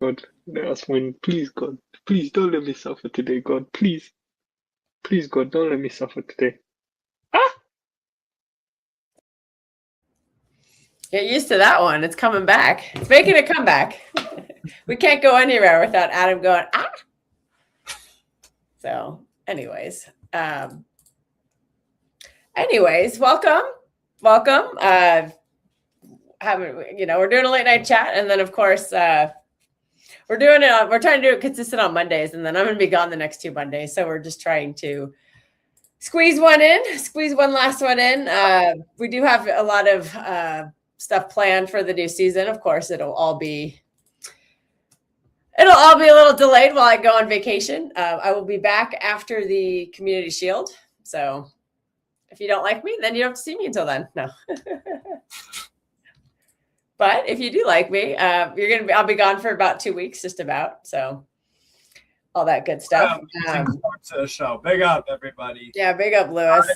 God, let us win. Please, God. Please don't let me suffer today, God. Please. Please, God, don't let me suffer today. Ah! Get used to that one. It's coming back. It's making a comeback. We can't go anywhere without Adam going, ah. So, anyways, welcome. Welcome. We're doing a late night chat. And then, of course, we're trying to do it consistent on Mondays. And then I'm going to be gone the next 2 Mondays. So we're just trying to squeeze one last one in. We do have a lot of stuff planned for the new season. Of course, it'll all be a little delayed while I go on vacation. I will be back after the Community Shield. So if you don't like me, then you don't have to see me until then. No. But if you do like me, I'll be gone for about 2 weeks, just about. So all that good stuff. To the show. Big up, everybody. Yeah, big up, Lewis.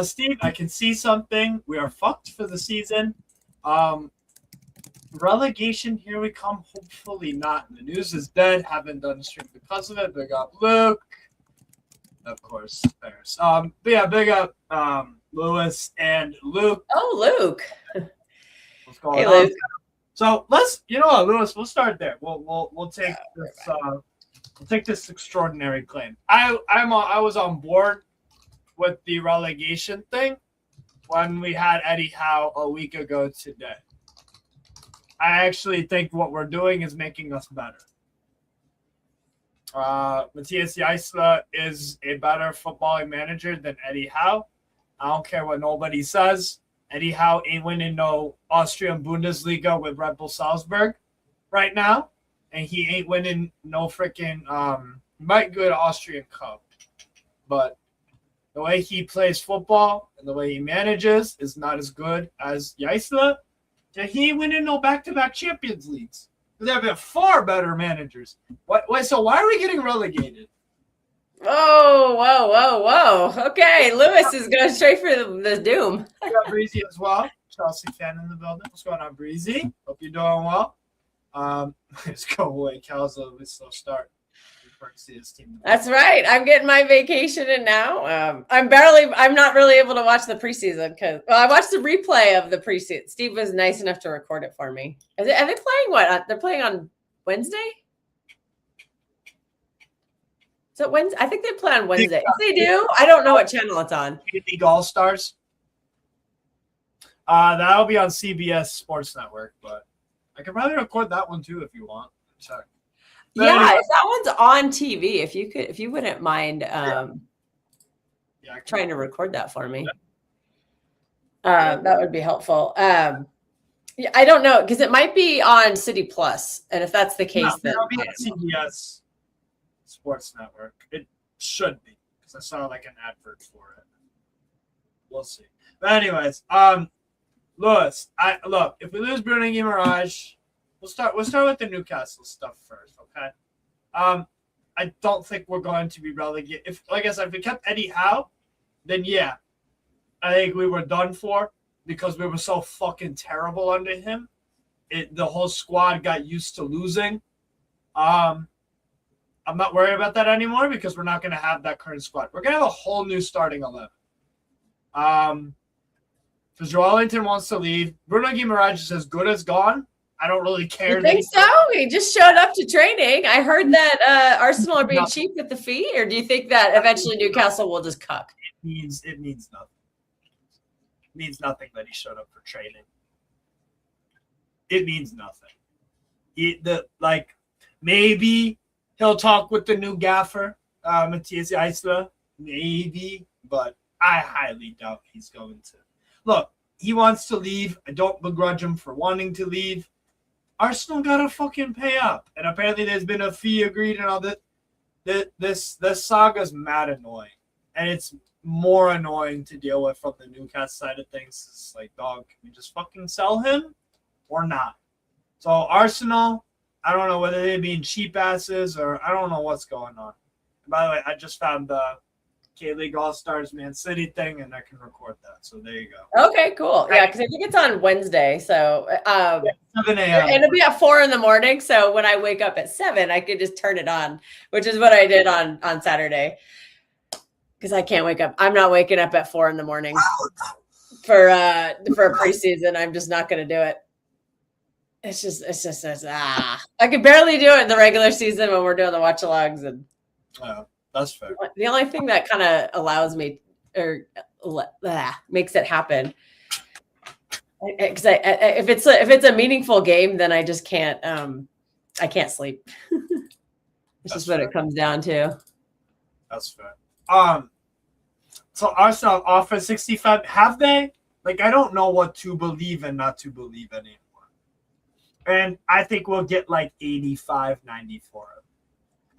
Steve, I can see something. We are fucked for the season. Relegation, here we come. Hopefully not. The news is dead. Haven't done a stream because of it. Big up, Luke. Of course, Paris. But yeah, big up, Lewis and Luke. Oh, Luke. What's going on? Luke. So Lewis, we'll start there. We'll take this. We'll take this extraordinary claim. I was on board with the relegation thing when we had Eddie Howe a week ago today. I actually think what we're doing is making us better. Matthias Jaisla is a better footballing manager than Eddie Howe. I don't care what nobody says. Eddie Howe ain't winning no Austrian Bundesliga with Red Bull Salzburg right now. And he ain't winning no freaking might go to Austrian Cup. But the way he plays football and the way he manages is not as good as Jaisla. He ain't winning no back-to-back Champions Leagues. There have been far better managers. So why are we getting relegated? Whoa. Okay, Lewis is going straight for the doom. We got Breezy as well. Chelsea fan in the building. What's going on, Breezy? Hope you're doing well. Let's go away. Cal's a slow start. That's right. I'm getting my vacation in now. I'm not really able to watch the preseason because I watched the replay of the preseason. Steve was nice enough to record it for me. Are they playing what? They're playing on Wednesday? So Wednesday? I think they play on Wednesday. If they do, I don't know what channel it's on. League All-Stars. That'll be on CBS Sports Network, but I could probably record that one too if you want. Check. Yeah, if that one's on TV, if you wouldn't mind trying to record that for me. That would be helpful. I don't know, because it might be on City Plus. And if that's the case, then it'll be on CBS Sports Network. It should be, because I saw like an advert for it. We'll see. But anyways, Lewis, if we lose Bruno Guimaraes, we'll start with the Newcastle stuff first, okay? I don't think we're going to be relegated. If we kept Eddie Howe, then yeah, I think we were done for because we were so fucking terrible under him. The whole squad got used to losing. I'm not worried about that anymore because we're not going to have that current squad. We're going to have a whole new starting 11. Because Joelinton wants to leave. Bruno Guimaraes is as good as gone. I don't really care. You think so? He just showed up to training. I heard that Arsenal are being cheap with the fee, or do you think that eventually Newcastle will just cuck? It means nothing. It means nothing that he showed up for training. It means nothing. Maybe he'll talk with the new gaffer, Matthias Jaisla. Maybe, but I highly doubt he's going to. Look, he wants to leave. I don't begrudge him for wanting to leave. Arsenal got to fucking pay up. And apparently there's been a fee agreed and all that. This saga's mad annoying. And it's more annoying to deal with from the Newcastle side of things. It's like, dog, can we just fucking sell him or not? So Arsenal, I don't know whether they're being cheap asses or I don't know what's going on. And by the way, I just found K-League All-Stars Man City thing, and I can record that. So there you go. Okay, cool. Yeah, because I think it's on Wednesday. So 7 a.m. and it'll be at 4 in the morning. So when I wake up at 7, I could just turn it on, which is what I did on Saturday. Because I can't wake up. I'm not waking up at 4 in the morning for a preseason. I'm just not going to do it. It's just I could barely do it in the regular season when we're doing the watch alongs, and that's fair. The only thing that kind of allows me or makes it happen, because if it's a meaningful game, then I just can't I can't sleep. It's just what it comes down to. That's fair. So Arsenal offer 65. Have they? Like, I don't know what to believe and not to believe anymore. And I think we'll get like 85, 90 for it.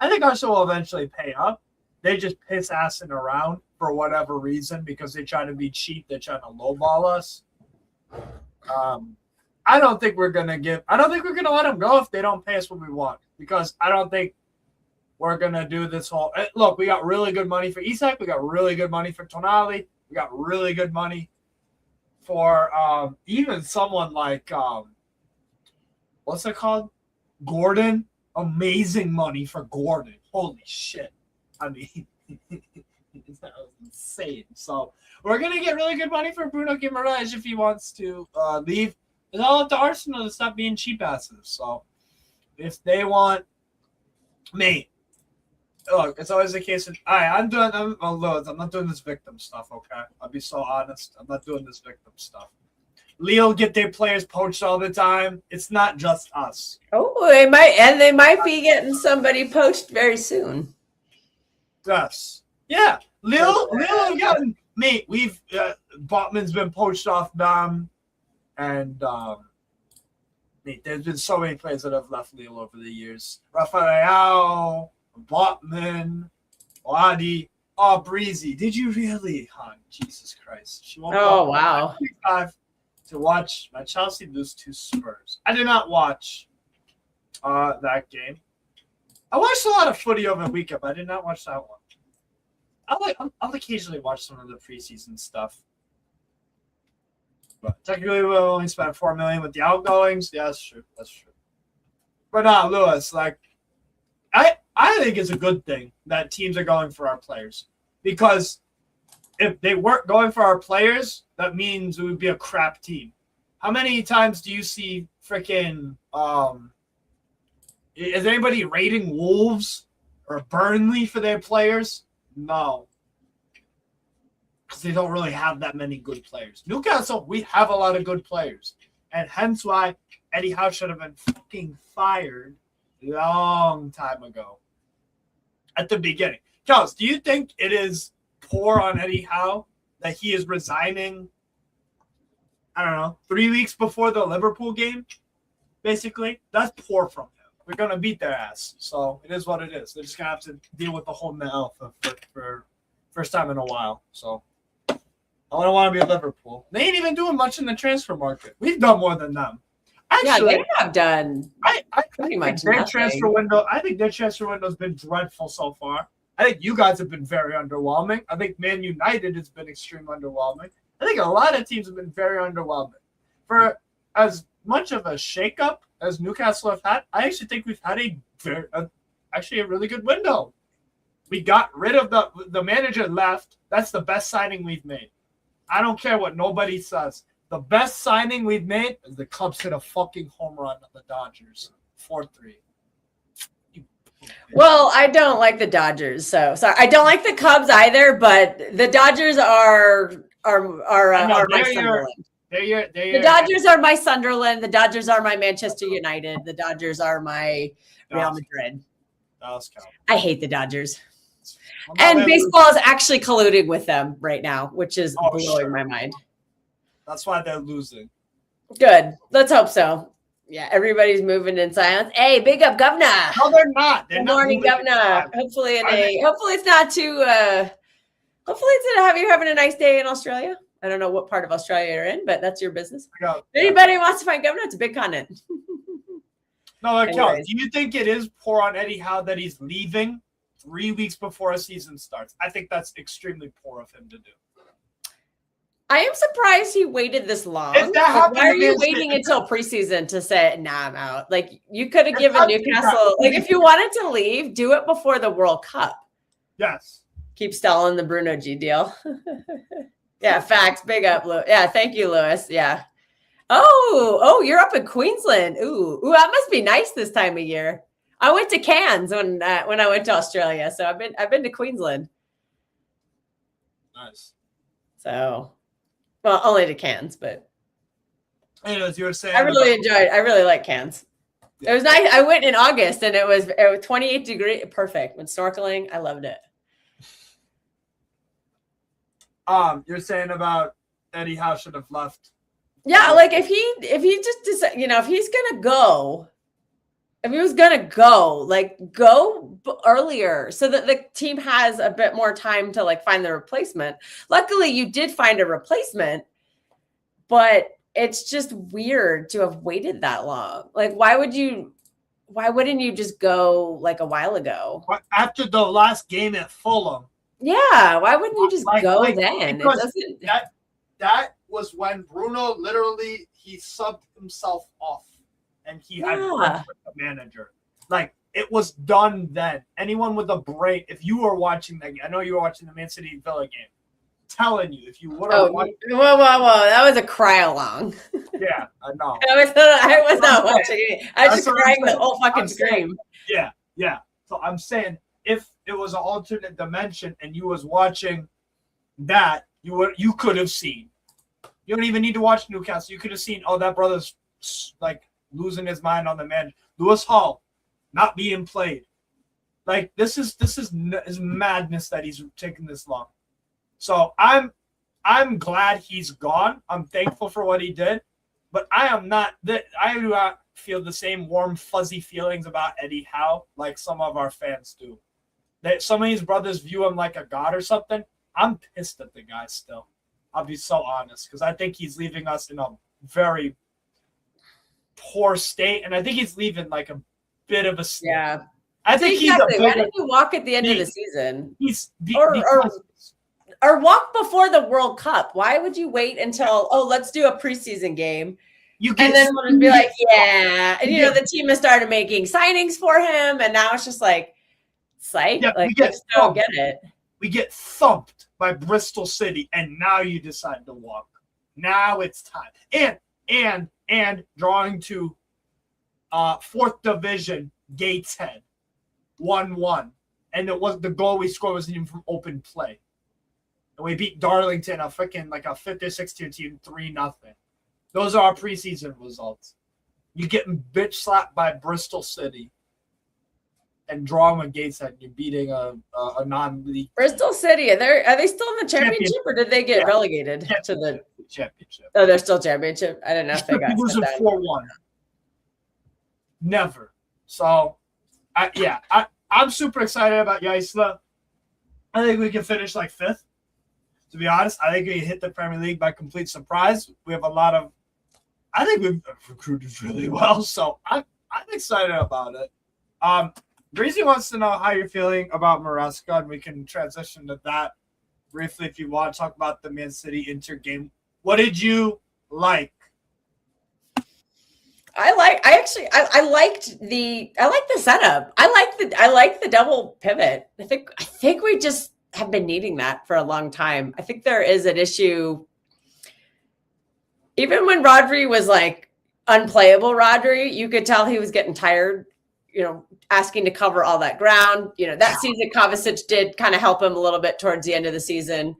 I think Arsenal will eventually pay up. They just piss assing around for whatever reason because they try to be cheap. They're trying to lowball us. I don't think we're gonna let them go if they don't pay us what we want, because I don't think we're gonna do this whole. Look, we got really good money for Isak. We got really good money for Tonali. We got really good money for even someone like what's it called? Gordon. Amazing money for Gordon. Holy shit. I mean, that was insane. So we're going to get really good money for Bruno Guimaraes if he wants to leave. It's all up to Arsenal to stop being cheap asses. So if they want me, look, it's always the case. I'm not doing this victim stuff, okay? I'll be so honest. I'm not doing this victim stuff. Lille get their players poached all the time. It's not just us. Oh, they might be getting somebody poached very soon. Yes. Yeah. Lille gotten mate. We've Botman's been poached off them, and mate, there's been so many players that have left Lille over the years. Rafael, Botman, Bouaddi. Oh, Breezy. Did you really? Oh, Jesus Christ. She won't. Oh, wow. To watch my Chelsea lose to Spurs. I did not watch that game. I watched a lot of footy over the weekend, but I did not watch that one. I'll occasionally watch some of the preseason stuff. But technically, we'll only spend $4 million with the outgoings. Yeah, that's true. That's true. But Lewis, like, I think it's a good thing that teams are going for our players, because if they weren't going for our players, that means it would be a crap team. How many times do you see freaking is anybody rating Wolves or Burnley for their players? No. Because they don't really have that many good players. Newcastle, we have a lot of good players. And hence why Eddie Howe should have been fucking fired a long time ago. At the beginning. Kels, do you think it is poor on Eddie Howe that he is resigning, I don't know, 3 weeks before the Liverpool game? Basically, that's poor from him. We're going to beat their ass. So it is what it is. They're just going to have to deal with the whole now for first time in a while. So I don't want to be Liverpool. They ain't even doing much in the transfer market. We've done more than them. Actually, yeah, they have done I pretty much their nothing. transfer window. I think their transfer window has been dreadful so far. I think you guys have been very underwhelming. I think Man United has been extremely underwhelming. I think a lot of teams have been very underwhelming. For as much of a shakeup as Newcastle have had, I actually think we've had a really good window. We got rid of the manager left. That's the best signing we've made. I don't care what nobody says. The best signing we've made is the Cubs hit a fucking home run on the Dodgers. 4-3. Well, I don't like the Dodgers, so sorry. I don't like the Cubs either, but the Dodgers are my Sunderland. The Dodgers are my Sunderland. The Dodgers are my Manchester United. The Dodgers are my Real Madrid. I hate the Dodgers. And baseball is actually colluding with them right now, which is blowing my mind. That's why they're losing. Good. Let's hope so. Yeah, everybody's moving in silence. Hey, big up, Governor. No, they're not. Good morning, Governor. Hopefully it's not too. Hopefully you're having a nice day in Australia. I don't know what part of Australia you're in, but that's your business. If anybody wants to find Governor, it's a big continent. No, Kel, do you think it is poor on Eddie Howe that he's leaving 3 weeks before a season starts. I think that's extremely poor of him to do. I am surprised he waited this long. If that happened why are you against waiting until preseason to say, nah, I'm out? Like, you could have given Newcastle, like, if you wanted to leave, do it before the World Cup. Yes. Keep stalling the Bruno G deal. Yeah, facts. Big up, Lewis. Yeah, thank you, Lewis. Yeah. Oh, you're up in Queensland. Ooh, that must be nice this time of year. I went to Cairns when I went to Australia, so I've been to Queensland. Nice. So, well, only to Cairns, but anyways, you were saying I really like Cairns. Yeah. It was nice. I went in August and it was 28 degrees. Perfect. When snorkeling, I loved it. You're saying about Eddie Howe should have left. Yeah, like if he just decide, if he's gonna go, if he was gonna go, like go earlier so that the team has a bit more time to like find the replacement. Luckily, you did find a replacement, but it's just weird to have waited that long. Like, why wouldn't you just go like a while ago? After the last game at Fulham. Yeah, why wouldn't you just go then? That was when Bruno literally he subbed himself off and he had a manager. Like it was done then. Anyone with a brain, if you were watching that game, I know you were watching the Man City Villa game. Telling you, if you would have watched, whoa, that was a cry along. Yeah, I know. I was not watching it. I was just crying the whole fucking scream. Yeah. So I'm saying if it was an alternate dimension and you was watching that, you could have seen. You don't even need to watch Newcastle. You could have seen, that brother's like losing his mind on the man. Lewis Hall not being played. Like this is madness that he's taking this long. So I'm glad he's gone. I'm thankful for what he did, but I do not feel the same warm fuzzy feelings about Eddie Howe like some of our fans do. That some of these brothers view him like a god or something. I'm pissed at the guy still. I'll be so honest because I think he's leaving us in a very poor state, and I think he's leaving like a bit of a state. Yeah, I think why didn't you walk at the end of the season? Or walk before the World Cup. Why would you wait until let's do a preseason game? And then we'll just be like, yeah. And the team has started making signings for him, and now it's just like psych. Yeah, like I just don't get it. We get thumped by Bristol City, and now you decide to walk. Now it's time. And drawing to 4th division Gateshead 1-1. And it was the goal we scored wasn't even from open play. And we beat Darlington, a freaking like a 5th or 6th tier team, 3-0. Those are our preseason results. You're getting bitch slapped by Bristol City and drawing with Gateshead. You're beating a non-league. Bristol City, are they still in the championship or did they get relegated to the championship? Oh, they're still championship. I don't know if they got losing 4-1. Never. So, I'm super excited about Yaisla. I think we can finish like 5th. To be honest, I think we hit the Premier League by complete surprise. We have I think we've recruited really well, so I'm excited about it. Breezy wants to know how you're feeling about Maresca, and we can transition to that briefly if you want to talk about the Man City Inter game. What did you like? I liked the setup. I like the double pivot. I think we just have been needing that for a long time. I think there is an issue. Even when Rodri was like unplayable, you could tell he was getting tired, asking to cover all that ground. That season Kovacic did kind of help him a little bit towards the end of the season.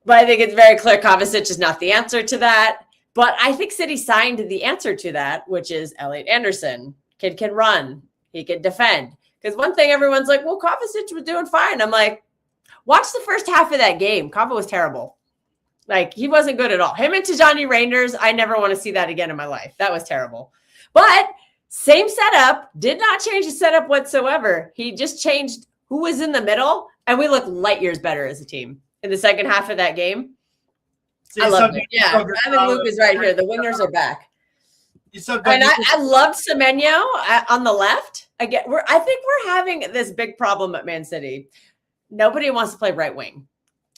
But I think it's very clear Kovacic is not the answer to that. But I think City signed the answer to that, which is Elliot Anderson. Kid can run. He can defend. Because one thing everyone's like, well, Kovacic was doing fine. I'm like, watch the first half of that game. Kava was terrible. Like, he wasn't good at all. Him and Tijani Reinders, I never want to see that again in my life. That was terrible. But same setup, did not change the setup whatsoever. He just changed who was in the middle, and we look light years better as a team in the second half of that game. I love it. Yeah, I think Luke is right here. The wingers are back. And I loved Semenyo on the left. again, I think we're having this big problem at Man City. Nobody wants to play right wing.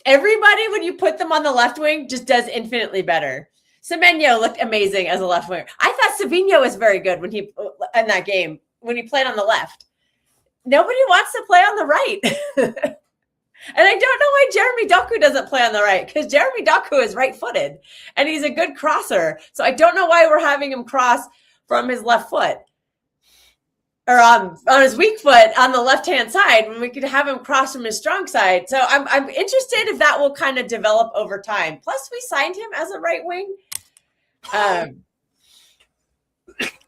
Everybody, when you put them on the left wing, just does infinitely better. Semenyo looked amazing as a left winger. I thought Savinho was very good when he in that game when he played on the left. Nobody wants to play on the right. And I don't know why Jeremy Doku doesn't play on the right, because Jeremy Doku is right-footed and he's a good crosser. So I don't know why we're having him cross from his left foot or on his weak foot on the left-hand side when we could have him cross from his strong side. So I'm interested if that will kind of develop over time. Plus, we signed him as a right wing. So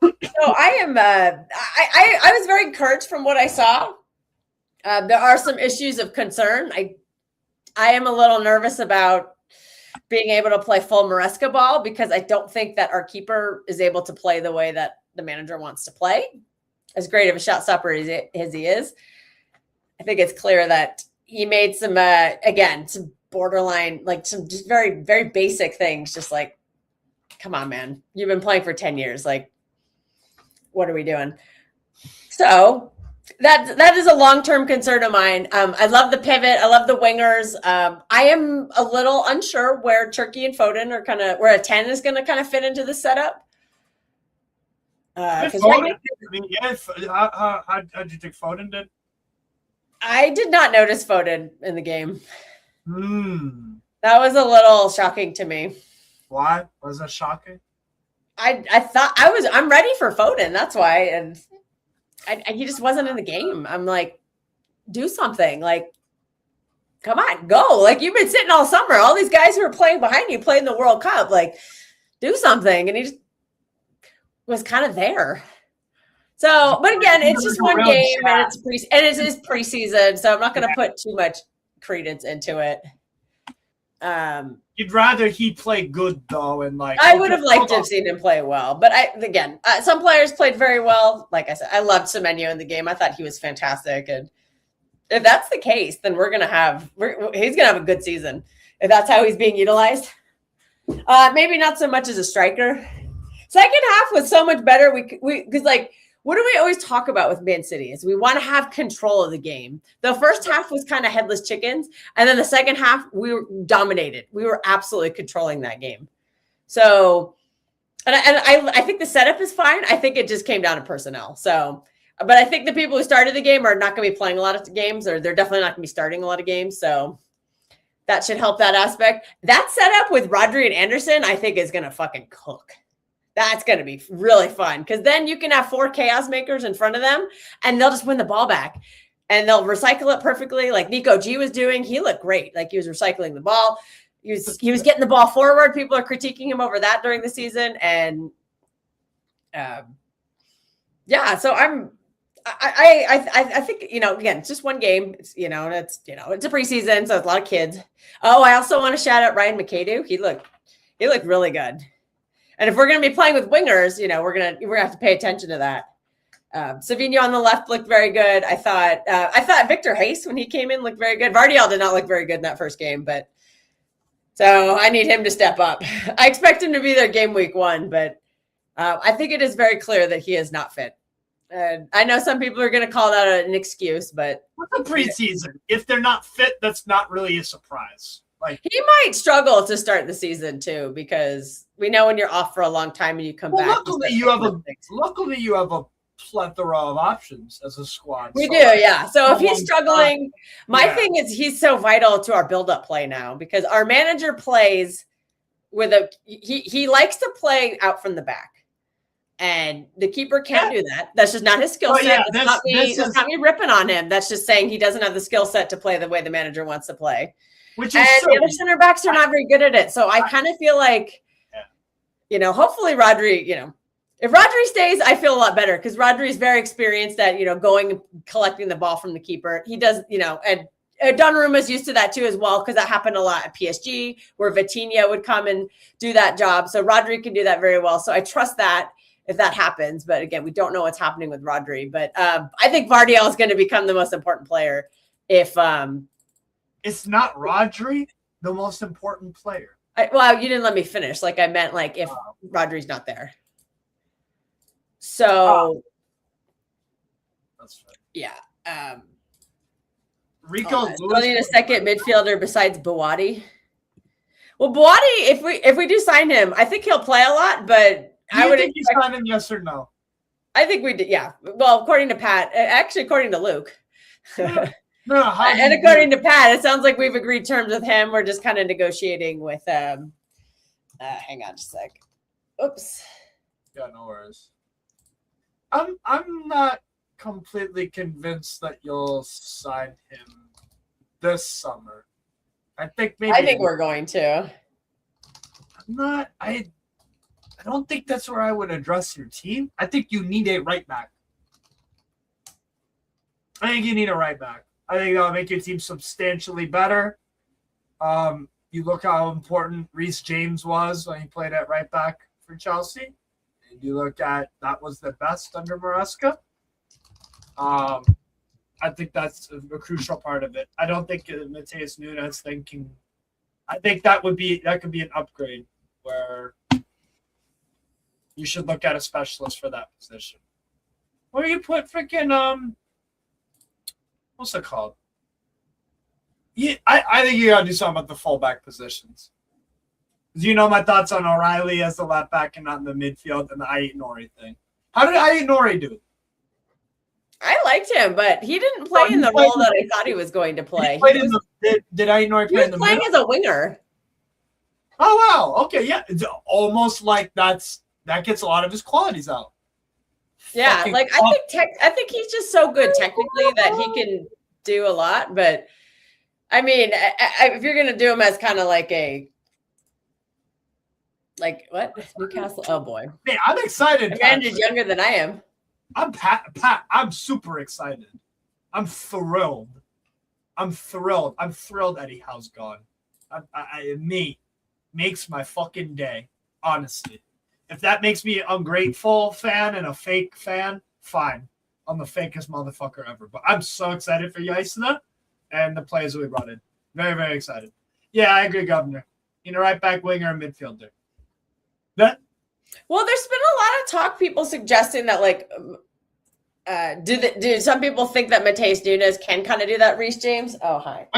I am. I was very encouraged from what I saw. There are some issues of concern. I am a little nervous about being able to play full Maresca ball because I don't think that our keeper is able to play the way that the manager wants to play. As great of a shot stopper as he is, I think it's clear that he made some, again, some borderline, like some just very, very basic things. Just like, come on, man, you've been playing for 10 years. Like, what are we doing? So that is a long-term concern of mine. I love the pivot. I love the wingers. I am a little unsure where Turkey and Foden are where a 10 is going to kind of fit into the setup. How did you think Foden did? I did not notice Foden in the game. That was a little shocking to me. Why was that shocking? I thought I'm ready for Foden. That's why, and he just wasn't in the game. I'm like, do something. Like, come on, go. Like, you've been sitting all summer. All these guys who are playing behind you playing the World Cup. Like, do something. And he just was kind of there. So, but again, it's just one game and it is preseason. So I'm not going to put too much credence into it. You'd rather he play good though, and like I would have liked to have seen him play well, but some players played very well. Like I said, I loved Semenyo in the game. I thought he was fantastic, and if that's the case, then he's gonna have a good season if that's how he's being utilized. Maybe not so much as a striker. Second half was so much better. Because like, what do we always talk about with Man City is we want to have control of the game. The first half was kind of headless chickens. And then the second half, we were dominated. We were absolutely controlling that game. So, and I think the setup is fine. I think it just came down to personnel. So, but I think the people who started the game are not going to be playing a lot of games, or they're definitely not going to be starting a lot of games. So that should help that aspect. That setup with Rodri and Anderson, I think is going to fucking cook. That's going to be really fun because then you can have 4 chaos makers in front of them and they'll just win the ball back and they'll recycle it perfectly like Nico G was doing. He looked great. Like he was recycling the ball. He was getting the ball forward. People are critiquing him over that during the season. And yeah, so I think, again, it's just one game. It's, it's a preseason, so it's a lot of kids. Oh, I also want to shout out Ryan McAdoo. He looked really good. And if we're going to be playing with wingers, we're going to have to pay attention to that. Savinho on the left looked very good. I thought Victor Hayes, when he came in, looked very good. Vardiel did not look very good in that first game, but so I need him to step up. I expect him to be there game week 1, but I think it is very clear that he is not fit. I know some people are going to call that an excuse, but what's a preseason? If they're not fit, that's not really a surprise. Like he might struggle to start the season too, because we know when you're off for a long time and you come back. Luckily, you have a plethora of options as a squad. We do, yeah. So if he's struggling, my thing is he's so vital to our build-up play now because our manager plays with he likes to play out from the back. And the keeper can't do that. That's just not his skill set. Yeah, that's not me ripping on him. That's just saying he doesn't have the skill set to play the way the manager wants to play. And the other center backs are not very good at it. So I kind of feel like, hopefully Rodri, if Rodri stays, I feel a lot better because Rodri is very experienced at, going and collecting the ball from the keeper. He does, and Donnarumma's used to that too as well because that happened a lot at PSG where Vitinha would come and do that job. So Rodri can do that very well. So I trust that if that happens. But again, we don't know what's happening with Rodri. But I think Vardiel is going to become the most important player if it's not Rodri, the most important player. Well, you didn't let me finish. Like I meant like if Rodri's not there. So That's fair. Yeah. Rico I Lewis. need a second midfielder besides Bouaddi. Well, Bouaddi, if we do sign him, I think he'll play a lot, but Do you think you sign him, yes or no? I think we did, yeah. Well, according to Pat, actually, according to Luke. No, and according to Pat, it sounds like we've agreed terms with him. We're just kind of negotiating with hang on just a sec. Oops. Yeah, no worries. I'm not completely convinced that you'll sign him this summer. I think we're going to. I don't think that's where I would address your team. I think you need a right back. I think you need a right back. I think that'll make your team substantially better. You look how important Reece James was when he played at right back for Chelsea. And you look at that was the best under Maresca. I think that's a crucial part of it. I don't think Matheus Nunes thinking. I think that could be an upgrade where you should look at a specialist for that position. Where you put freaking what's it called? Yeah, I think you gotta do something about the fullback positions. Do you know my thoughts on O'Reilly as the left back and not in the midfield and the Ait-Nouri thing? How did Ait-Nouri do? I liked him, but he didn't play in the role that I thought he was going to play. Did Ait-Nouri play in the middle? He was playing as a winger. Oh wow, okay, yeah, it's almost like that gets a lot of his qualities out. Yeah, like I think he's just so good technically that he can do a lot. But I mean, if you're gonna do him as kind of like what Newcastle? Oh boy, man, I'm excited. Amanda's younger than I am. I'm Pat. I'm super excited. I'm thrilled. I'm thrilled Eddie Howe's gone. Me makes my fucking day, honestly. If that makes me an ungrateful fan and a fake fan, fine. I'm the fakest motherfucker ever. But I'm so excited for Yaisna and the players we brought in. Very, very excited. Yeah, I agree, Governor. Right back winger and midfielder. Well, there's been a lot of talk, people suggesting that do some people think that Matheus Nunes can kind of do that, Reece James? Oh, hi.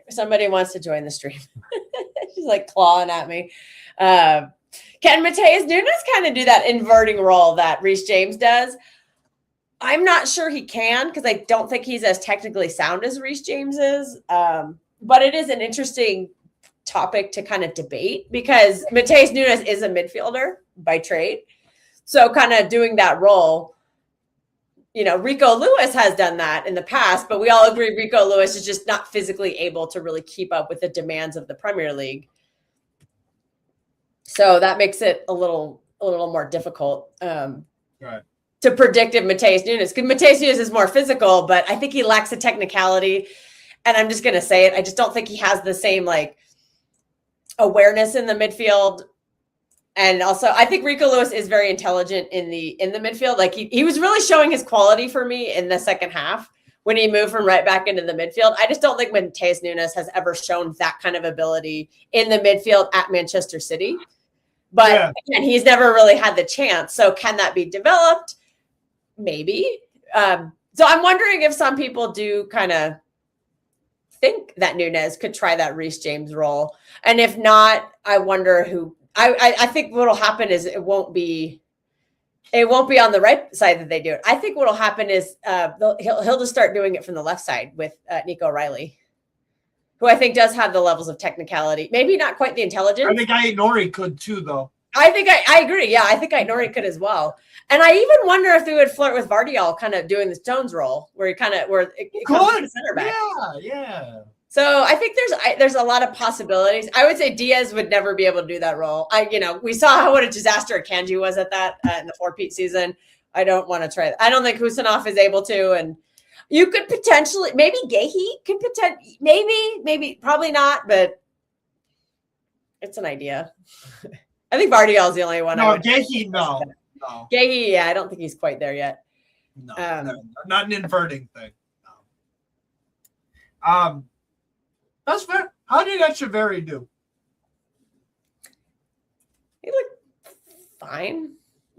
Somebody wants to join the stream. She's like clawing at me. Can Matheus Nunes kind of do that inverting role that Reece James does? I'm not sure he can because I don't think he's as technically sound as Reece James is. But it is an interesting topic to kind of debate because Matheus Nunes is a midfielder by trade. So kind of doing that role, Rico Lewis has done that in the past, but we all agree Rico Lewis is just not physically able to really keep up with the demands of the Premier League. So that makes it a little more difficult to predict if Matheus Nunes, because Matheus Nunes is more physical, but I think he lacks the technicality. And I'm just going to say it. I just don't think he has the same awareness in the midfield. And also, I think Rico Lewis is very intelligent in the midfield. Like he was really showing his quality for me in the second half when he moved from right back into the midfield. I just don't think Matheus Nunes has ever shown that kind of ability in the midfield at Manchester City. But again, he's never really had the chance. So can that be developed? Maybe. So I'm wondering if some people do kind of think that Nunes could try that Reece James role. And if not, I wonder who. I think what'll happen is it won't be on the right side that they do it. I think what'll happen is he'll just start doing it from the left side with Nico O'Reilly, who I think does have the levels of technicality. Maybe not quite the intelligence. I think Ait-Nouri could too, though. I think I agree. Yeah, I think Ait-Nouri could as well. And I even wonder if they would flirt with Vardiol kind of doing the Stones role where it comes to the center back. Yeah. So I think there's a lot of possibilities. I would say Diaz would never be able to do that role. We saw what a disaster Akanji was at that in the 4-peat season. I don't want to try that. I don't think Husanov is able to. And you could potentially, maybe Gehi could maybe, probably not, but it's an idea. I think Vardiol is the only one. No, Gehi, no. Gehi, yeah, I don't think he's quite there yet. No, not an inverting thing. No. That's fair. How did Echeverri do? He looked fine.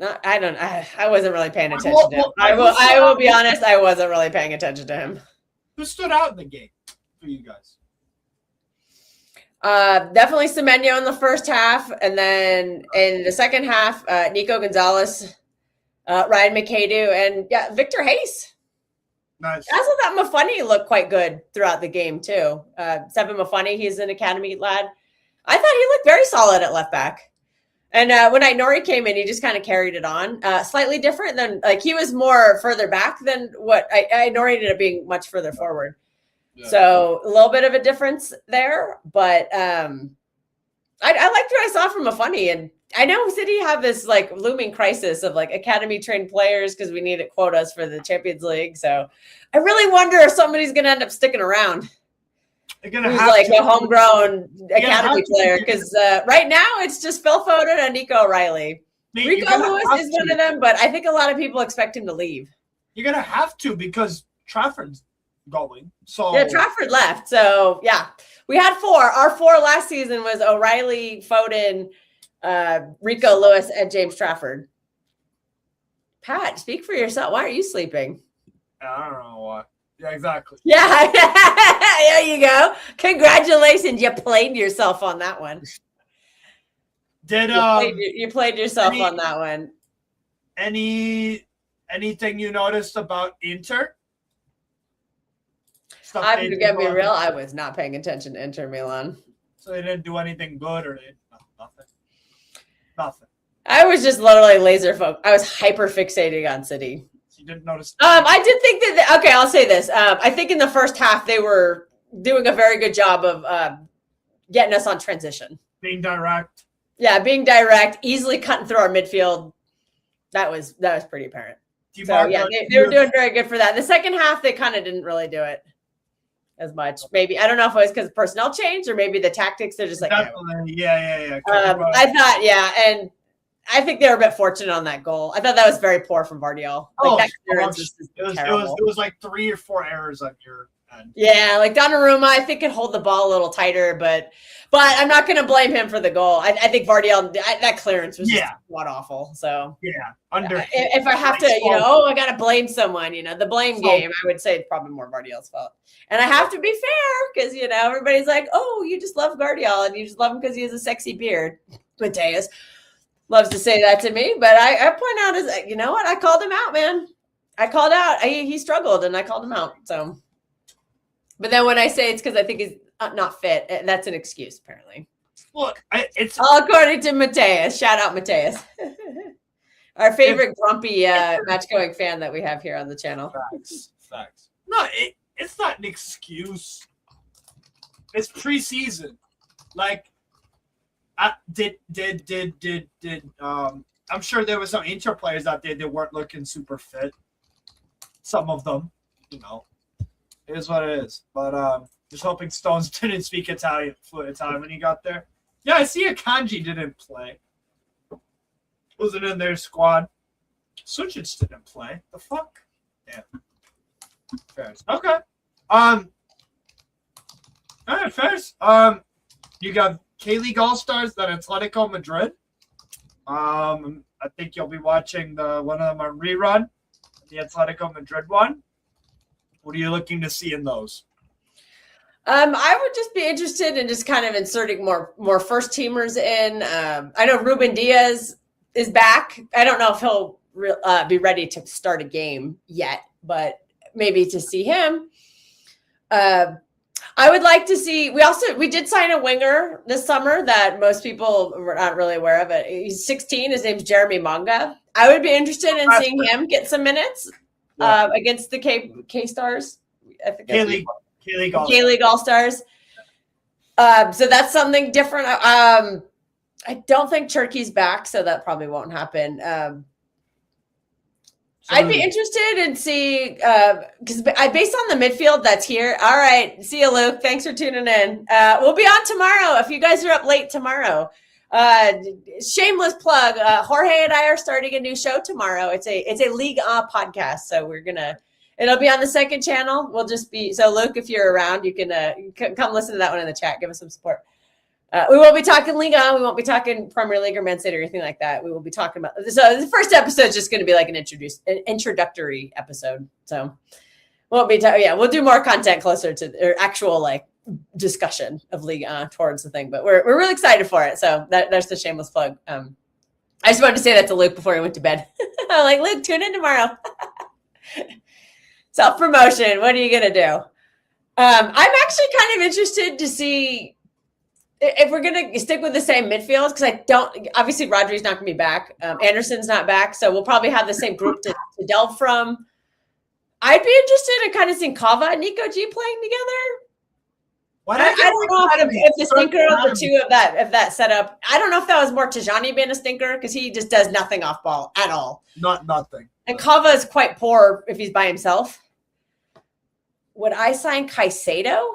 I don't. I wasn't really paying attention to him. I will be honest. I wasn't really paying attention to him. Who stood out in the game for you guys? Definitely Semenyo in the first half, and then in the second half, Nico Gonzalez, Ryan McAdoo, and Victor Hayes. Nice. I also thought Mafuni looked quite good throughout the game too. Seven Mafuni, he's an academy lad. I thought he looked very solid at left back. And when Nori came in, he just kind of carried it on. Slightly different than, like, he was more further back than what Nori ended up being much further forward. Yeah. So a little bit of a difference there. But I liked what I saw from Mafuni. And I know City have this like looming crisis of like academy trained players because we needed quotas for the Champions League. So I really wonder if somebody's going to end up sticking around. Who's like a homegrown academy player, because right now it's just Phil Foden and Nico O'Reilly. Rico Lewis is one of them, but I think a lot of people expect him to leave. You're gonna have to, because Trafford's going. So yeah, Trafford left. So yeah, we had four. Our four last season was O'Reilly, Foden, Rico Lewis, and James Trafford. Pat, speak for yourself. Why are you sleeping? I don't know why. Yeah, exactly. Yeah, there you go. Congratulations, you played yourself on that one. You played yourself on that one. Anything you noticed about Inter? I'm gonna get me real. I was not paying attention to Inter Milan. So they didn't do anything good, or nothing. I was just literally laser focused. I was hyper fixating on City. You didn't notice. I did think that. Okay, I'll say this. I think in the first half they were doing a very good job of getting us on transition, being direct. Yeah, being direct, easily cutting through our midfield. That was pretty apparent. So yeah, they were doing very good for that. In the second half, they kind of didn't really do it as much. Maybe I don't know if it was because personnel changed or maybe the tactics. They're just like yeah. I thought and. I think they were a bit fortunate on that goal. I thought that was very poor from Vardiol. Like it was like 3 or 4 errors on your end. Yeah, like Donnarumma, I think could hold the ball a little tighter, but I'm not going to blame him for the goal. I think Vardiol, that clearance was just god awful. So if I have to, I got to blame someone. The blame game, I would say it's probably more Vardiol's fault. And I have to be fair because everybody's like, oh, you just love Vardiol and you just love him because he has a sexy beard. Mateus loves to say that to me, but I point out is, you know what? I called him out, man. I called out. He struggled, and I called him out. So, but then when I say it's because I think he's not fit, that's an excuse, apparently. Look, it's all according to Mateus. Shout out Mateus, our favorite grumpy match-going fan that we have here on the channel. Facts. No, it's not an excuse. It's preseason, like. I'm sure there were some Inter players out there that weren't looking super fit. Some of them, it is what it is. But just hoping Stones didn't speak fluent Italian when he got there. Yeah, I see Akanji didn't play. Wasn't in their squad. Sucic didn't play. The fuck? Yeah. Fairs. Okay. All right, Fairs. You got K-League All-Stars at Atletico Madrid. I think you'll be watching one of them on rerun, the Atletico Madrid one. What are you looking to see in those? I would just be interested in just kind of inserting more first teamers in. I know Ruben Diaz is back. I don't know if he'll be ready to start a game yet, but maybe to see him. I would like to see. We did sign a winger this summer that most people were not really aware of. It. He's 16. His name's Jeremy Manga. I would be interested in seeing him get some minutes against the K Stars. I think K-League All-Stars. So that's something different. I don't think Turkey's back, so that probably won't happen. I'd be interested in seeing because based on the midfield that's here. All right, see you, Luke. Thanks for tuning in. We'll be on tomorrow. If you guys are up late tomorrow, shameless plug. Jorge and I are starting a new show tomorrow. It's a League podcast, so it'll be on the second channel. We'll just be so Luke. If you're around, you can come listen to that one in the chat. Give us some support. We won't be talking Liga. We won't be talking Premier League or Man City or anything like that. We will be talking about. So the first episode is just going to be like an introductory episode. So we'll be. We'll do more content closer to or actual like discussion of Liga towards the thing. But we're really excited for it. So that's the shameless plug. I just wanted to say that to Luke before he went to bed. I'm like, Luke, tune in tomorrow. Self-promotion. What are you going to do? I'm actually kind of interested to see if we're going to stick with the same midfield, because I don't, obviously Rodri's not going to be back. Anderson's not back. So we'll probably have the same group to delve from. I'd be interested in kind of seeing Kava and Nico G playing together. I don't know if the stinker of the two of that setup. I don't know if that was more Tajani being a stinker because he just does nothing off ball at all. Nothing. And Kava is quite poor if he's by himself. Would I sign Caicedo?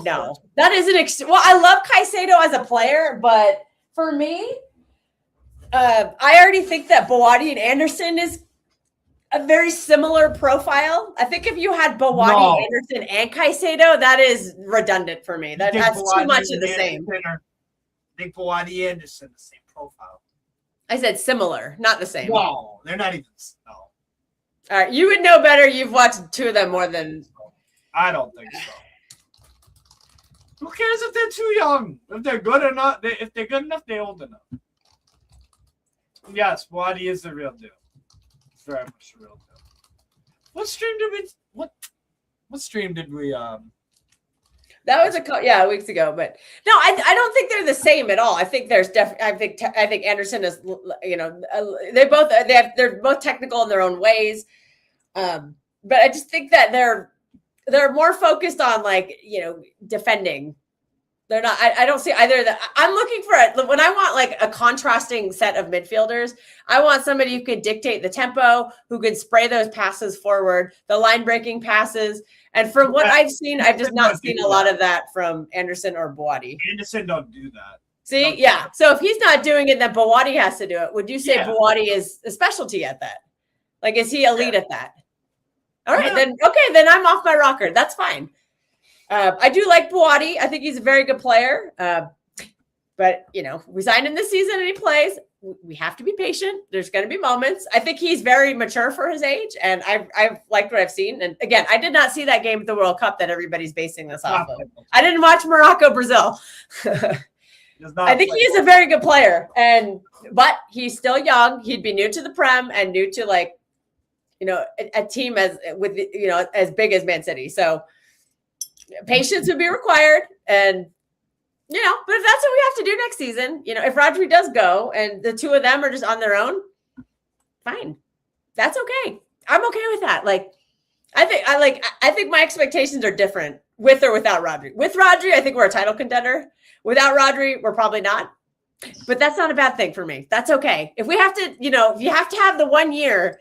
No, that isn't. Well, I love Caicedo as a player, but for me, I already think that Bouaddi and Anderson is a very similar profile. I think if you had Bouaddi, Anderson, and Caicedo, that is redundant for me. That's too much of the same. I think Bouaddi and Anderson the same profile. I said similar, not the same. No, they're not even. No. All right, you would know better. You've watched two of them more than. I don't think so. Who cares if they're too young? If they're good or not, if they're good enough, they're old enough. Yes, Bouaddi is the real deal. It's very much the real deal. What stream did we That was weeks ago, but no, I don't think they're the same at all. I think there's definitely. I think Anderson is, they're both technical in their own ways, but I just think that they're more focused on defending. They're not. I don't see either of that. I'm looking for when I want like a contrasting set of midfielders. I want somebody who can dictate the tempo, who can spray those passes forward, the line breaking passes. And from what I've seen, I've just not seen a lot of that from Anderson or Bouaddi. Anderson don't do that. See, yeah. So if he's not doing it, then Bouaddi has to do it. Would you say Bouaddi is a specialty at that? Like, is he elite at that? All right, then I'm off my rocker. That's fine. I do like Bouaddi. I think he's a very good player. But, we signed him this season and he plays. We have to be patient. There's going to be moments. I think he's very mature for his age, and I've liked what I've seen. And again, I did not see that game at the World Cup that everybody's basing this off of. I didn't watch Morocco, Brazil. I think he's a very good player, but he's still young. He'd be new to the Prem and new to a team as big as Man City. So patience would be required, and. But if that's what we have to do next season, if Rodri does go and the two of them are just on their own, fine. That's okay. I'm okay with that. I think my expectations are different with or without Rodri. With Rodri, I think we're a title contender. Without Rodri, we're probably not. But that's not a bad thing for me. That's okay. If we have to, if you have to have the 1 year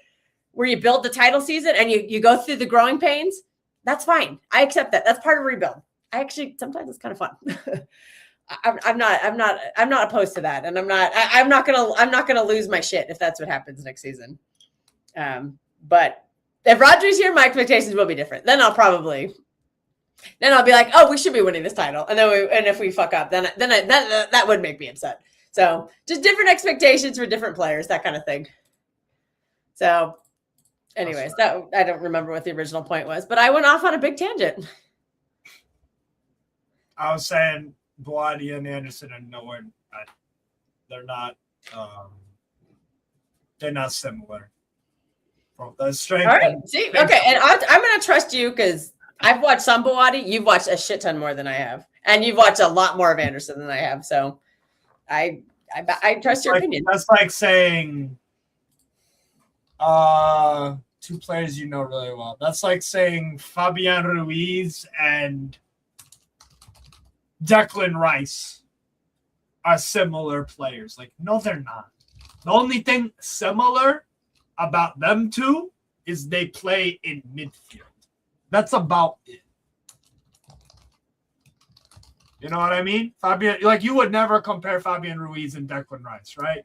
where you build the title season and you go through the growing pains, that's fine. I accept that. That's part of rebuild. Sometimes it's kind of fun. I'm not opposed to that, and I'm not gonna lose my shit if that's what happens next season. But if Rodri's here, my expectations will be different. Then I'll be like, oh, we should be winning this title, and if we fuck up, then that would make me upset. So just different expectations for different players, that kind of thing. So, anyways, that I don't remember what the original point was, but I went off on a big tangent. I was saying Bouaddi and Anderson are nowhere. They're not. They're not similar. The strength. All right. See, okay, and I'm going to trust you because I've watched some Bouaddi. You've watched a shit ton more than I have, and you've watched a lot more of Anderson than I have. So, I trust your opinion. That's like saying, two players you know really well. That's like saying Fabian Ruiz and Declan Rice are similar players. Like, no, they're not. The only thing similar about them two is they play in midfield. That's about it. You know what I mean? Fabian, you would never compare Fabian Ruiz and Declan Rice, right?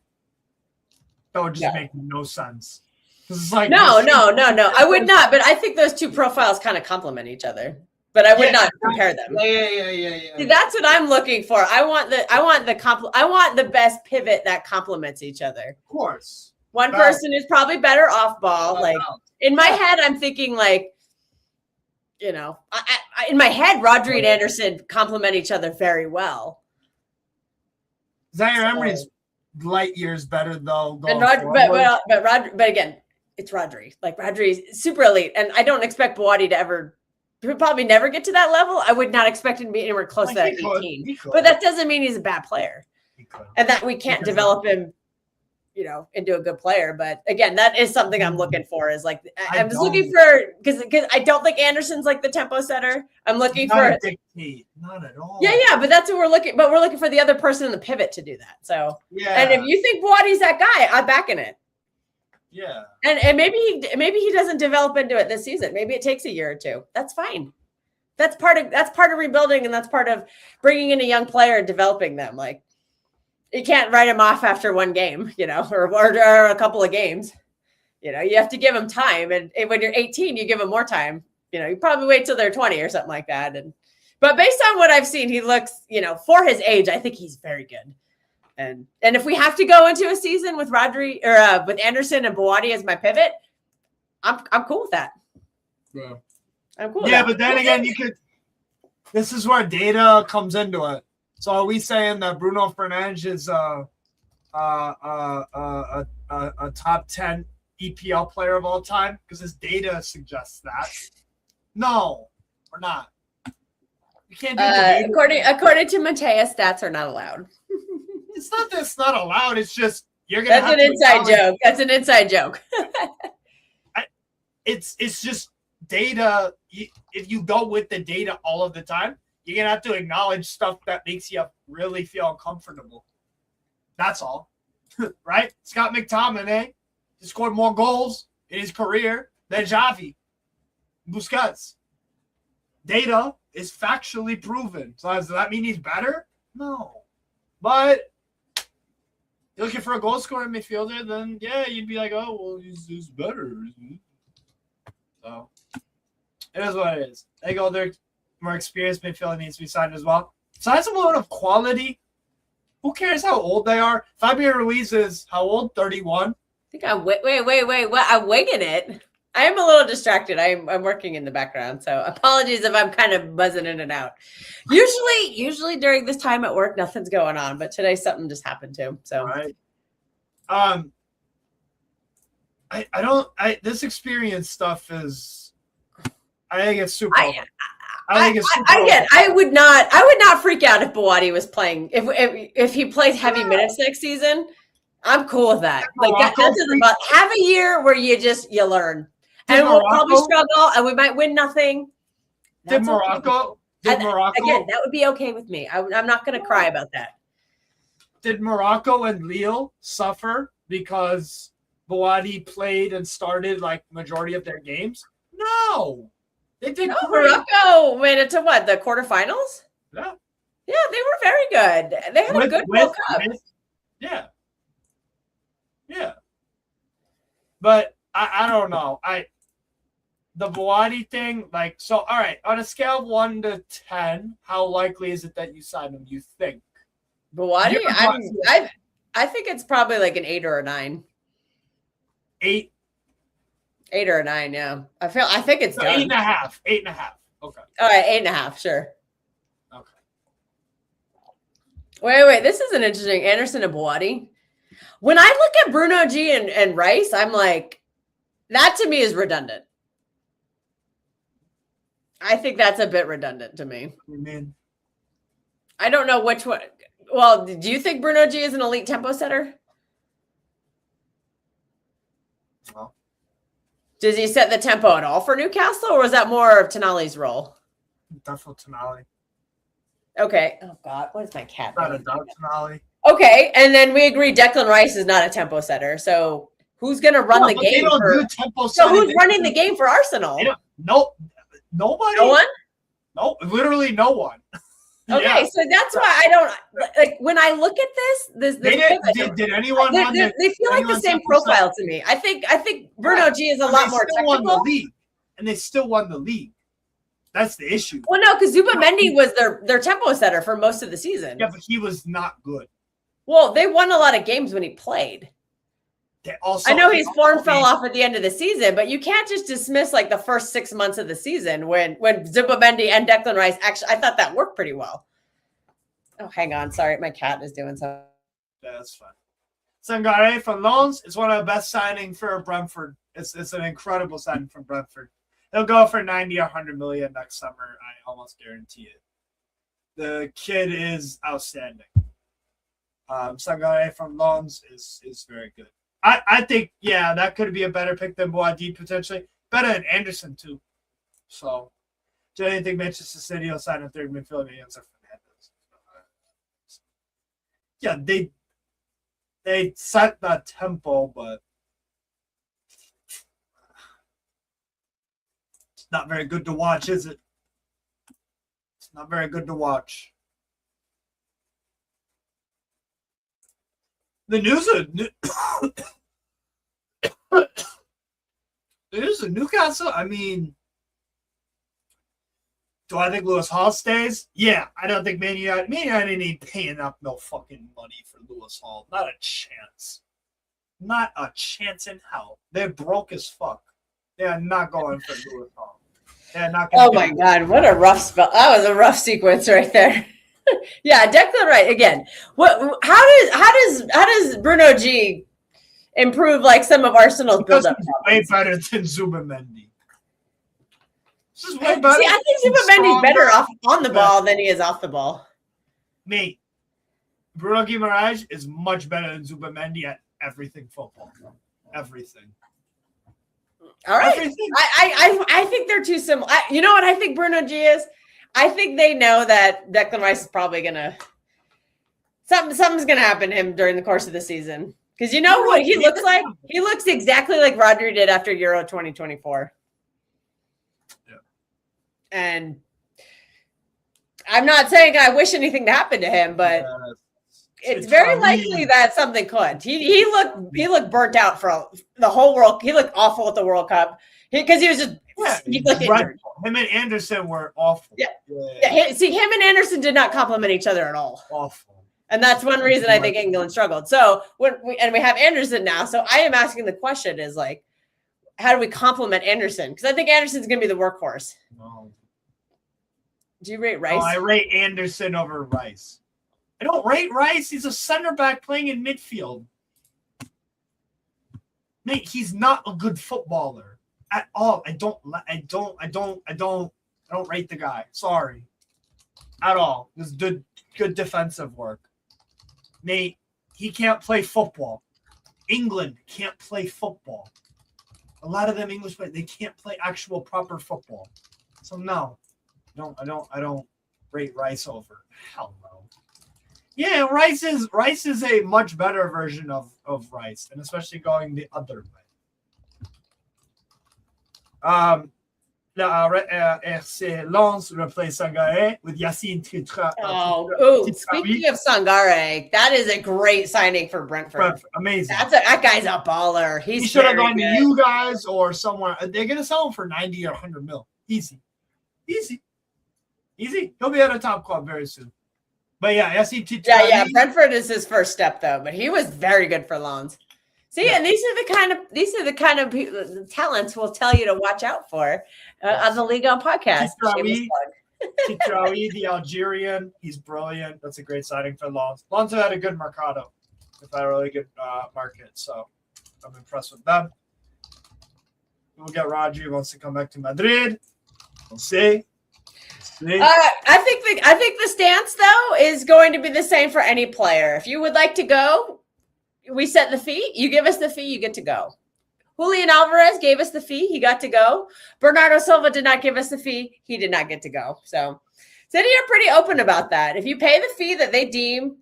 That would just make no sense. It's like no. I would not, but I think those two profiles kind of complement each other. but I would not compare them. Yeah. See, that's what I'm looking for. I want the best pivot that complements each other. Of course. One person is probably better off ball. Like in my head, I'm thinking like, you know, in my head, Rodri and Anderson complement each other very well. Zaire Emery's light years better though. But again, it's Rodri. Like Rodri's super elite, and I don't expect Bouaddi to he'll probably never get to that level. I would not expect him to be anywhere close to that 18. But that doesn't mean he's a bad player, and that we can't develop him, you know, into a good player. But again, that is something I'm looking for. Is like I'm just looking for because I don't think Anderson's like the tempo setter. I'm looking for a dictate, not at all. Yeah, but that's what we're looking. But we're looking for the other person in the pivot to do that. So and if you think Bouaddi's that guy, I'm backing it. Yeah, and maybe he doesn't develop into it this season. Maybe it takes a year or two. That's fine. That's part of rebuilding, and that's part of bringing in a young player and developing them. Like you can't write him off after one game, you know, or a couple of games. You know, you have to give them time, and when you're 18, you give them more time. You know, you probably wait till they're 20 or something like that. But based on what I've seen, he looks, you know, for his age, I think he's very good. And if we have to go into a season with Rodri or with Anderson and Bouaddi as my pivot, I'm cool with that. Yeah. I'm cool with that. that. But then again, this is where data comes into it. So are we saying that Bruno Fernandes is a top 10 EPL player of all time? Because his data suggests that. No, we're not. You can't do the data. According to Mateus, stats are not allowed. It's not that it's not allowed. It's just you're gonna. That's an inside joke. That's an inside joke. It's just data. If you go with the data all of the time, you're gonna have to acknowledge stuff that makes you really feel uncomfortable. That's all, right? Scott McTominay has scored more goals in his career than Xavi, Busquets. Data is factually proven. So does that mean he's better? No, but. You're looking for a goal scoring midfielder, then yeah, you'd be like, oh, well, he's better. So it is what it is. I think older, more experienced midfielder needs to be signed as well. Besides a lot of quality, who cares how old they are? Fabio Ruiz is how old? 31? I think I'm wait. What? I'm winging it. I am a little distracted. I'm working in the background, so apologies if I'm kind of buzzing in and out. Usually during this time at work, nothing's going on, but today something just happened too. So, right. This experience stuff is. I think it's super. I would not freak out if Bouaddi was playing. If he plays heavy minutes next season, I'm cool with that. Like that's about have a year where you learn. And we'll probably struggle, and we might win nothing. Did Morocco? Again, that would be okay with me. I'm not going to cry about that. Did Morocco and Lille suffer because Bouaddi played and started like majority of their games? No, they did. No, Morocco made it to what, the quarterfinals? Yeah, they were very good. They had a good World Cup. Yeah, but I don't know. The Bouaddi thing, like, so, all right, on a scale of 1 to 10, how likely is it that you sign him, you think? Bouaddi? I think it's probably like an 8 or a 9. 8? 8 or a 9, yeah. I think it's so done. 8.5. 8.5. Okay. All right, 8.5, sure. Okay. Wait. This is an interesting Anderson and Bouaddi. When I look at Bruno G and Rice, I'm like, that to me is redundant. I think that's a bit redundant to me. Amen. I don't know which one. Well, do you think Bruno G is an elite tempo setter? No. Does he set the tempo at all for Newcastle, or was that more of Tonali's role? Definitely Tonali. Okay. Oh, God. What is my cat? Not a doubt, Tonali. Okay. And then we agree Declan Rice is not a tempo setter. So who's going to run the game? So who's running the game for Arsenal? Nobody. No one? No, literally no one. Okay, yeah. So that's why I don't like when I look at this did anyone? They feel like the same profile to me. I think Bruno G is a lot more technical. Won the league, and they still won the league. That's the issue. Well, no, because Zubamendi was their tempo setter for most of the season. Yeah, but he was not good. Well, they won a lot of games when he played. I know his form fell off at the end of the season, but you can't just dismiss like the first 6 months of the season when Zubamendi and Declan Rice actually. I thought that worked pretty well. Oh, hang on, sorry, my cat is doing something. Yeah, that's fine. Sangare from Lons is one of the best signings for Brentford. It's an incredible signing from Brentford. He'll go for 90 or 100 million next summer. I almost guarantee it. The kid is outstanding. Sangare from Lons is very good. I think, yeah, that could be a better pick than Bouaddi potentially. Better than Anderson, too. So, do you think Manchester City will sign a third midfielder against Fernandez? Yeah, they set the tempo, but it's not very good to watch, is it? It's not very good to watch. The news of Newcastle, I mean, do I think Lewis Hall stays? Yeah, I don't think Man United ain't paying up no fucking money for Lewis Hall. Not a chance. Not a chance in hell. They're broke as fuck. They're not going for Lewis Hall. They're not going. Oh my God, what a rough spell. That was a rough sequence right there. Yeah, Declan Rice again. How does Bruno G improve like some of Arsenal's build-up? Way better than Zubamendi. This is way better. See, I think Zubamendi's better off on the ball than he is off the ball. Mate, Bruno Guimaraes is much better than Zubamendi at everything football. Everything. All right. Everything. I think they're too similar. You know what I think Bruno G is? I think they know that Declan Rice is probably gonna something's gonna happen to him during the course of the season. Because you know what he looks like? He looks exactly like Rodri did after Euro 2024. Yeah. And I'm not saying I wish anything to happen to him, but it's very likely that something could. He looked burnt out for the whole world. He looked awful at the World Cup because he was just he looked injured. Him and Anderson were awful. Yeah. See, him and Anderson did not complement each other at all. Awful. And that's one reason I think England struggled. So we have Anderson now. So I am asking the question is like, how do we complement Anderson? Because I think Anderson's going to be the workhorse. No. Do you rate Rice? No, I rate Anderson over Rice. I don't rate Rice. He's a center back playing in midfield. Mate, he's not a good footballer at all. I don't rate the guy. Sorry. At all. This is good defensive work. Mate, he can't play football. England can't play football. A lot of them English players, they can't play actual proper football. So no. I don't rate Rice over. Hell no. Yeah, Rice is a much better version of Rice, and especially going the other way. RC Lens replaced Sangare with Yacine Tritra. Speaking of Sangare, that is a great signing for Brentford. Amazing. That guy's a baller. He should have gone to you guys or somewhere. They're gonna sell him for 90 or 100 mil. Easy. He'll be at a top club very soon. But yeah, Yacine Tritra. Yeah. Brentford is his first step though, but he was very good for Lens. See, and these are the kind of people, the talents we'll tell you to watch out for on the Ligue 1 podcast. Titraoui, the Algerian, he's brilliant. That's a great signing for Lens. Lens had a good mercado. They've had a really good market, so I'm impressed with them. We'll get Rodri wants to come back to Madrid. We'll see. I think the stance though is going to be the same for any player. If you would like to go, we set the fee. You give us the fee, you get to go. Julian Alvarez gave us the fee. He got to go. Bernardo Silva did not give us the fee. He did not get to go. So City are pretty open about that. If you pay the fee that they deem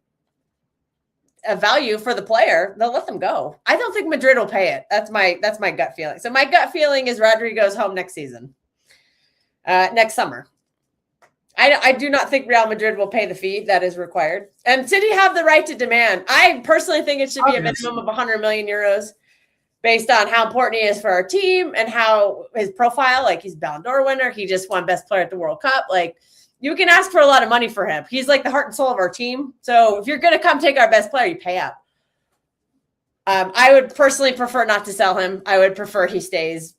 a value for the player, they'll let them go. I don't think Madrid will pay it. That's my gut feeling. So my gut feeling is Rodri goes home next season, next summer. I do not think Real Madrid will pay the fee that is required. And City have the right to demand. I personally think it should be a minimum of 100 million euros. based on how important he is for our team and how his profile, like he's Ballon d'Or winner. He just won best player at the World Cup. Like you can ask for a lot of money for him. He's like the heart and soul of our team. So if you're going to come take our best player, you pay up. I would personally prefer not to sell him. I would prefer he stays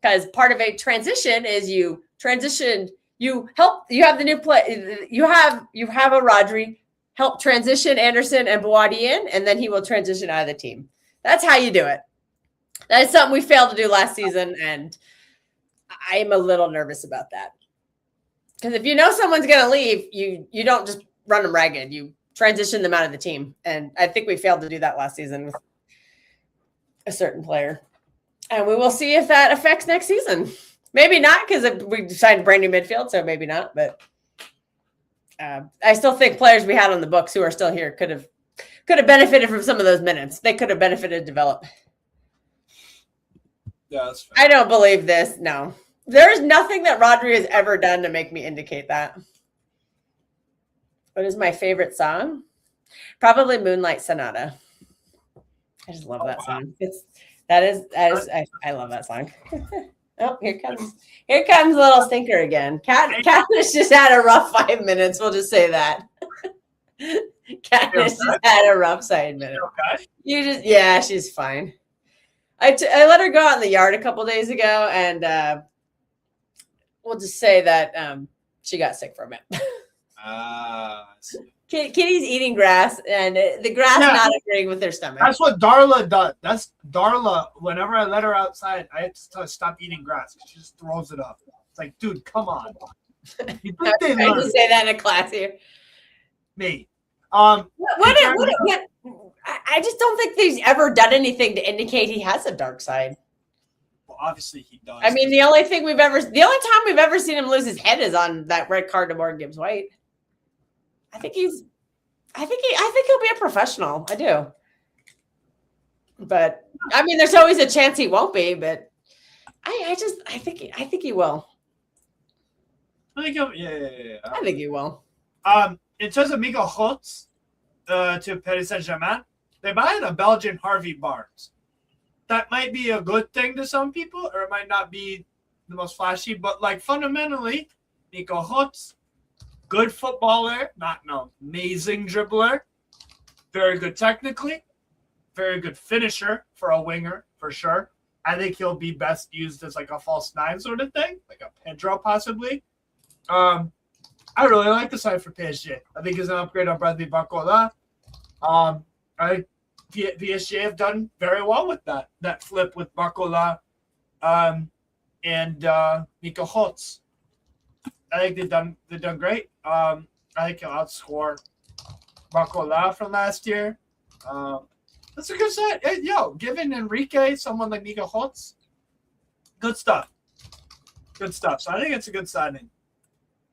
because part of a transition is you transition, you have the new play. You have a Rodri help transition Anderson and Bouaddi in, and then he will transition out of the team. That's how you do it. That is something we failed to do last season, and I am a little nervous about that. Because if you know someone's going to leave, you don't just run them ragged. You transition them out of the team. And I think we failed to do that last season with a certain player. And we will see if that affects next season. Maybe not, because we decided brand new midfield, so maybe not. But I still think players we had on the books who are still here could have benefited from some of those minutes. They could have benefited develop. Yeah, that's fair. I don't believe this. No. There's nothing that Rodri has ever done to make me indicate that. What is my favorite song? Probably Moonlight Sonata. I just love that song. I love that song. Oh, here comes little stinker again. Katniss just had a rough 5 minutes. We'll just say that. Katniss just had a rough side minute. Okay. She's fine. I let her go out in the yard a couple days ago, and we'll just say that she got sick from it. Kitty's eating grass, and the grass not agreeing with their stomach. That's what Darla does. That's Darla. Whenever I let her outside, I have to tell her stop eating grass. She just throws it up. It's like, dude, come on. You think they I learn? just say that in a class here. Me. What? I just don't think he's ever done anything to indicate he has a dark side. Well, obviously he does. I mean, the only time we've ever seen him lose his head is on that red card to Morgan Gibbs White. I think he'll be a professional. I do. But I mean, there's always a chance he won't be, but I think he will. I think I think he will. In terms of Miguel Holtz to Paris Saint-Germain, they bought a Belgian Harvey Barnes. That might be a good thing to some people, or it might not be the most flashy, but like fundamentally, Miguel Holtz, good footballer, not no amazing dribbler, very good technically, very good finisher for a winger for sure. I think he'll be best used as like a false nine sort of thing, like a Pedro possibly. I really like the side for PSG. I think he's an upgrade on Bradley Barcola. I PSG have done very well with that flip with Barcola and Miko Holtz. I think they've done great. I think he'll outscore Barcola from last year. That's a good set. Hey, giving Enrique someone like Miko Holtz, good stuff. Good stuff. So I think it's a good signing.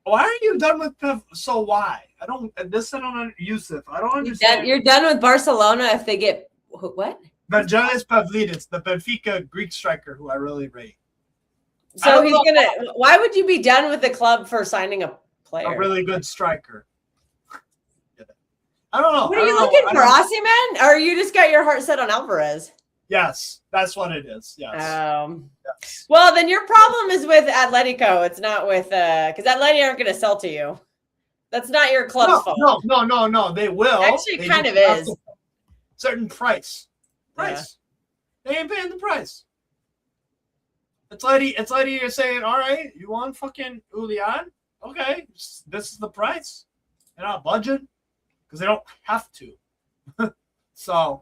Why are you done with Pev? So why? I don't Yusuf. I don't understand. You're done with Barcelona if they get what? Vangelis Pavlidis, the Benfica Greek striker who I really rate. So why would you be done with the club for signing a player? A really good striker. I don't know. What are you looking for, Osimhen? Or you just got your heart set on Alvarez? Yes, that's what it is. Yes. Yes. Well, then your problem is with Atletico. It's not with because Atleti aren't going to sell to you. That's not your club's fault. No. They will. Actually, they kind of is. Certain price. Yeah. They ain't paying the price. Atleti, you're saying, all right, you want fucking Julian? Okay, this is the price. They're not budging because they don't have to. So.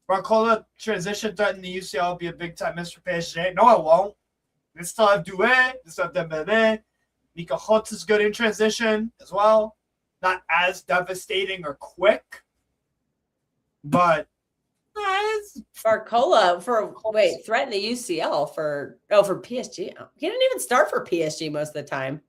Barcola transition threat in the UCL will be a big time miss for PSG. No, it won't. They still have Doué. They still have Dembélé. Mika Holtz is good in transition as well. Not as devastating or quick. But Barcola threatened the UCL for PSG. He didn't even start for PSG most of the time.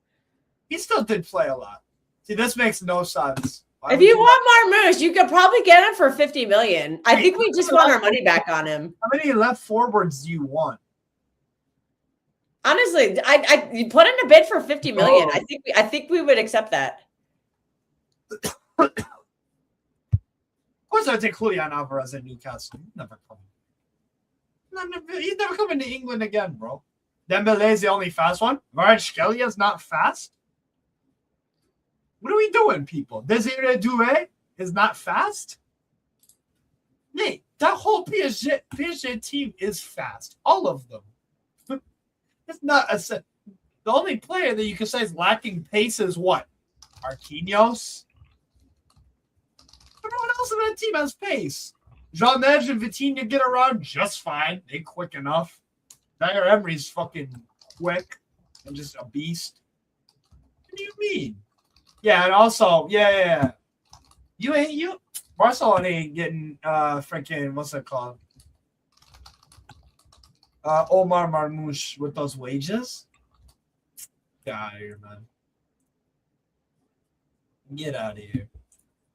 He still did play a lot. See, this makes no sense. If you want Marmouche, you could probably get him for $50 million. I think we just want our money back on him. How many left forwards do you want? Honestly, you put in a bid for $50 million. I think we would accept that. course, I take Julian Alvarez at Newcastle. He's never coming to England again, bro. Dembele is the only fast one. Kvaratskhelia is not fast. What are we doing, people? Desiree Doué is not fast. Mate, that whole PSG team is fast. All of them. It's not the only player that you can say is lacking pace is what? Marquinhos. Everyone else in that team has pace. Jean-Neige and Vitinha get around just fine. They're quick enough. Zaire Emery's fucking quick and just a beast. What do you mean? Yeah, and also, yeah. You Barcelona ain't getting freaking what's that called? Omar Marmoush with those wages. Get out of here, man. Get out of here.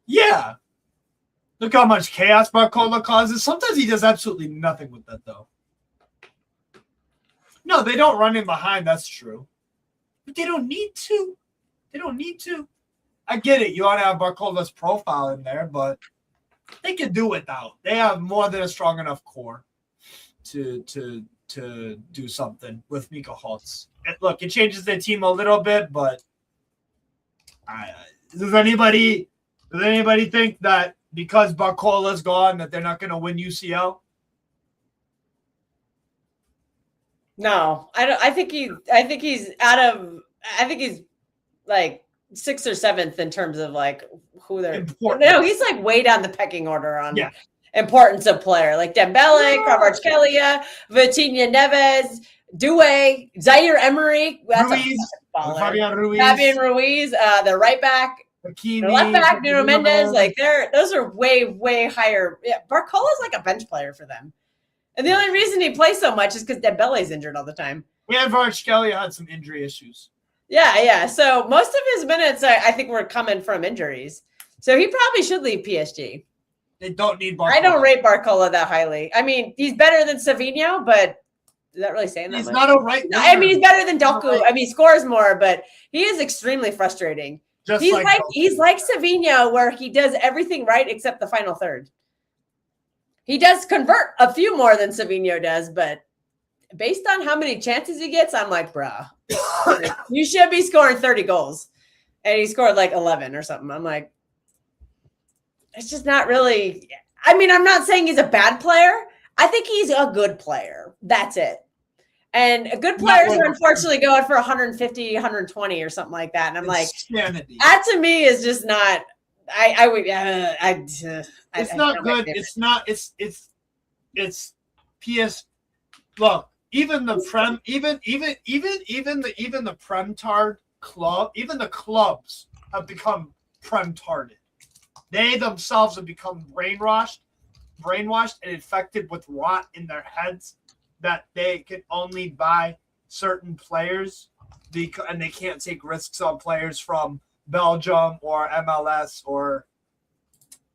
Yeah. Look how much chaos Barcola causes. Sometimes he does absolutely nothing with that, though. No, they don't run him behind. That's true. But they don't need to. I get it. You want to have Barcola's profile in there, but they can do without. They have more than a strong enough core to do something with Mika Holtz. Look, it changes their team a little bit, but does anybody think that because Barcola's gone that they're not going to win UCL? No, I don't. I think he's like 6th or 7th in terms of like who they're important. No, he's like way down the pecking order on importance of player, like Dembele, Kvaratskhelia, Vitinha, Neves, Doué, Zaire Emery, Fabian Ruiz, the right back, Hakimi, the left back, Nuno Mendes. Like those are way higher. Yeah, Barcola's like a bench player for them. And the only reason he plays so much is because Dembele's injured all the time. Yeah, Kvaratskhelia had some injury issues. Yeah. So most of his minutes, I think, were coming from injuries. So he probably should leave PSG. They don't need Barcola. I don't rate Barcola that highly. I mean, he's better than Savinho, but is that really saying that he's much? not a right winger. I mean, he's better than Doku. Right. I mean, he scores more, but he is extremely frustrating. He's like Savinho, where he does everything right except the final third. He does convert a few more than Savinho does, but based on how many chances he gets, I'm like, bruh, you should be scoring 30 goals. And he scored like 11 or something. I'm like, it's just not really. I mean, I'm not saying he's a bad player. I think he's a good player. That's it. And good players are unfortunately going for 150, 120 or something like that. And I'm like, that to me is just not. It's not good. It's not. It's PS. Look, even the Prem, even the Prem-tard club, even the clubs have become Prem-tarded. They themselves have become brainwashed and infected with rot in their heads that they can only buy certain players and they can't take risks on players from Belgium or MLS or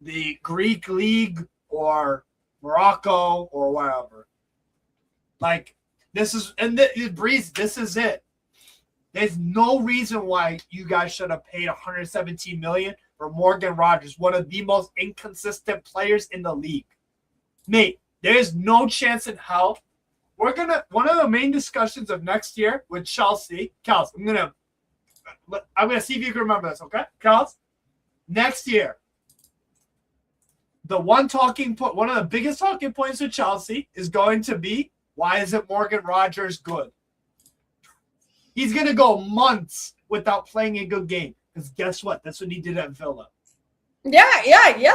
the Greek league or Morocco or wherever. Like this is Breeze. This is it. There's no reason why you guys should have paid $117 million for Morgan Rogers, one of the most inconsistent players in the league. Mate, there's no chance in hell. One of the main discussions of next year with Chelsea, Kels, I'm gonna see if you can remember this, okay? Kels, next year, one of the biggest talking points with Chelsea is going to be, why isn't Morgan Rogers good? He's gonna go months without playing a good game. Because guess what? That's what he did at Villa. Yeah,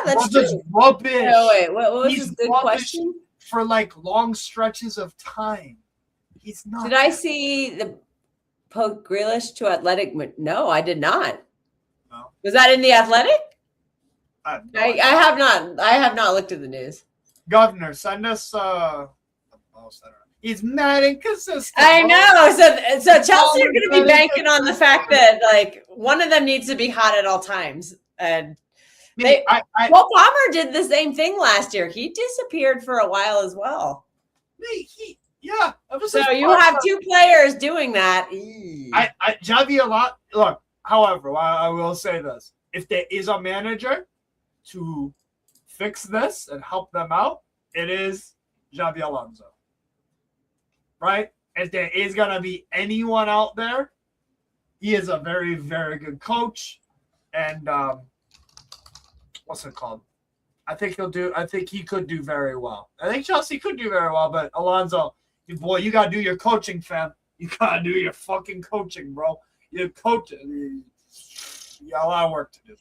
that's true. Rubbish. No, wait, what was this good question? For like long stretches of time. He's not. Did I see the poke Grealish to Athletic? No, I did not. No. Was that in the Athletic? I have not. I have not looked at the news. Governor, send us he's mad inconsistent. I know. So Chelsea are going to be banking on the fact that like one of them needs to be hot at all times. And Cole Palmer did the same thing last year. He disappeared for a while as well. So you have two players doing that. Javi a lot. Look, however, I will say this: if there is a manager to fix this and help them out, it is Xabi Alonso. Right? If there is going to be anyone out there, he is a very, very good coach. And what's it called? I think he could do very well. I think Chelsea could do very well, but Alonso, boy, you got to do your coaching, fam. You got to do your fucking coaching, bro. You coaching. You got a lot of work to do.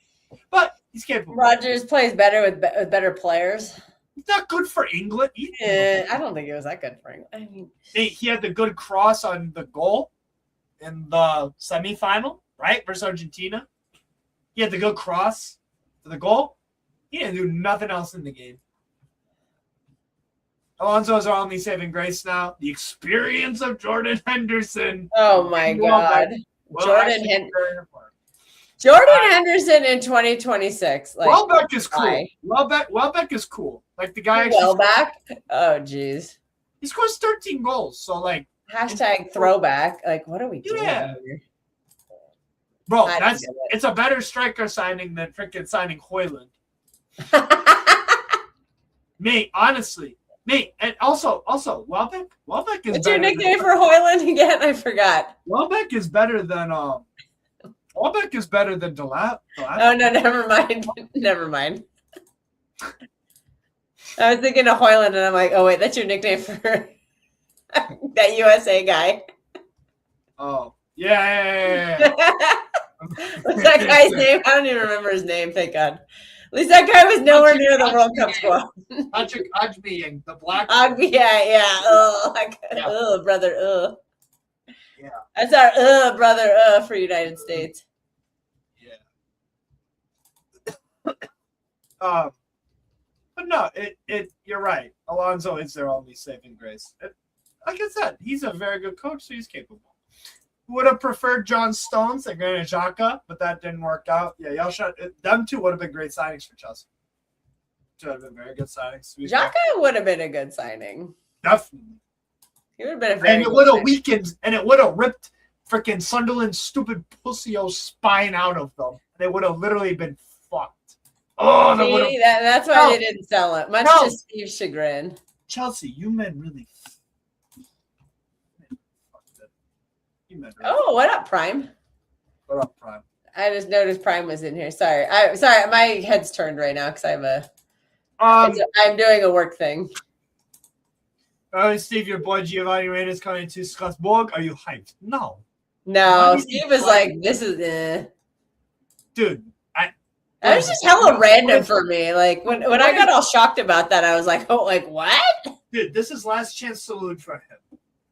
But he's capable. Rodgers plays better with better players. He's not good for England. I don't think it was that good for England. I mean, he had the good cross on the goal in the semifinal, right, versus Argentina. He had the good cross for the goal. He didn't do nothing else in the game. Alonso is our only saving grace now. The experience of Jordan Henderson. Oh my God, Jordan Henderson in 2026. Like, Welbeck is cool. Welbeck is cool. Like the guy. Welbeck. Oh jeez. He scores 13 goals. So like. Hashtag throwback. Like, what are we doing here? Bro, it's a better striker signing than freaking signing Højlund. Mate, honestly. Mate, and also, Welbeck is What's your nickname for Højlund again? I forgot. Welbeck is better than Delap. Oh no, never mind. Never mind. I was thinking of Højlund and I'm like, oh wait, that's your nickname for that USA guy. Oh. Yeah. What's that guy's name? I don't even remember his name, thank God. At least that guy was nowhere near the World Cup squad. Patrick Ajmi, the black. Yeah. Oh, brother. Yeah. That's our brother for United States. Yeah. But no, you're right. Alonso is their only saving grace. Like I said, he's a very good coach, so he's capable. Would have preferred John Stones and Granit Xhaka, but that didn't work out. Yeah, them two would have been great signings for Chelsea. Two would have been very good signings. Xhaka would have been a good signing. Definitely. He would have been a very and it would have weakened, and it would have ripped freaking Sunderland's stupid pussy-o spine out of them. They would have literally been fucked. Oh, that's why they didn't sell it. Much to Steve's chagrin. Chelsea, you men really. Oh, what up, Prime? What up, Prime? I just noticed Prime was in here. Sorry, my head's turned right now because I have I'm doing a work thing. Oh, Steve, your boy Giovanni Reina is coming to Strasbourg. Are you hyped? No, Steve was like, "This is dude." That was just hella random for me. Like when I got all shocked about that, I was like, "Oh, like what?" Dude, this is last chance salute for him.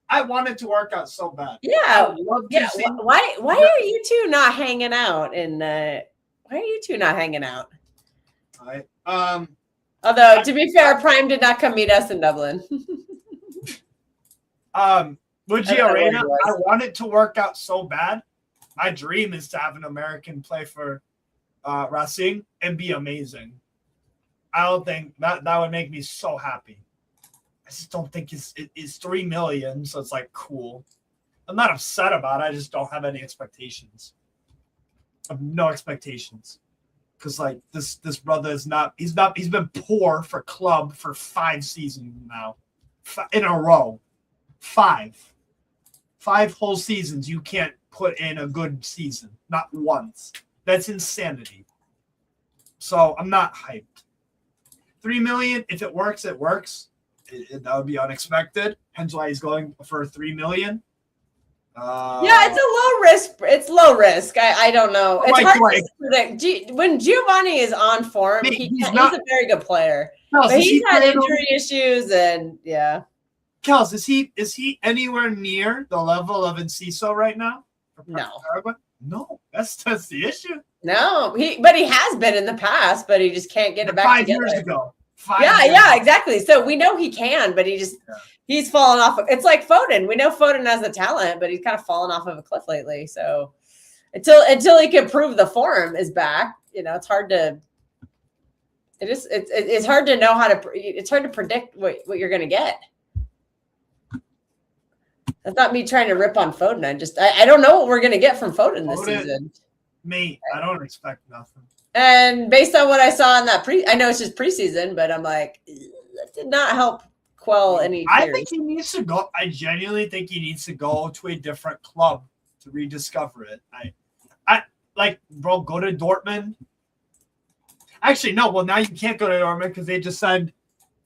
I wanted to work out so bad. Yeah. Why are you two not hanging out? Why are you two not hanging out? All right. Although to be fair, Prime did not come meet us in Dublin. With Gio Reyna, I wanted to work out so bad. My dream is to have an American play for Racing and be amazing. I don't think that would make me so happy. I just don't think it's $3 million, so it's like cool. I'm not upset about it. I just don't have any expectations. I have no expectations, because like this brother is not. He's been poor for club for 5 seasons now, in a row. 5 whole seasons. You can't put in a good season, not once. That's insanity. So I'm not hyped. $3 million. If it works, it works. That would be unexpected. Hence why he's going for $3 million. Yeah, it's a low risk. It's low risk. I don't know. It's hard to predict. When Giovanni is on form, he's a very good player. Kels, but he's had injury issues, and yeah. Kels, is he anywhere near the level of Enciso right now? No, that's the issue. No, but he has been in the past, but he just can't get it back together. 5 years ago. Yeah, exactly. So we know he can, but he's fallen off. It's like Foden. We know Foden has the talent, but he's kind of fallen off of a cliff lately. So until he can prove the form is back, it's hard to. It's hard to know how to. It's hard to predict what you're going to get. That's not me trying to rip on Foden. I don't know what we're going to get from Foden this season. Mate, I don't expect nothing. And based on what I saw in that I know it's just preseason, but I'm like, that did not help quell any fears. I think he needs to go. I genuinely think he needs to go to a different club to rediscover it. I like, bro, go to Dortmund. Actually, no. Well, now you can't go to Dortmund because they just signed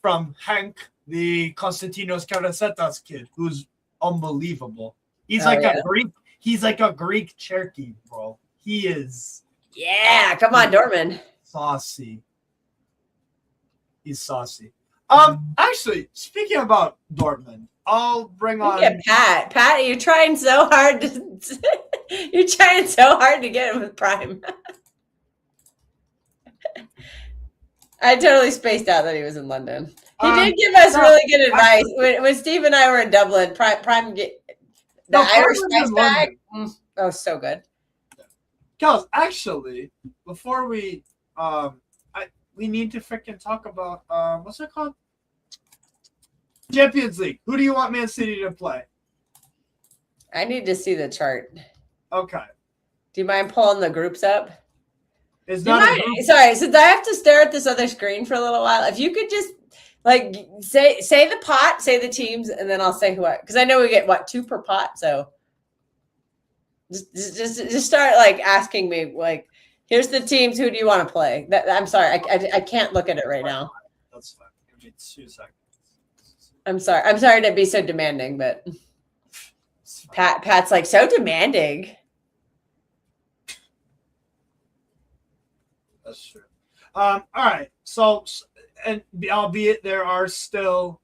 from Hank, the Konstantinos Karasetas kid, who's unbelievable. He's a Greek. He's like a Greek Cherokee, bro. He is. Yeah, come on, Dortmund. Saucy. He's saucy. Actually, speaking about Dortmund, I'll bring on Pat. Pat, you're trying so hard to get him with Prime. I totally spaced out that he was in London. He did give us really good advice when Steve and I were in Dublin. Prime get the Irish spice bag. Oh, so good. Kels, actually, before we need to freaking talk about what's it called? Champions League. Who do you want Man City to play? I need to see the chart. Okay. Do you mind pulling the groups up? Sorry, since I have to stare at this other screen for a little while, if you could just like say the pot, say the teams, and then I'll say who. Because I know we get 2 per pot, so just start like asking me like, here's the teams. Who do you want to play? I'm sorry, I can't look at it right now. That's fine. Give me 2 seconds. I'm sorry to be so demanding, but Pat's like so demanding. That's true. All right. So, and albeit there are still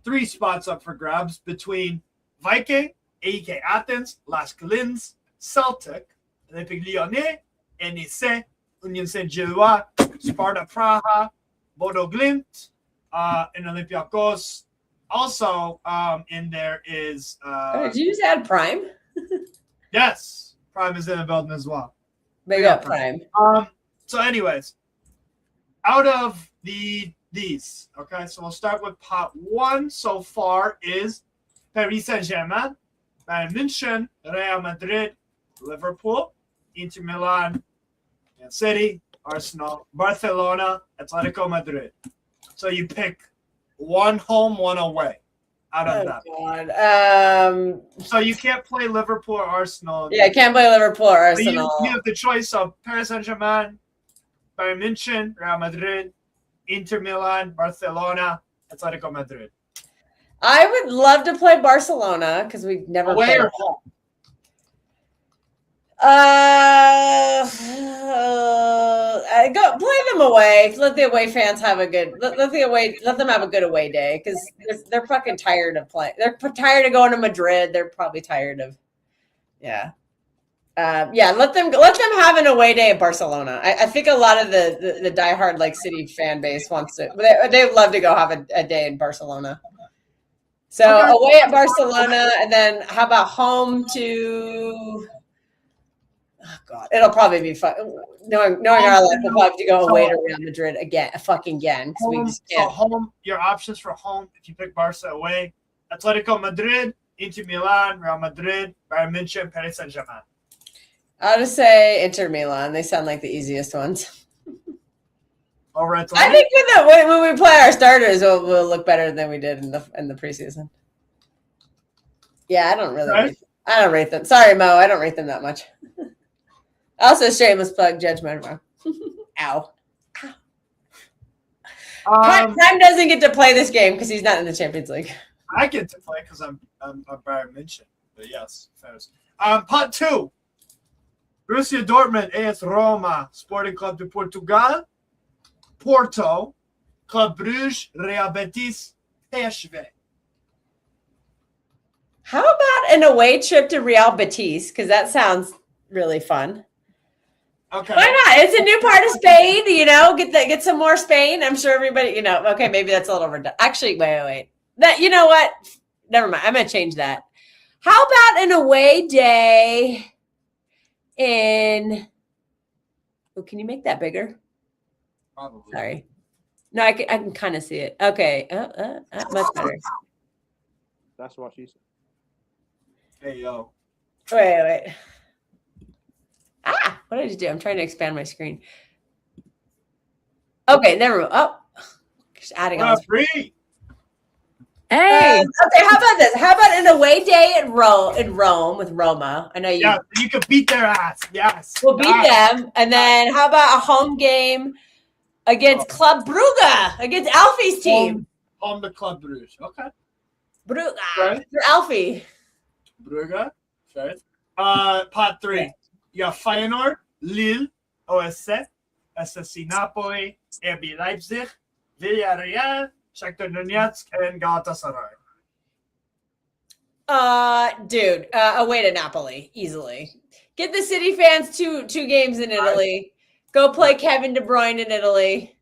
3 spots up for grabs between Viking, AEK Athens, Las Collines, Celtic, Olympique Lyonnais, NEC, Union Saint-Gilloise, Sparta Praha, Bodo Glimt, and Olympiacos. Also, in there is. Did you just add Prime? Yes, Prime is in the building as well. Big up Prime. So, anyways, out of these, okay, so we'll start with pot 1 so far is Paris Saint-Germain, Bayern München, Real Madrid, Liverpool, Inter Milan, Man City, Arsenal, Barcelona, Atletico Madrid. So you pick 1 home, 1 away out of that. God. So you can't play Liverpool or Arsenal. Yeah, I can't play Liverpool or Arsenal. You have the choice of Paris Saint-Germain, Bayern München, Real Madrid, Inter Milan, Barcelona, Atletico Madrid. I would love to play Barcelona because we've never away played. Or home? Go play them away. Let the away fans have a good. Let them have a good away day because they're fucking tired of playing. They're tired of going to Madrid. They're probably tired of. Yeah. Let them have an away day at Barcelona. I think a lot of the diehard like City fan base wants to. They love to go have a day in Barcelona. So away at Barcelona, and then how about home to? Oh God, it'll probably be fun. Knowing our life, we'll probably have to go away to Real Madrid again. We just can't. So home, your options for home, if you pick Barca away, Atletico Madrid, Inter Milan, Real Madrid, Bayern München, Paris Saint-Germain. I'll just say Inter Milan. They sound like the easiest ones. All right. I think when we play our starters, we'll look better than we did in the preseason. Yeah, I don't rate them. Sorry, Mo. I don't rate them that much. Also, shameless plug, Judgment. Ow. Prime doesn't get to play this game because he's not in the Champions League. I get to play because I'm Bayern München. But yes, pot 2. Borussia Dortmund, AS Roma, Sporting Club de Portugal, Porto, Club Brugge, Real Betis, PSV. How about an away trip to Real Betis? Because that sounds really fun. Okay. Why not? It's a new part of Spain, get some more Spain. I'm sure everybody, okay, maybe that's a little overdone. Actually, wait. That, you know what? Never mind. I'm going to change that. How about an away day in, can you make that bigger? Probably. Sorry. No, I can kind of see it. Okay. Much better. That's what she said. Hey, yo. Wait. What did you do? I'm trying to expand my screen. Okay, never. Oh, just adding on. Free. Hey, Okay, how about this? How about an away day in Rome with Roma? I know you. Yeah, you can beat their ass. Yes. We'll beat them, and then how about a home game against Club Brugge, against Alfie's team? Home to Club Brugge. Okay. Brugge. Right. For Alfie. Brugge. Right. Pot 3. You got Feyenoord, Lille, OSC, SSC Napoli, RB Leipzig, Villarreal, Shakhtar Donetsk, and Galatasaray. Dude, away to Napoli easily. Get the City fans two games in Italy. Go play Kevin De Bruyne in Italy.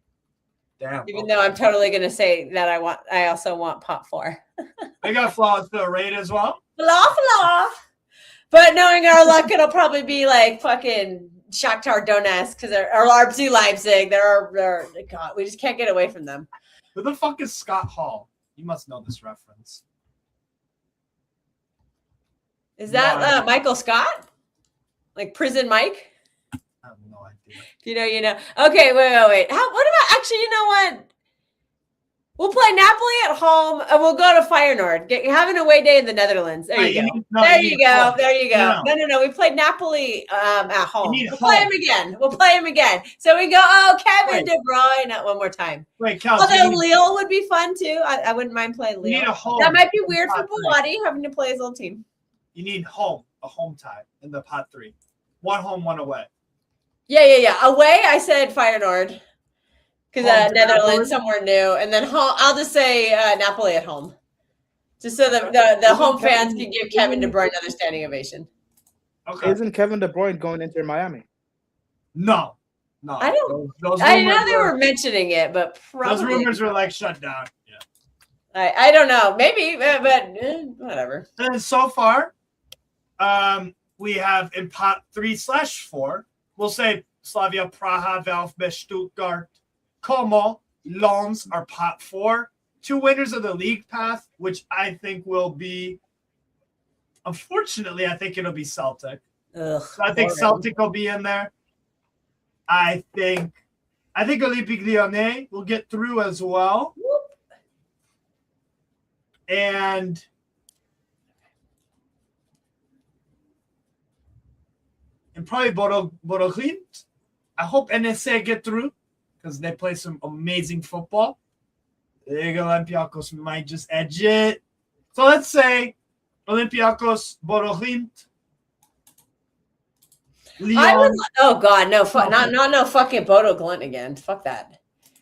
Damn. Even though I'm totally gonna say that I also want pot 4. They got flaws to the raid as well. Blah. But knowing our luck, it'll probably be like fucking Shakhtar Donetsk because or RB Leipzig. They're God, we just can't get away from them. Who the fuck is Scott Hall? You must know this reference. Is that Michael Scott? Like Prison Mike? I have no idea. If you know, you know. Okay, wait. What about actually? You know what? We'll play Napoli at home, and we'll go to Feyenoord. Have an away day in the Netherlands. There you go. There you go. No. We played Napoli at home. We'll play him again. So we go, Kevin De Bruyne, not one more time. Wait, Cal. Although Lille would be fun too. I wouldn't mind playing Lille. You need a home. That might be weird for Bouaddi having to play his little team. You need a home tie in the pot 3. One home, one away. Yeah. Away, I said Feyenoord. Because Netherlands, somewhere new. And then home, I'll just say Napoli at home. Just so the home fans can give Kevin De Bruyne another standing ovation. Okay. Isn't Kevin De Bruyne going into Miami? No. I don't. Those I know they were mentioning it, but probably. Those rumors were like shut down. Yeah. I don't know. Maybe, but whatever. And so far, we have in pot 3/4, we'll say Slavia Praha, VfB Stuttgart, Como, Lens are pot 4. 2 winners of the league path, which I think will be, unfortunately, I think it'll be Celtic. Ugh, I think Celtic will be in there. I think Olympique Lyonnais will get through as well. And probably Bodo Glimt. I hope NSA get through because they play some amazing football. Liga Olympiacos might just edge it. So let's say Olympiacos, Bodo Glimt, Lyon. Oh God, no! No fucking Bodo Glimt again. Fuck that.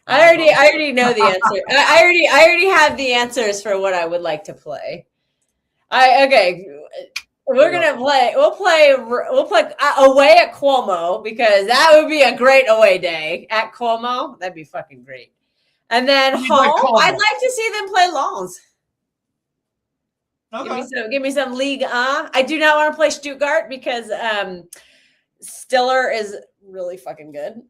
I already know the answer. I already have the answers for what I would like to play. We're gonna play. We'll play away at Cuomo because that would be a great away day at Cuomo. That'd be fucking great. And then home, I'd like to see them play Lens. Okay. Give me some Ligue 1. I do not want to play Stuttgart because Stiller is really fucking good.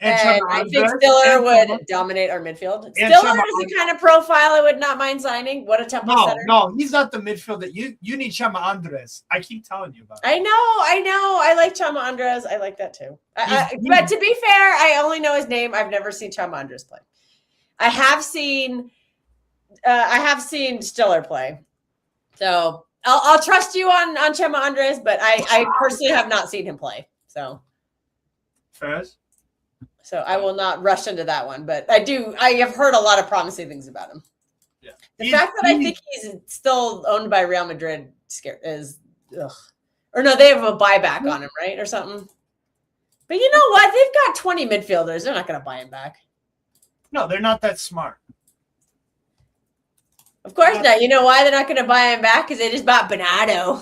And I think Stiller would dominate our midfield. Stiller is the kind of profile I would not mind signing. What a temple setter. No, he's not the midfield that you need. Chema Andres. I keep telling you about it. I know. I like Chema Andres. I like that too. But to be fair, I only know his name. I've never seen Chema Andres play. I have seen Stiller play. So I'll trust you on Chema Andres, but I personally have not seen him play. So Fairs. So I will not rush into that one, but I have heard a lot of promising things about him. Yeah. The fact that I think he's still owned by Real Madrid is ugh. Or no, they have a buyback on him, right? Or something. But you know what? They've got 20 midfielders. They're not going to buy him back. No, they're not that smart. Of course not. You know why they're not going to buy him back? Because they just bought Bernardo.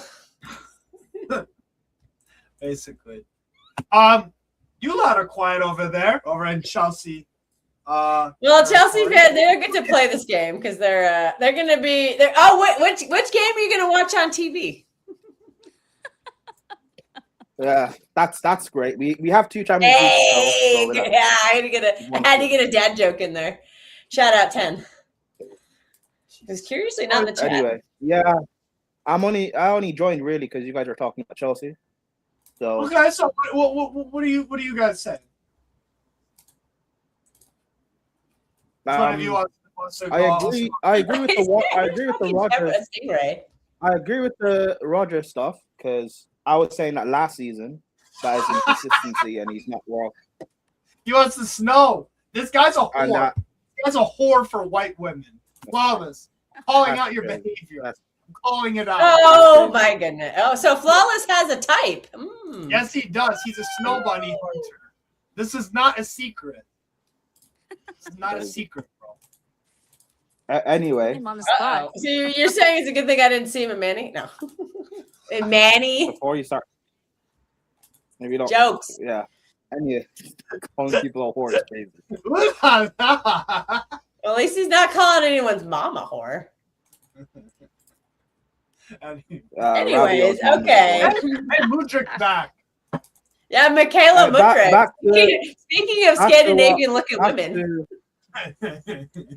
Basically. You lot are quiet over in Chelsea. Well, Chelsea fans, they don't get to play this game because they're going to be. Which game are you going to watch on TV? Yeah, that's great. We have 2 Champions League. Yeah, I had to get a dad joke in there. Shout out 10. It was curiously not in the chat. Anyway, yeah, I only joined really because you guys are talking about Chelsea. So okay, so what do you guys say? one of you wants to go. I agree. I agree with the. I agree with the Rogers. A stingray. I agree with the Rogers stuff because I was saying that last season that is inconsistency and he's not well. He wants the snow. This guy's a whore. And This guy's a whore for white women. Flawless. Calling out your crazy. behavior. That's- I'm calling it out. Oh my goodness. Oh, so Flawless has a type. Mm. Yes, he does. He's a snow bunny hunter. This is not a secret. It's not a secret, bro. Anyway, I'm on the spot. So you're saying it's a good thing I didn't see him in Manny? No. In Manny? before you start, if you don't Jokes. yeah. Anyway, calling people a whore is crazy. Well, at least he's not calling anyone's mom a whore. Anyways, Rabio's okay. Hey, Mudrik back. Yeah, Michaela Mudrik. back Speaking of back to Scandinavian-looking back women.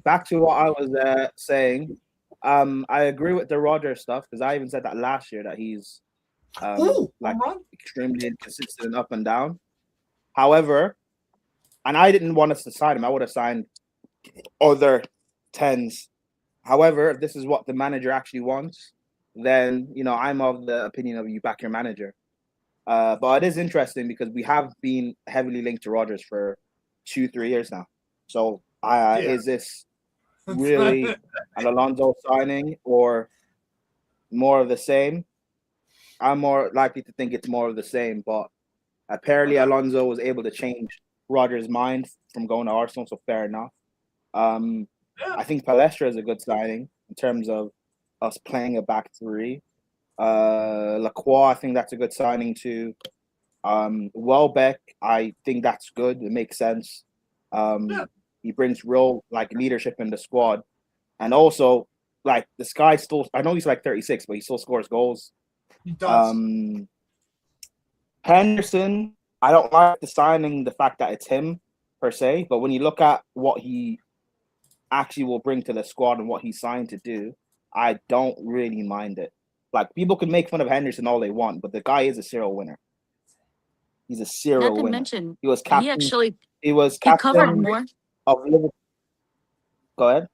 back to what I was saying. I agree with the Rogers stuff because I even said that last year that he's like extremely inconsistent and up and down. However, and I didn't want us to sign him. I would have signed other 10s. However, if this is what the manager actually wants, then I'm of the opinion of you back your manager. But it is interesting because we have been heavily linked to Rogers for 2-3 years now. So is this really an Alonso signing or more of the same? I'm more likely to think it's more of the same, but apparently Alonso was able to change Rogers' mind from going to Arsenal, so fair enough. I think Palestra is a good signing in terms of us playing a back three. Lacroix, I think that's a good signing too. Welbeck, I think that's good. It makes sense. He brings real leadership in the squad, and also this guy still. I know he's 36, but he still scores goals. He does. Henderson, I don't like the signing, the fact that it's him per se, but when you look at what he actually will bring to the squad and what he signed to do, I don't really mind it. People can make fun of Henderson all they want, but the guy is a serial winner. He's a serial Not to winner. mention, He was captain. he was he captain covered more. of Liverpool. Go ahead.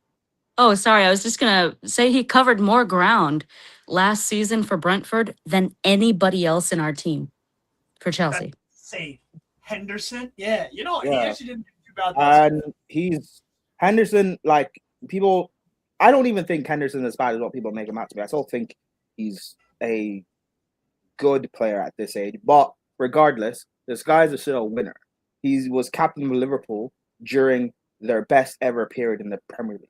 Oh, sorry. I was just gonna say he covered more ground last season for Brentford than anybody else in our team for Chelsea. Say Henderson, he actually didn't do too bad. And Henderson, people. I don't even think Henderson is as bad as what people make him out to be. I still think he's a good player at this age. But regardless, this guy's a serial winner. He was captain of Liverpool during their best ever period in the Premier League.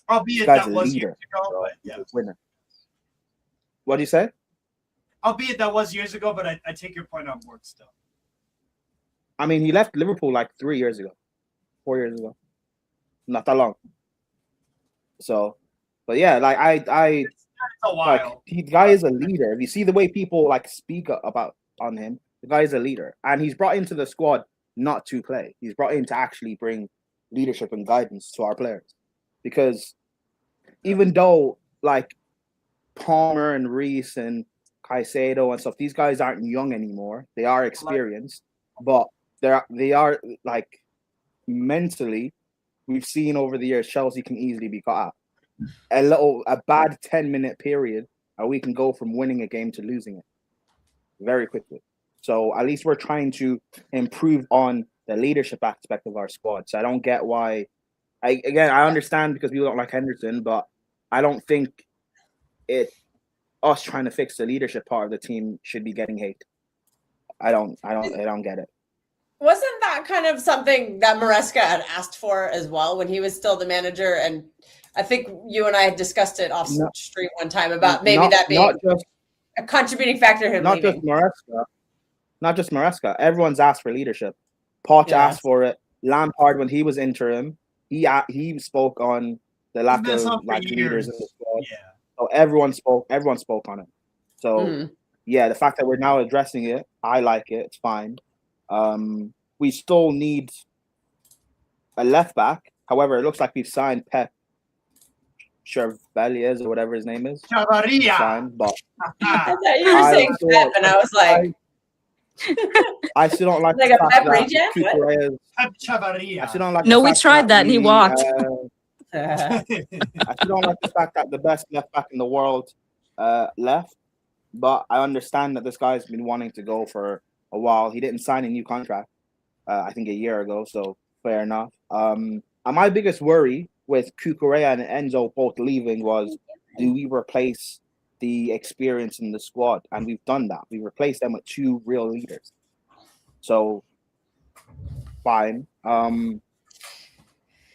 Albeit guy's that a was leader. years ago, but He's a winner. What do you say? Albeit that was years ago, but I take your point on board still. I mean, he left Liverpool 3 years ago, 4 years ago. Not that long. So, but yeah, It's a while. the guy is a leader. If you see the way people speak about on him, the guy is a leader, and he's brought into the squad not to play. He's brought in to actually bring leadership and guidance to our players. Because even though Palmer and Reece and Caicedo and stuff, these guys aren't young anymore. They are experienced, but they are mentally. We've seen over the years Chelsea can easily be caught up. A bad 10-minute period, and we can go from winning a game to losing it very quickly. So at least we're trying to improve on the leadership aspect of our squad. So I don't get why. I understand because people don't like Henderson, but I don't think us trying to fix the leadership part of the team should be getting hate. I don't get it. Wasn't that kind of something that Maresca had asked for as well when he was still the manager? And I think you and I had discussed it off stream one time about maybe that being a contributing factor to him leaving. Not just Maresca. Everyone's asked for leadership. Poch asked for it. Lampard, when he was interim, he spoke on the lack of leaders in the squad. Yeah. So everyone spoke on it. So the fact that we're now addressing it, I like it. It's fine. We still need a left back. However, it looks like we've signed Pep Chevalier or whatever his name is. Chavaria. But I thought you were saying Pep, and I was like, I still don't like Like the a fact pep that reject? What? Cucurella's. Pep I Chavarria. still don't like. No, the we fact tried that and he walked. I still don't like the fact that the best left back in the world left. But I understand that this guy's been wanting to go for a while. He didn't sign a new contract, I think, a year ago. So fair enough. And my biggest worry with Cucurella and Enzo both leaving was, do we replace the experience in the squad? And we've done that. We replaced them with two real leaders. So fine. I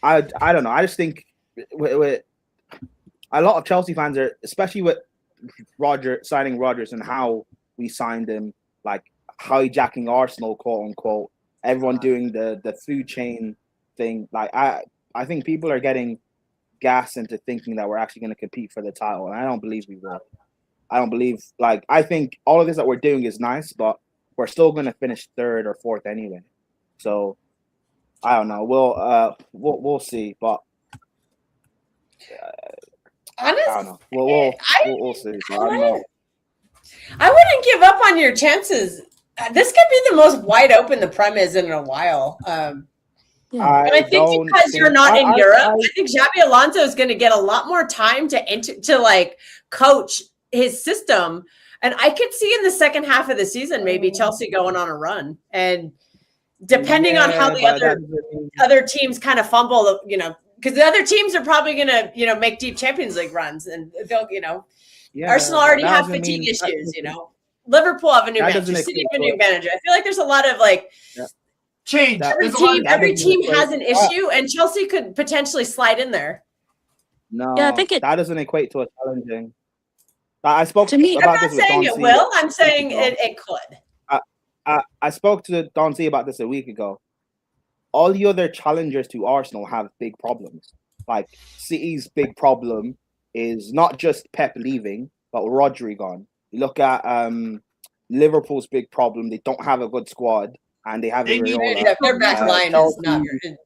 don't know. I just think with a lot of Chelsea fans are, especially with signing Rodgers and how we signed him, like hijacking Arsenal, quote unquote. Everyone doing the food chain thing. Like I think people are getting gassed into thinking that we're actually going to compete for the title, and I don't believe we will. I don't believe. Like I think all of this that we're doing is nice, but we're still going to finish third or fourth anyway. So I don't know. We'll see, but Honestly, I don't know. We'll see. But I don't know. I wouldn't give up on your chances. This could be the most wide open the Prem is in a while. And I think because you're not in Europe, I think Xabi Alonso is going to get a lot more time to like coach his system. And I could see in the second half of the season maybe Chelsea going on a run, and depending on how the other teams kind of fumble, you know, because the other teams are probably going to, you know, make deep Champions League runs, and they'll, you know, Arsenal already have fatigue issues, you know. Liverpool have a new manager. City have a new manager. I feel like there's a lot of like change. Every team has an issue, and Chelsea could potentially slide in there. No, I think that doesn't equate to a challenging. I spoke to me. about I'm this not saying with it will. I'm saying it could. I spoke to Don C about this a week ago. All the other challengers to Arsenal have big problems. Like City's big problem is not just Pep leaving, but Rodri gone. You look at Liverpool's big problem; they don't have a good squad, and they have their back line is not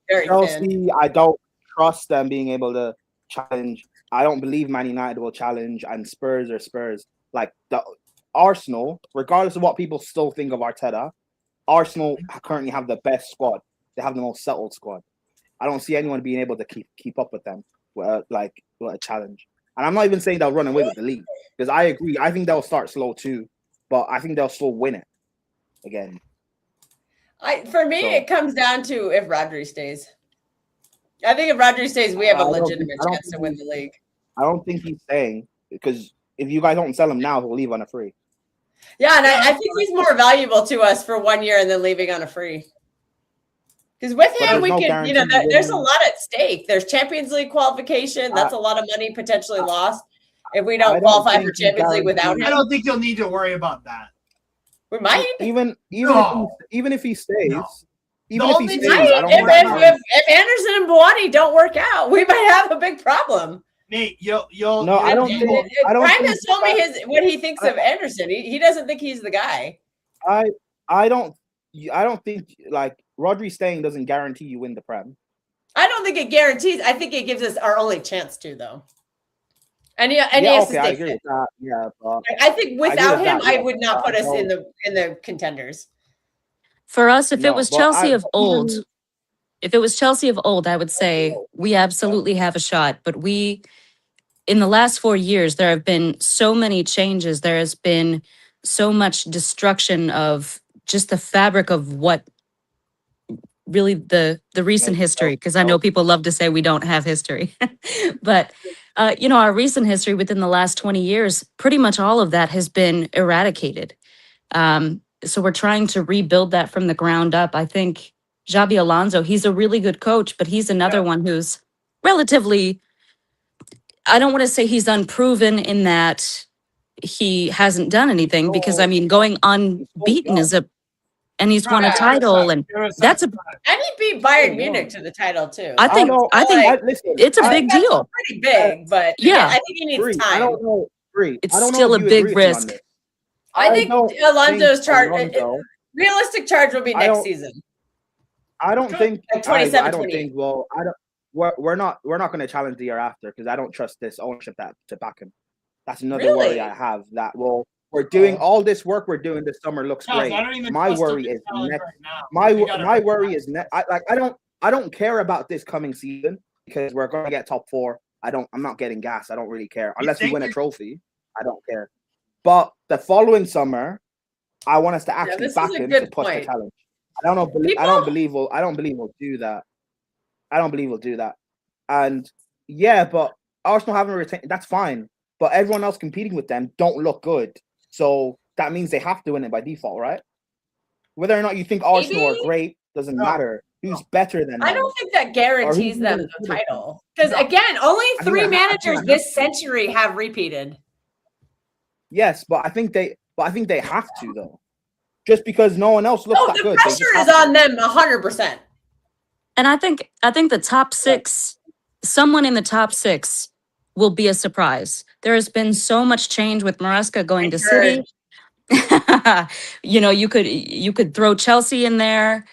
very Chelsea. thin. I don't trust them being able to challenge. I don't believe Man United will challenge, and Spurs are Spurs. Like the Arsenal, regardless of what people still think of Arteta, Arsenal currently have the best squad. They have the most settled squad. I don't see anyone being able to keep up with them with a challenge. And I'm not even saying they'll run away with the league, because I agree. I think they'll start slow too, but I think they'll still win it again. For me, it comes down to if Rodri stays. I think if Rodri stays, we have a legitimate chance to win the league. I don't think he's staying, because if you guys don't sell him now, he'll leave on a free. Yeah, and I think he's more valuable to us for 1 year and then leaving on a free. Because with him, we can, you know, there's a lot at stake. There's Champions League qualification. That's a lot of money potentially lost if we don't qualify for Champions League without him. I don't think you'll need to worry about that. We might. Even if he stays, if Anderson and Bouaddi don't work out, we might have a big problem. Nate, I don't think. Prime has told me what he thinks of Anderson. He doesn't think he's the guy. I don't think like Rodri staying doesn't guarantee you win the Prem. I don't think it guarantees. I think it gives us our only chance to, though. And he has to stay I agree with that. Yeah, but I think without him, I would not put us in the contenders. For us, if it was Chelsea of old, I would say we absolutely have a shot. But in the last 4 years, there have been so many changes. There has been so much destruction of just the fabric of what really the recent history, because I know people love to say we don't have history. But, you know, our recent history within the last 20 years, pretty much all of that has been eradicated. So we're trying to rebuild that from the ground up. I think Xabi Alonso, he's a really good coach, but he's another one who's relatively, I don't want to say he's unproven in that he hasn't done anything, because I mean, going unbeaten and he's won a title, and that's and he beat Bayern Munich to the title too. I think it's a big deal. Pretty big, but yeah, I think he needs time. I don't know. It's still a big risk. I think Alonso's charge, realistic charge will be next season. I don't think. Like 27, I don't think. Well, I don't. We're not going to challenge the year after, because I don't trust this ownership to back him. That's another worry I have. That We're doing all this work we're doing this summer looks Guys, great. I don't even My trust worry him is talent next. right now. My worry is I don't care about this coming season because we're going to get top 4. I'm not getting gas. I don't really care unless we win a trophy. I don't care. But the following summer, I want us to actually back him to push the challenge. I don't believe we'll do that. I don't believe we'll do that. And yeah, but Arsenal haven't retained. That's fine. But everyone else competing with them don't look good. So that means they have to win it by default, right? Whether or not you think Arsenal are great doesn't matter. Who's better than them? I don't think that guarantees them the title. Because again, only 3 managers this century have repeated. Yes, but I think they have to though. Just because no one else looks that good. The pressure is on them 100%. And I think the top 6, someone in the top 6 will be a surprise. There has been so much change with Maresca going to City. You could throw Chelsea in there.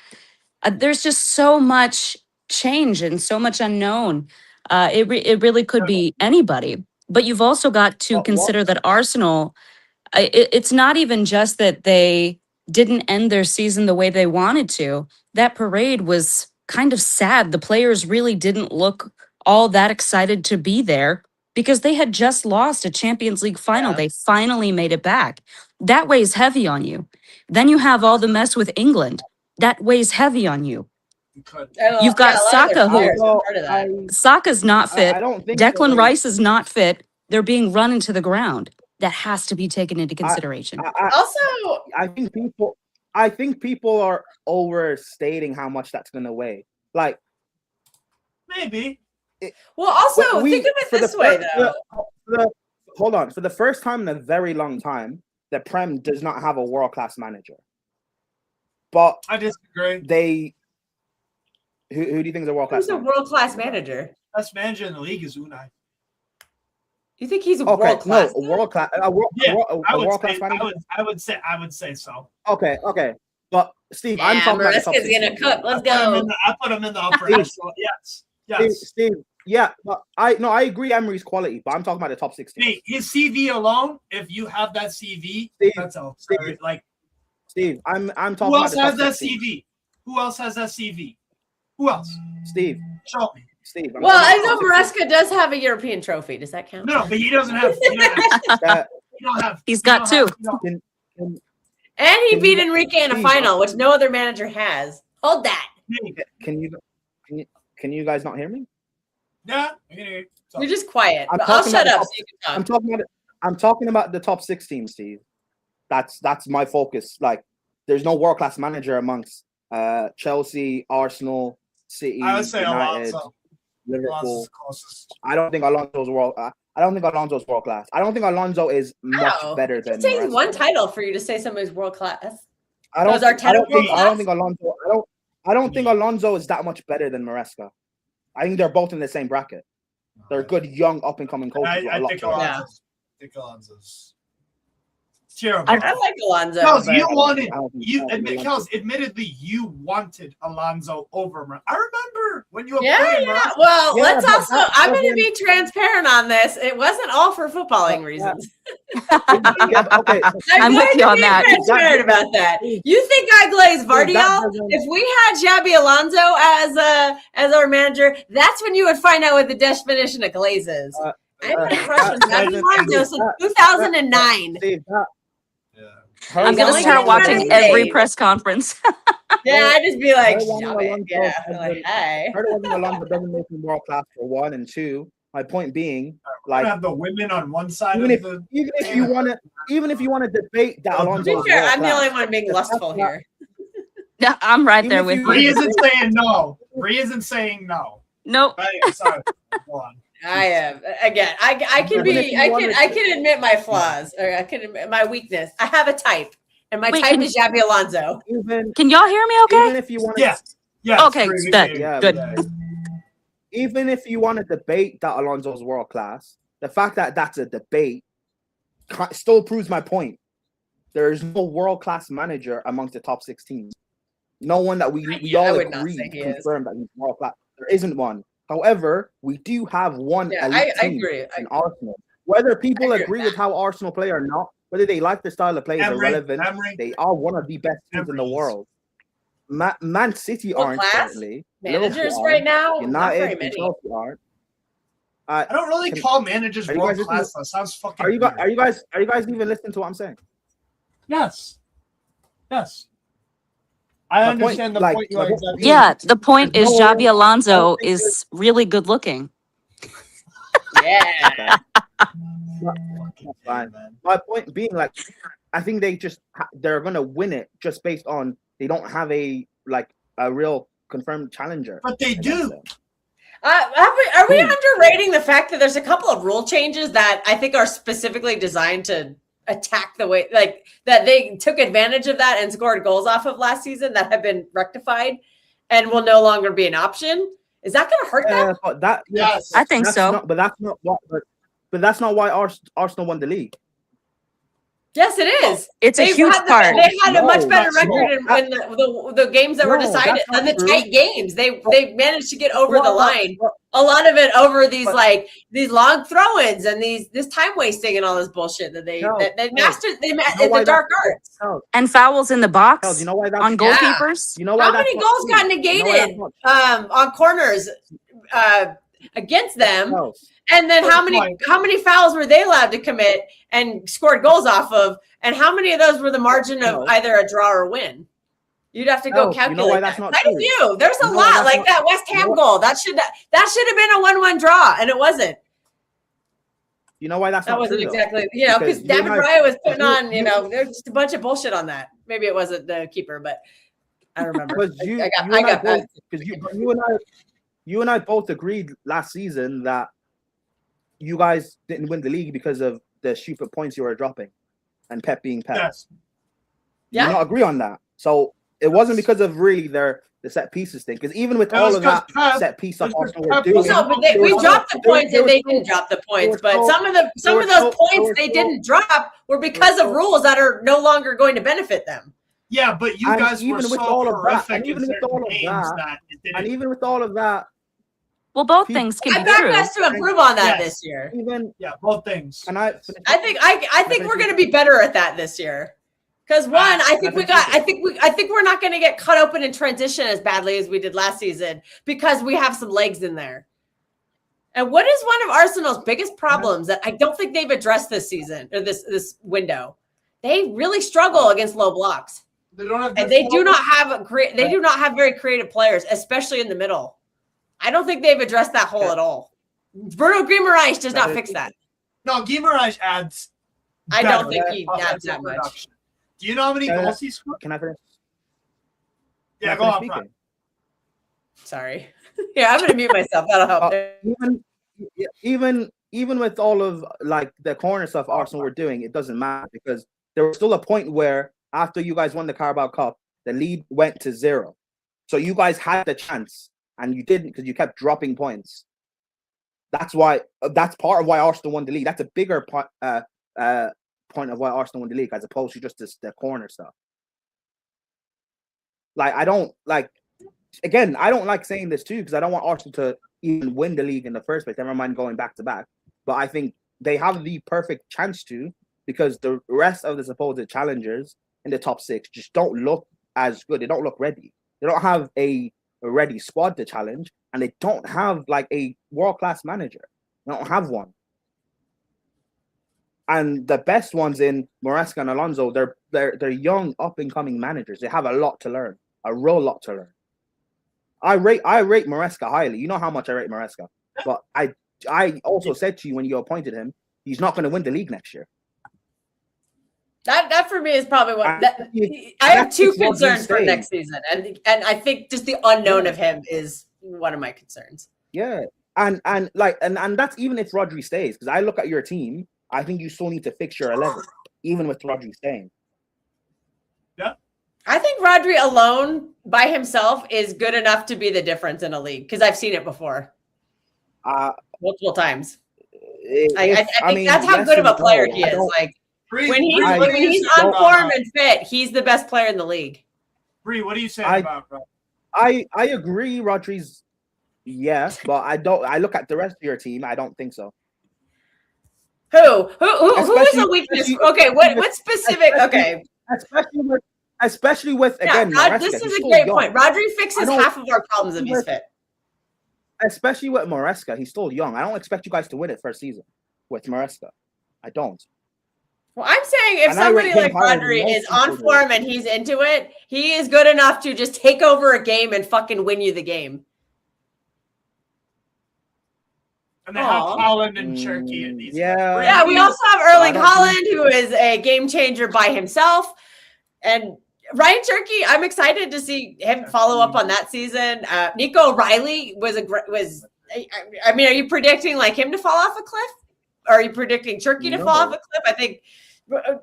There's just so much change and so much unknown. It really could be anybody. But you've also got to consider that Arsenal, it's not even just that they didn't end their season the way they wanted to. That parade was kind of sad. The players really didn't look all that excited to be there because they had just lost a Champions League final. They finally made it back. That weighs heavy on you. Then you have all the mess with England. That weighs heavy on you. You've got Saka, who Saka's not fit. Declan Rice is not fit. They're being run into the ground. That has to be taken into consideration. I think people are overstating how much that's going to weigh. Like, maybe. Think of it this way, though. Hold on. For the first time in a very long time, the Prem does not have a world-class manager. But I disagree. Who do you think is a world-class manager? Who's a world-class manager? Best manager in the league is Unai. You think he's a world-class? No, a world-class. A world-class manager. I would say so. Okay. But Steve, I'm talking about the top 16. Gonna cook. Let's go. I put him in the upper echelon. Yes. Steve, yeah, but I agree Emery's quality, but I'm talking about the top 16. Hey, his CV alone, if you have that CV, that's all. Steve, I'm talking who else about the has top that 16. CV? Who else has that CV? Who else? Steve. Show me. Steve. Well, I know Maresca does have a European trophy. Does that count? No, but he doesn't have. He's got 2. And he beat Enrique in a final, which no other manager has. Hold that. Can you guys not hear me? Yeah, I can hear you. You're just quiet. I'll shut up so you can talk. I'm talking about the top 16, Steve. That's my focus. Like, there's no world-class manager amongst Chelsea, Arsenal, City, I would say United, Alonso. Liverpool. I don't think Alonso's world class. I don't think Alonso is much better than. It takes one title for you to say somebody's world class. I don't think Alonso is that much better than Maresca. I think they're both in the same bracket. They're good, young, up and coming coaches. I think Alonso's terrible. I like Alonso. Kels, admittedly, you wanted Alonso over him. I remember when you I'm going to be transparent on this. It wasn't all for footballing reasons. I'm with you on that. Transparent about that. You think I glaze Vardial? If we had Xabi Alonso as our manager, that's when you would find out what the definition of glaze is. I've been a crush on Xabi Alonso since 2009. I'm going to start watching every press conference. I just be like, hi. Alonso doesn't make him world class for 1 and 2. My point being, like, have the women on one side. Even if you want to debate that Alonso. I'm the only one being lustful here. Yeah, I'm right there with you. Bree isn't saying no. Nope. Sorry. Go on. I am again. I can admit my flaws, or I can admit my weakness. I have a type, and my type is Xabi Alonso. Can y'all hear me? Okay. Even if you want, yes. Okay, good. Even if you want to debate that Alonso's world class, the fact that that's a debate still proves my point. There is no world class manager amongst the top 16. No one that we all agree confirm that he's world class. There isn't one. However, we do have one elite team in Arsenal whether people agree with how Arsenal play or not, whether they like the style of play is irrelevant. They are one of the best teams in the world. Man City aren't currently. Managers right now, United not very and many. Chelsea aren't. I don't really call managers world class. That sounds fucking. Are you guys even listening to what I'm saying? Yes. I understand the point you are exactly. Yeah, the point is Xabi Alonso is really good looking. Yeah. Fine. My point being, like, I think they're gonna win it just based on they don't have a real confirmed challenger. But they do. Are we underrating the fact that there's a couple of rule changes that I think are specifically designed to attack the way, like, that they took advantage of that and scored goals off of last season that have been rectified and will no longer be an option? Is that going to hurt them? But Yes, I think so. But that's not why Arsenal won the league. Yes, it is. It's a huge part. They had a much better record in the games that were decided and the tight games. They managed to get over the line. A lot of it over these long throw-ins and this time wasting and all this bullshit that they mastered. It's the dark arts and fouls in the box. You know why on goalkeepers. You know why how many goals got negated on corners against them? And then how many fouls were they allowed to commit and scored goals off of? And how many of those were the margin of either a draw or win? You'd have to go calculate. You know why that's not true? There's a lot like that West Ham goal. That should have been a 1-1 draw, and it wasn't. You know why that's not true? That wasn't exactly, because David Raya was putting on, there's just a bunch of bullshit on that. Maybe it wasn't the keeper, but I remember. Because you and I both agreed last season that you guys didn't win the league because of the stupid points you were dropping and Pep being Pep. Yes. Yeah. You not agree on that. So it wasn't because of really the set pieces thing. Because even with all of that set piece of Arsenal were doing, we dropped the points and they didn't drop the points. But some of those points they didn't drop were because of rules that are no longer going to benefit them. Yeah, but you guys were so horrific and even with all of that, well, both things can be true. I back us to improve on that this year. Both things. And I think we're going to be better at that this year. Because I think we're not going to get cut open in transition as badly as we did last season because we have some legs in there. And what is one of Arsenal's biggest problems that I don't think they've addressed this season or this window? They really struggle against low blocks. They don't have, and they do not have very creative players, especially in the middle. I don't think they've addressed that hole at all. Bruno Guimaraes does not fix that. No, Guimaraes adds. I don't think he adds that much. Do you know how many goals he scored? Can I finish? Yeah, go on. Sorry. Yeah, I'm going to mute myself. That'll help. Even with all of the corner stuff Arsenal were doing, it doesn't matter because there was still a point where after you guys won the Carabao Cup, the lead went to 0. So you guys had the chance and you didn't because you kept dropping points. That's part of why Arsenal won the league. That's a bigger point of why Arsenal won the league as opposed to just the corner stuff. I don't like saying this too because I don't want Arsenal to even win the league in the first place. Never mind going back to back. But I think they have the perfect chance to because the rest of the supposed challengers in the top 6 just don't look as good. They don't look ready. They don't have a ready squad to challenge, and they don't have a world-class manager. They don't have one. And the best ones in Maresca and Alonso, they're young, up-and-coming managers. They have a lot to learn, a real lot to learn. I rate Maresca highly. You know how much I rate Maresca. But I also said to you when you appointed him, he's not going to win the league next year. That for me is probably what I have 2 concerns for next season, and I think just the unknown of him is one of my concerns. Yeah, and that's even if Rodri stays, because I look at your team, I think you still need to fix your 11, even with Rodri staying. Yeah, I think Rodri alone by himself is good enough to be the difference in a league because I've seen it before, multiple times. I think that's how good of a player he is. When he's on form and fit, he's the best player in the league. Bree, what do you say about Rodri? I agree, Rodri's yes, but I look at the rest of your team, I don't think so. Who is a weakness? Okay, what specific? Okay, especially with again. Yeah, this is a great point. Rodri fixes half of our problems if he's fit. Especially with Maresca, he's still young. I don't expect you guys to win it first season with Maresca. I don't. Well, I'm saying if somebody like Bouaddi is on form and he's into it, he is good enough to just take over a game and fucking win you the game. And they have Haaland and Cherky. Yeah, we also have Erling Haaland, who is a game changer by himself. And Ryan Cherky, I'm excited to see him follow up on that season. Nico O'Reilly was. I mean, are you predicting like him to fall off a cliff? Or are you predicting Cherky to fall off a cliff? I think.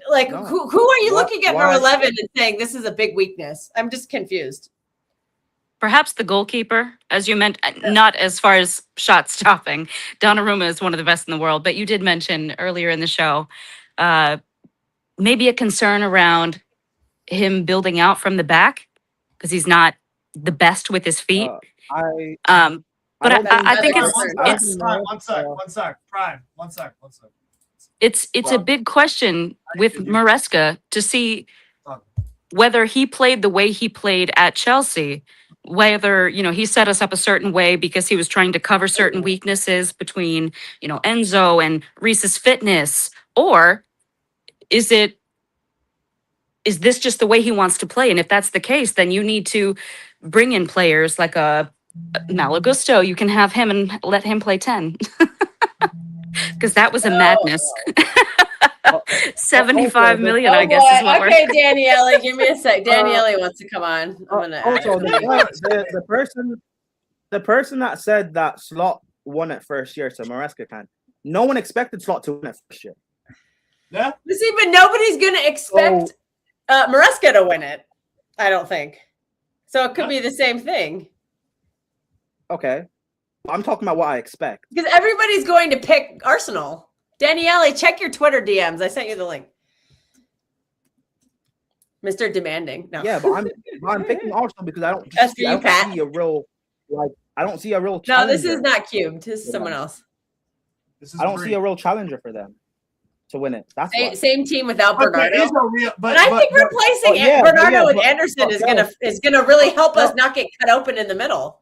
Like who are you looking at number 11 and saying this is a big weakness? I'm just confused. Perhaps the goalkeeper, as you meant, not as far as shot stopping. Donnarumma is one of the best in the world, but you did mention earlier in the show, maybe a concern around him building out from the back because he's not the best with his feet. I think it's one sec. Prime. One sec. It's a big question with Maresca to see whether he played the way he played at Chelsea, whether, he set us up a certain way because he was trying to cover certain weaknesses between, Enzo and Reese's fitness, or is this just the way he wants to play? And if that's the case, then you need to bring in players like a Malagusto. You can have him and let him play 10. Because that was a madness. 75 million, I guess, is what okay, Daniele, give me a sec. Daniele wants to come on. I'm gonna also the person that said that Slot won it first year, so Maresca can. No one expected Slot to win it first year. Yeah. See, but nobody's gonna expect Maresca to win it. I don't think. So it could be the same thing. Okay. I'm talking about what I expect. Because everybody's going to pick Arsenal. Daniele, check your Twitter DMs. I sent you the link. Mr. Demanding. No. Yeah, but I'm picking Arsenal because I don't see a real challenger. No, this is not Cubed. This is someone else. I don't see a real challenger for them to win it. That's same team without Bernardo. But I think replacing Bernardo with Anderson is gonna really help us not get cut open in the middle.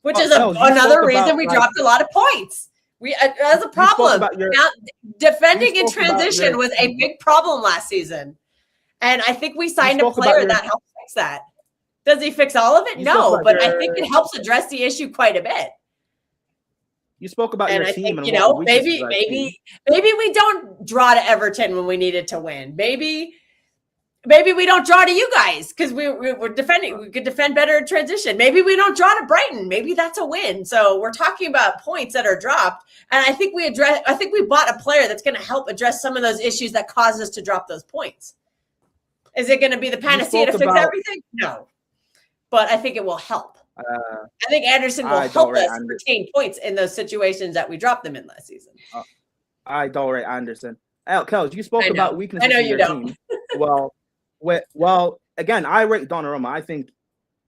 Which is another reason we dropped a lot of points. That's a problem. Now, defending in transition was a big problem last season. And I think we signed a player that helps fix that. Does he fix all of it? No, but I think it helps address the issue quite a bit. You spoke about your team. And maybe we don't draw to Everton when we needed to win. Maybe we don't draw to you guys because we're defending. We could defend better in transition. Maybe we don't draw to Brighton. Maybe that's a win. So we're talking about points that are dropped. And I think we bought a player that's going to help address some of those issues that caused us to drop those points. Is it going to be the panacea to fix everything? No. But I think it will help. I think Anderson will help us retain points in those situations that we dropped them in last season. I don't rate Anderson. Kels, you spoke about weaknesses. I know you don't. Team. Well, again, I rate Donnarumma. I think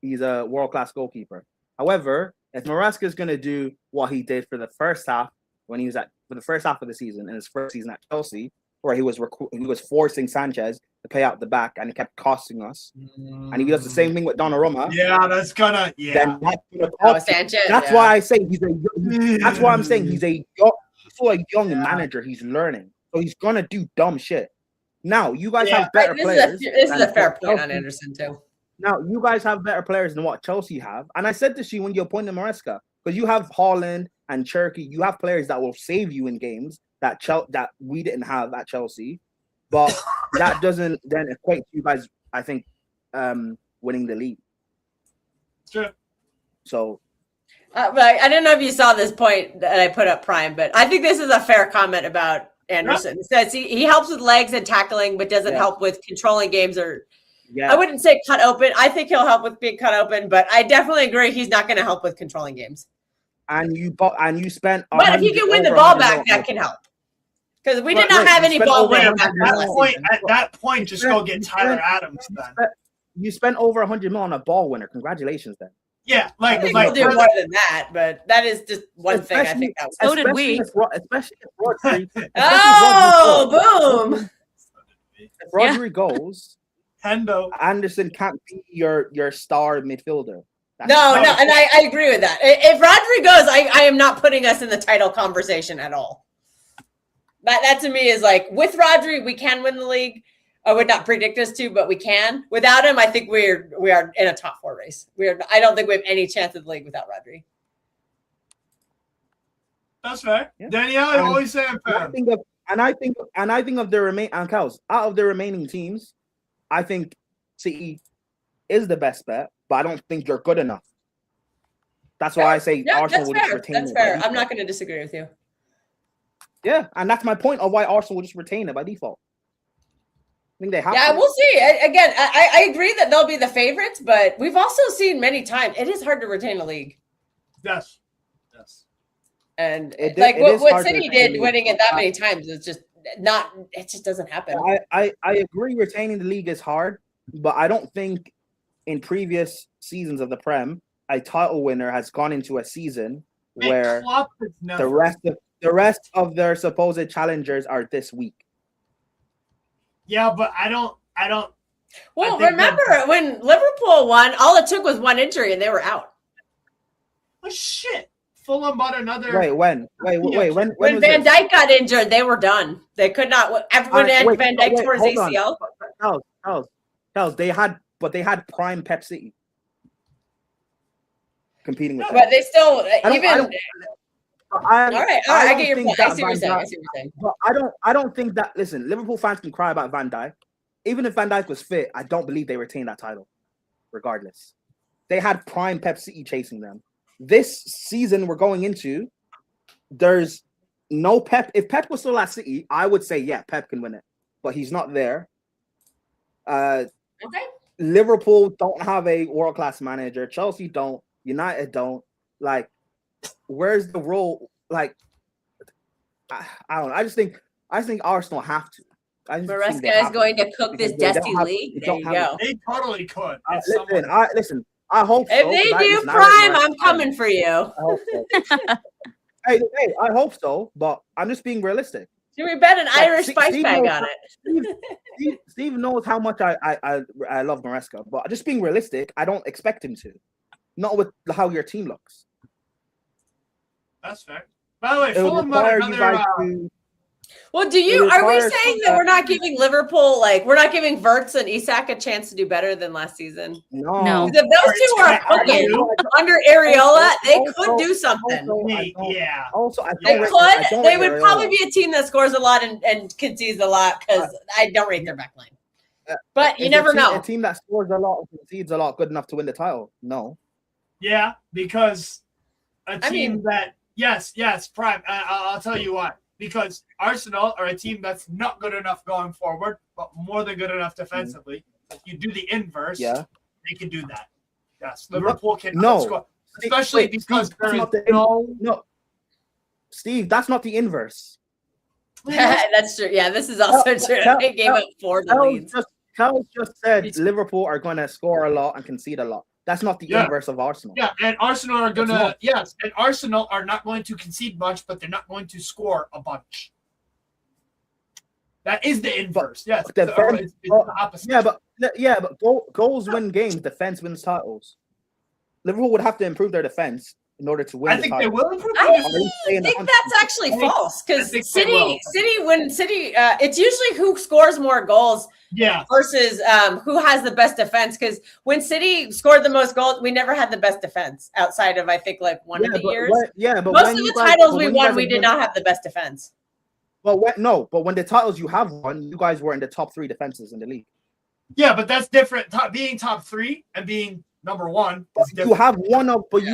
he's a world-class goalkeeper. However, if Maresca is going to do what he did for the first half for the first half of the season in his first season at Chelsea, where he was forcing Sanchez to play out the back and he kept costing us, and he does the same thing with Donnarumma. Yeah, that's gonna. Yeah, then Sanchez. That's why I say that's why I'm saying he's a young manager. He's learning, so he's gonna do dumb shit. Now, you guys have better players. This is a fair point on Anderson, too. Now, you guys have better players than what Chelsea have. And I said this to you when you appointed Maresca, because you have Haaland and Cherky. You have players that will save you in games that we didn't have at Chelsea. But that doesn't then equate to you guys, I think, winning the league. Sure. So. But I don't know if you saw this point that I put up, Prime, but I think this is a fair comment about Anderson. Says he helps with legs and tackling, but doesn't help with controlling games I wouldn't say cut open. I think he'll help with being cut open, but I definitely agree he's not going to help with controlling games. And you spent. But if he can win the ball back, that can help. Because we did not have any ball winner at that point. Just go get Tyler Adams. Then you spent over 100 million on a ball winner. Congratulations, then. Yeah, I like think like we'll do more than that, but that is just one thing I think that was. So did we. Especially if Rodri. Oh, boom! If Rodri goes, Hendo. Anderson can't be your star midfielder. No, and I agree with that. If Rodri goes, I am not putting us in the title conversation at all. That to me is like, with Rodri, we can win the league. I would not predict us to, but we can. Without him, I think we are in a top 4 race. I don't think we have any chance of the league without Rodri. That's fair. Yeah. Danielle, you always saying I think of the out of the remaining teams, I think City is the best bet, but I don't think you're good enough. That's why I say Arsenal will just retain it. That's fair. I'm not going to disagree with you. Yeah, and that's my point of why Arsenal will just retain it by default. I think they have. Yeah, to. we'll see. Again, I agree that they'll be the favorites, but we've also seen many times it is hard to retain a league. Yes. And what City did, winning it that many times, is just not. It just doesn't happen. I agree. Retaining the league is hard, but I don't think in previous seasons of the Prem, a title winner has gone into a season where the rest of their supposed challengers are this weak. Yeah, but I don't. Well, remember when Liverpool won, all it took was one injury and they were out. Oh shit! Fulham bought another. When Van Dijk got injured, they were done. They could not. Everyone had Van Dijk towards ACL. Charles, they had prime Pep City competing with. But they still I get your point. I see what you're saying. But I don't think that. Listen, Liverpool fans can cry about Van Dijk. Even if Van Dijk was fit, I don't believe they retained that title. Regardless, they had prime Pep City chasing them. This season we're going into, there's no Pep. If Pep was still at City, I would say Pep can win it. But he's not there. Okay. Liverpool don't have a world-class manager. Chelsea don't. United don't. Like, where's the role? Like, I don't know. I just think Arsenal have to. Maresca is going to cook this dusty league. There you go. They totally could. Listen. I hope if they do Prime, I'm coming for you. I hope so. hey, I hope so. But I'm just being realistic. Should we bet an Irish spice bag on it? Steve knows how much I love Maresca, but just being realistic, I don't expect him to. Not with how your team looks. That's fair. By the way, Fulham got another. Well, are we saying that we're not giving Liverpool, we're not giving Wirtz and Isak a chance to do better than last season? No. If those two are cooking under Areola, they could do something. Yeah. Also, they would probably be a team that scores a lot and concedes a lot because I don't rate their back line. But you never know. A team that scores a lot and concedes a lot good enough to win the title? No. Yeah, because a team that yes, Prime. I'll tell you what. Because Arsenal are a team that's not good enough going forward, but more than good enough defensively. If you do the inverse, they can do that. Yes, Liverpool can score, especially because no. Steve, that's not the inverse. That's true. Yeah, this is also true. They gave up 4 leads. Charles just said Liverpool are going to score a lot and concede a lot. That's not the inverse of Arsenal. Yeah, and Arsenal are Arsenal are not going to concede much, but they're not going to score a bunch. That is the inverse. Yes, it's the opposite. But goals win games. Defense wins titles. Liverpool would have to improve their defense in order to win. I think they will improve. I think that's actually false because City, it's usually who scores more goals. Yeah. Versus who has the best defense? Because when City scored the most goals, we never had the best defense outside of one of the years. But most of the titles we won, we did not have the best defense. But when the titles you have won, you guys were in the top 3 defenses in the league. Yeah, but that's different. Being top 3 and being number 1 is different. You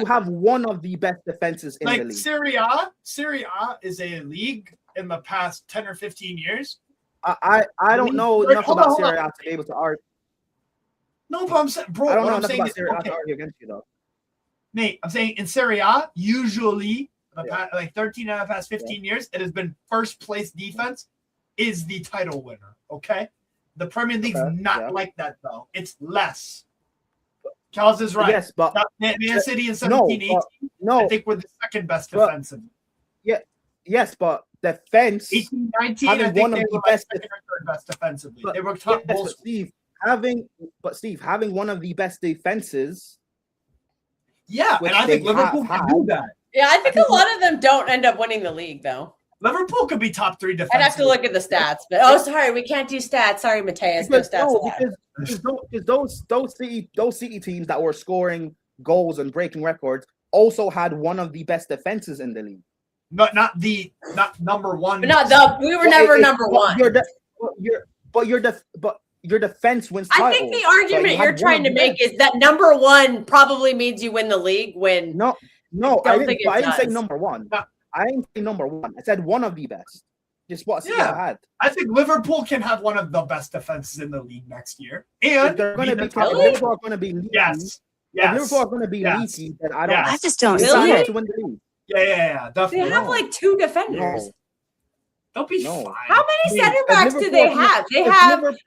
have one of the best defenses in the league. Serie A is a league in the past 10 or 15 years. I don't know enough about Serie A to be able to argue. No, but I'm saying, bro, I don't know enough about Serie A to argue against you, though. Mate, I'm saying in Serie A, usually, 13 out of the past 15 years, it has been first place defense is the title winner, okay? The Premier League's not like that, though. It's less. Kels is right. Yes, but Man City in 17-18. no, I think we're the second best defensive. Yes, but defense 18-19, I having think one they of were the best, second or third best defensively. but, They were top yes, goal but scorers. Steve, having one of the best defenses. Yeah, and I think Liverpool can do that. Yeah, I think a lot of them don't end up winning the league, though. Liverpool could be top 3 defensively. I'd have to look at the stats, but sorry, we can't do stats. Sorry, Mateus, no stats allowed. Because those City teams that were scoring goals and breaking records also had one of the best defenses in the league. Not number one. But we were never number one. Your defense wins I titles. think the argument you're trying to make is that number one probably means you win the league when No, I I don't think didn't say does. number one. I didn't say number one. I said one of the best. Just what City had. I think Liverpool can have one of the best defenses in the league next year. And they're going to be Really? Liverpool are going to be leaky. yes. If Liverpool are going to be leaky, then I don't. Yes. I just don't Really? see it. To win the league. Yeah, they definitely. have like 2 defenders. No. Don't be No. fine. How many center If backs do they Liverpool- have? They if have Liverpool-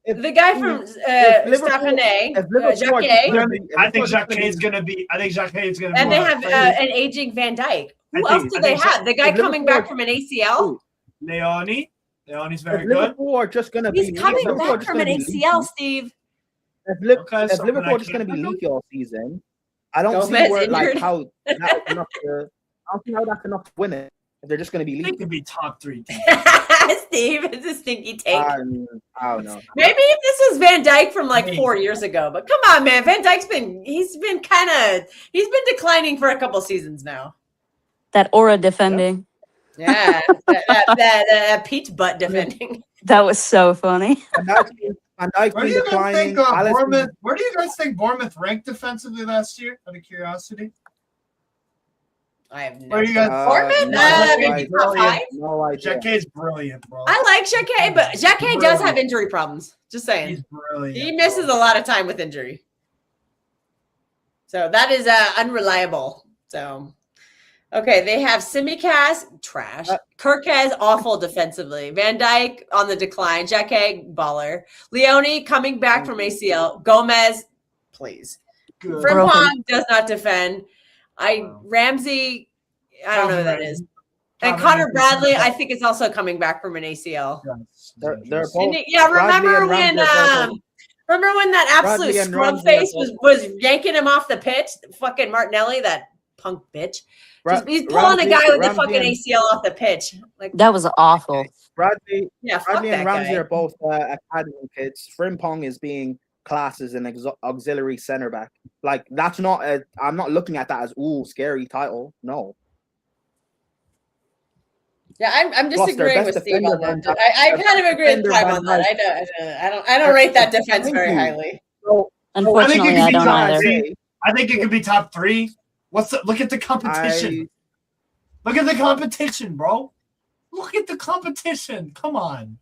if- the guy from if Liverpool- Stephanie, if Liverpool are Jacquet, gonna be- I think if Liverpool are Jacquet is going to be. and they have an aging Van Dijk. Who I else think- do I they think have? The guy if coming Liverpool back from an ACL? Leone's very If good. Liverpool are just going to be, He's coming if Liverpool are back just from an gonna be ACL, leaky- Steve. If So Liverpool I are just going to be can't- leaky all season, I don't Gomez see where injured. how that's enough to. I don't see how that's enough to win it. If they're just going to be They leaky. could be top 3 teams. Steve, it's a stinky take. I don't know. Maybe if this was Van Dyke from like 4 years ago, but come on, man. Van Dyke's been declining for a couple seasons now. That aura defending. Yeah, that Pete's butt defending. That was so funny. And I've Where do been you guys declining. think Alisson- Bournemouth? Where do you guys think Bournemouth ranked defensively last year? Out of curiosity. I have no. Where do you guys? Bournemouth? Maybe top 5. No idea. Jacquet's brilliant, bro. I like Jacquet, but Jacquet does have injury problems. Just saying. He's brilliant. He misses a lot of time with injury. So that is unreliable. So, okay, they have Simicast, trash. Kirkez, awful defensively. Van Dijk on the decline. Jacquet, baller. Leone coming back from ACL. Gomez, please. Good. Frimpong does not defend. Ramsey, I don't know who that is. And Connor Bradley, I think is also coming back from an ACL. They're both. Yeah, Bradley remember and when Ramsey are both- remember when that absolute Bradley and scrub Ramsey are face both- was yanking him off the pitch? Fucking Martinelli, that punk bitch. He's pulling a Ramsey- guy with the Ramsey fucking and- ACL off the pitch. Like, That was awful. Bradley yeah, fuck Bradley that and Ramsey guy. are both academy kids. Frimpong is being classed as an auxiliary center back. Like that's not. I'm not looking at that as scary title. No. Yeah, I'm Plus, their disagreeing best with Steve on defender, that. I kind of agree with defender, Clive Van on that. Dijk. I don't rate that defense Thank very you. highly. So Unfortunately, I don't either. I think it could be top 3. Look at the competition. Look at the competition, bro. Look at the competition. Come on.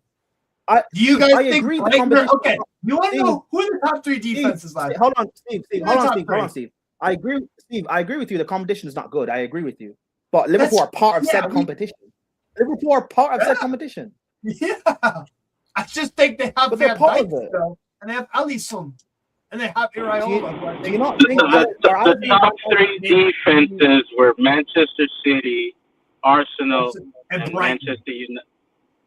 Do you guys think agree. Okay, you want to know who the top 3 defenses last? Hold on, Steve. Hold on, Steve. I agree, Steve. I agree with you. The competition is not good. I agree with you. But Liverpool are part of said competition. Liverpool are part of said competition. Yeah. I just think they have But they're Van part of Dijk it. still, and they have Alisson, and they have Iraola. Do you not think The top 3 defenses were Manchester City, Arsenal, and and Brighton. Manchester United.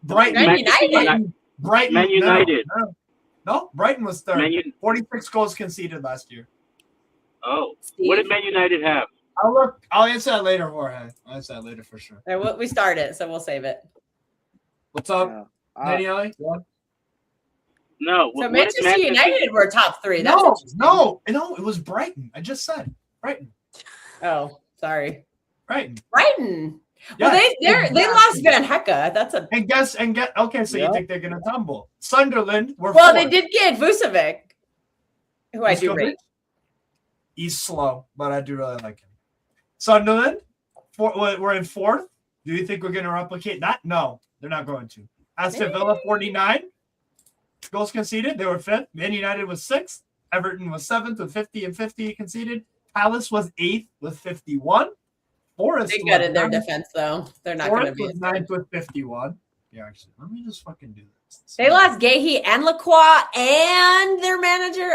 Brighton. Brighton. Man United. No, Brighton was third. Man U- 46 goals conceded last year. Oh, Steve? what did Man United have? I'll answer that later, Jorge. I'll answer that later for sure. All right, we started, so we'll save it. What's up, Daniele? No. So Manchester United were top 3. That's No, it was Brighton. I just said Brighton. Oh, sorry. Brighton. Well, they lost Van Hecke. That's a Okay, so you think they're gonna tumble? Sunderland were well. fourth. They did get Vucevic, who I do rate. He's slow, but I do really like him. Sunderland, we're in 4th. Do you think we're going to replicate that? No, they're not going to. Aston Villa, 49 goals conceded. They were 5th. Man United was 6th. Everton was 7th with 50 and 50 conceded. Palace was 8th with 51. Forest They gutted their defense, though. They're not going to be. was 9th with 51. Yeah, actually, let me just fucking do They lost Gahey and Lacroix and their manager.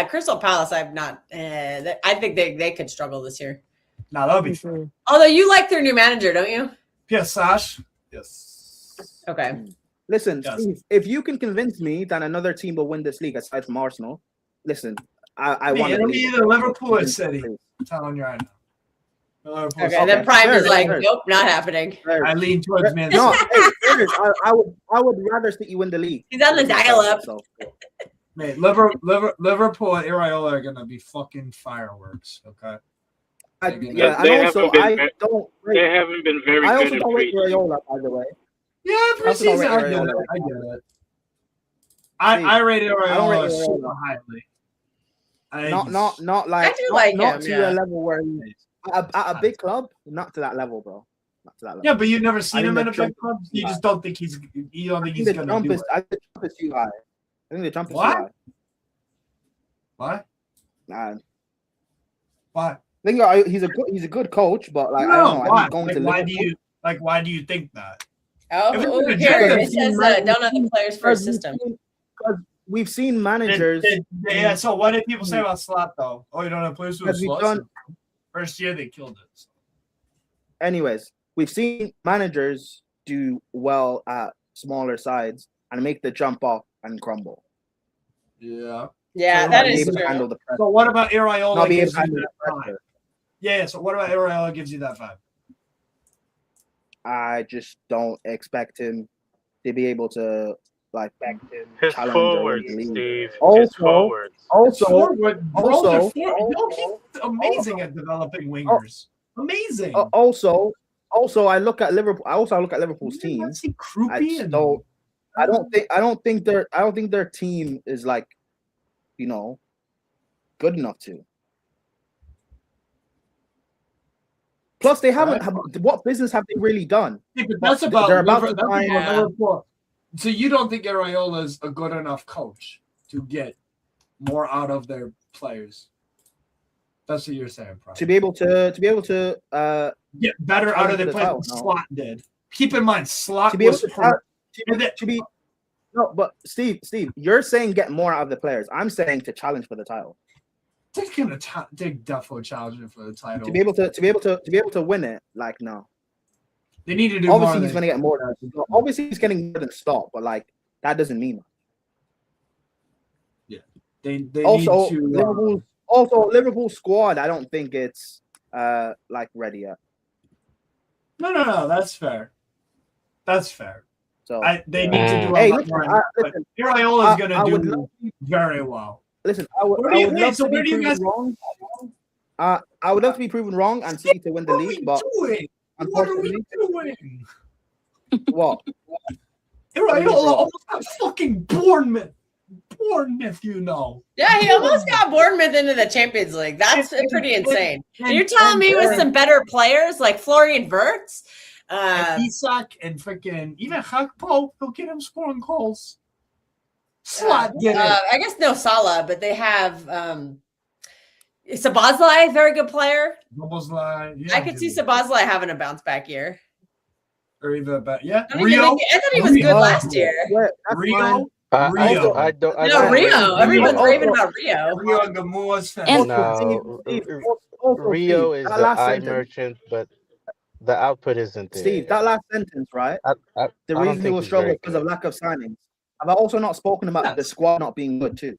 Crystal Palace. I'm not. I think they could struggle this year. No, that'll be fun. Although you like their new manager, don't you? Yes, Sash. Yes. Okay. Listen, Yes. Steve, if you can convince me that another team will win this league aside from Arsenal, listen, I want It'll to be either Liverpool or City. I'm telling you right now. Liverpool, Okay. Then Prime is like, nope, not happening. I lean towards Man City. No, hey, I would rather City win the league. He's on the dial-up. So, Mate, Liverpool and Iraola are gonna be fucking fireworks. Okay. and also they haven't been very I good also in don't rate preseason. Iraola, by the way. Yeah, Also don't preseason. rate I get Iraola. it. I get it. I rate Iraola super highly. Not like I do like not him, to yeah. a level where he's at a big club, not to that level, bro. Not to that level. Yeah, but you've never seen think him in the a big jump club. is You high. just don't think he's. You don't think he's the gonna jump do is, it. I think the jump is too high. I think the jump is What? too high. What? Nah, Why? I think he's a good coach, but like I No, don't know. I why? think going Like, to why Liverpool, why do you think that? Oh, If it's who an cares? agenda, It says don't have the players for a system. because we've seen managers. Yeah. So what did people say about Slot though? Oh, you don't have players with Because we've slots. done- First year they killed it. Anyways, we've seen managers do well at smaller sides and make the jump off and crumble. Yeah. Yeah, So that Not be is able to true. handle the pressure. So what about Iraola Not be able gives to you handle that the vibe? pressure. Yeah. So what about Iraola gives you that vibe? I just don't expect him to be able to like His challenge or win forwards, the league. Steve. Also- His forwards. Also, Forward, bro, also- Joki's amazing at developing wingers. Amazing. also, I look at Liverpool. I also look at Liverpool's You team. not see I Krupi just and don't. I don't think their team is like, good enough to. Plus, they haven't. What business have they really done? Yeah, but that's They're about about to Liverpool. sign- Yeah. Liverpool. So you don't think Iraola is a good enough coach to get more out of their players? That's what you're saying, Prime. To be able to Get better out of their the players. title, no. Slot did. Keep in mind, Slot to be able was to be. No, but Steve, you're saying get more out of the players. I'm saying to challenge for the title. They're gonna take Duffo challenging for the title. To be able to win it, like no. They need to do Obviously, more. he's going to get more. Obviously, he's getting more than Stop, but like that doesn't mean much. They Also, need to. Liverpool squad. I don't think it's like ready yet. No. That's fair. That's fair. So They need to do a Hey, lot listen, more. listen, Iraola is going I to would do love- very well. listen. I would Where do you love think- so to where be do you proven guys- wrong. I would love to be proven wrong and City to win the What are we league, but doing? What are we unfortunately, doing? what? Iraola almost got fucking Bournemouth. Yeah, he almost got Bournemouth into the Champions League. That's pretty insane. And you're telling me with some better players like Florian Wirtz, And Isak and freaking even Hakpo, he'll get him scoring goals. Slot get it. I guess no Salah, but they have Sabazlai, very good player. Almost like yeah, I could see Sabazlai having a bounce back year. or even better. Yeah, I thought he was good last year. Yeah, that's Rio. fine. Rio. I don't. No, Rio. Everyone's Also- raving about Rio. Rio and Gamora's fan. And- No, Steve, also, Rio Steve, is that the last eye sentence- merchant, but the output isn't there. Steve, that last sentence, right? I The don't reason he think will he's struggle very because of good. lack of signings. Have I also not spoken about the Yes. squad not being good too?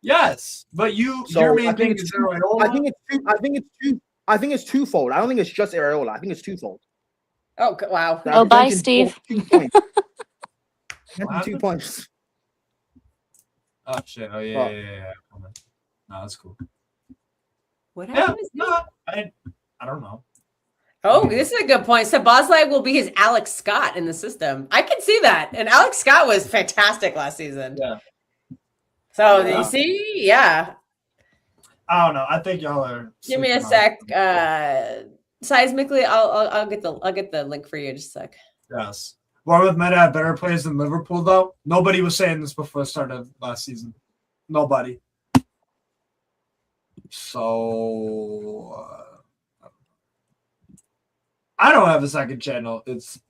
Yes, but So, your main I thing think is it's Iraola. I think it's twofold. I don't think it's just Areola. I think it's twofold. Oh, wow. Oh, bye, Mentioned Steve. 2 points. Mentioned What 2 points. Oh shit! Oh yeah, What? yeah. Come on. No, that's cool. What Yeah, happened? no, I don't know. Oh, this is a good point. Sabazlai will be his Alex Scott in the system. I can see that. And Alex Scott was fantastic last season. Yeah. So Yeah. you see, yeah. I don't know. I think y'all are. Give me a sleeping on sec. Seismically, I'll get the link for you in just a sec. it. Yes. Bournemouth might have better players than Liverpool, though. Nobody was saying this before the start of last season. Nobody. So I don't have a second channel. It's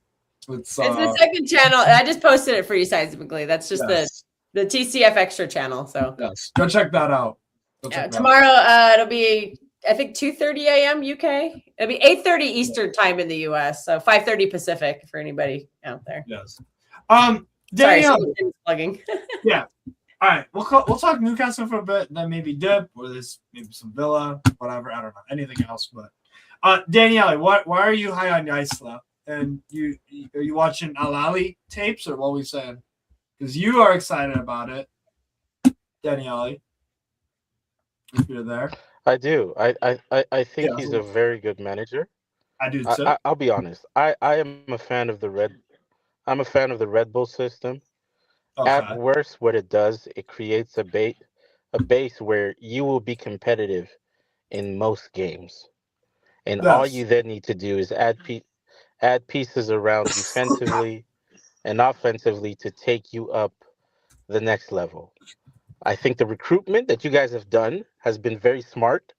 It's the second channel. I just posted it for you, seismically. That's just yes. the TCF extra channel. So Yes, go check that out. Tomorrow, it'll be I think 2:30 a.m. UK. It'll be 8:30 Eastern time in the US. So 5:30 Pacific for anybody out there. Yes. Danielle, Sorry, plugging. Yeah. All right, we'll talk Newcastle for a bit, then maybe dip, or this maybe some Villa, whatever. I don't know anything else, but Danielle, why are you high on Isla? And are you watching Al Ali tapes, or what are we saying? Because you are excited about it, Danielle. If you're there, I do. I think he's a very good manager. I do too. I'll be honest. I am a fan of the Red. I'm a fan of the Red Bull system. Okay. At worst, what it does, it creates a base where you will be competitive in most games, and all you then need to do is add pieces around defensively and offensively to take you up the next level. I think the recruitment that you guys have done has been very smart,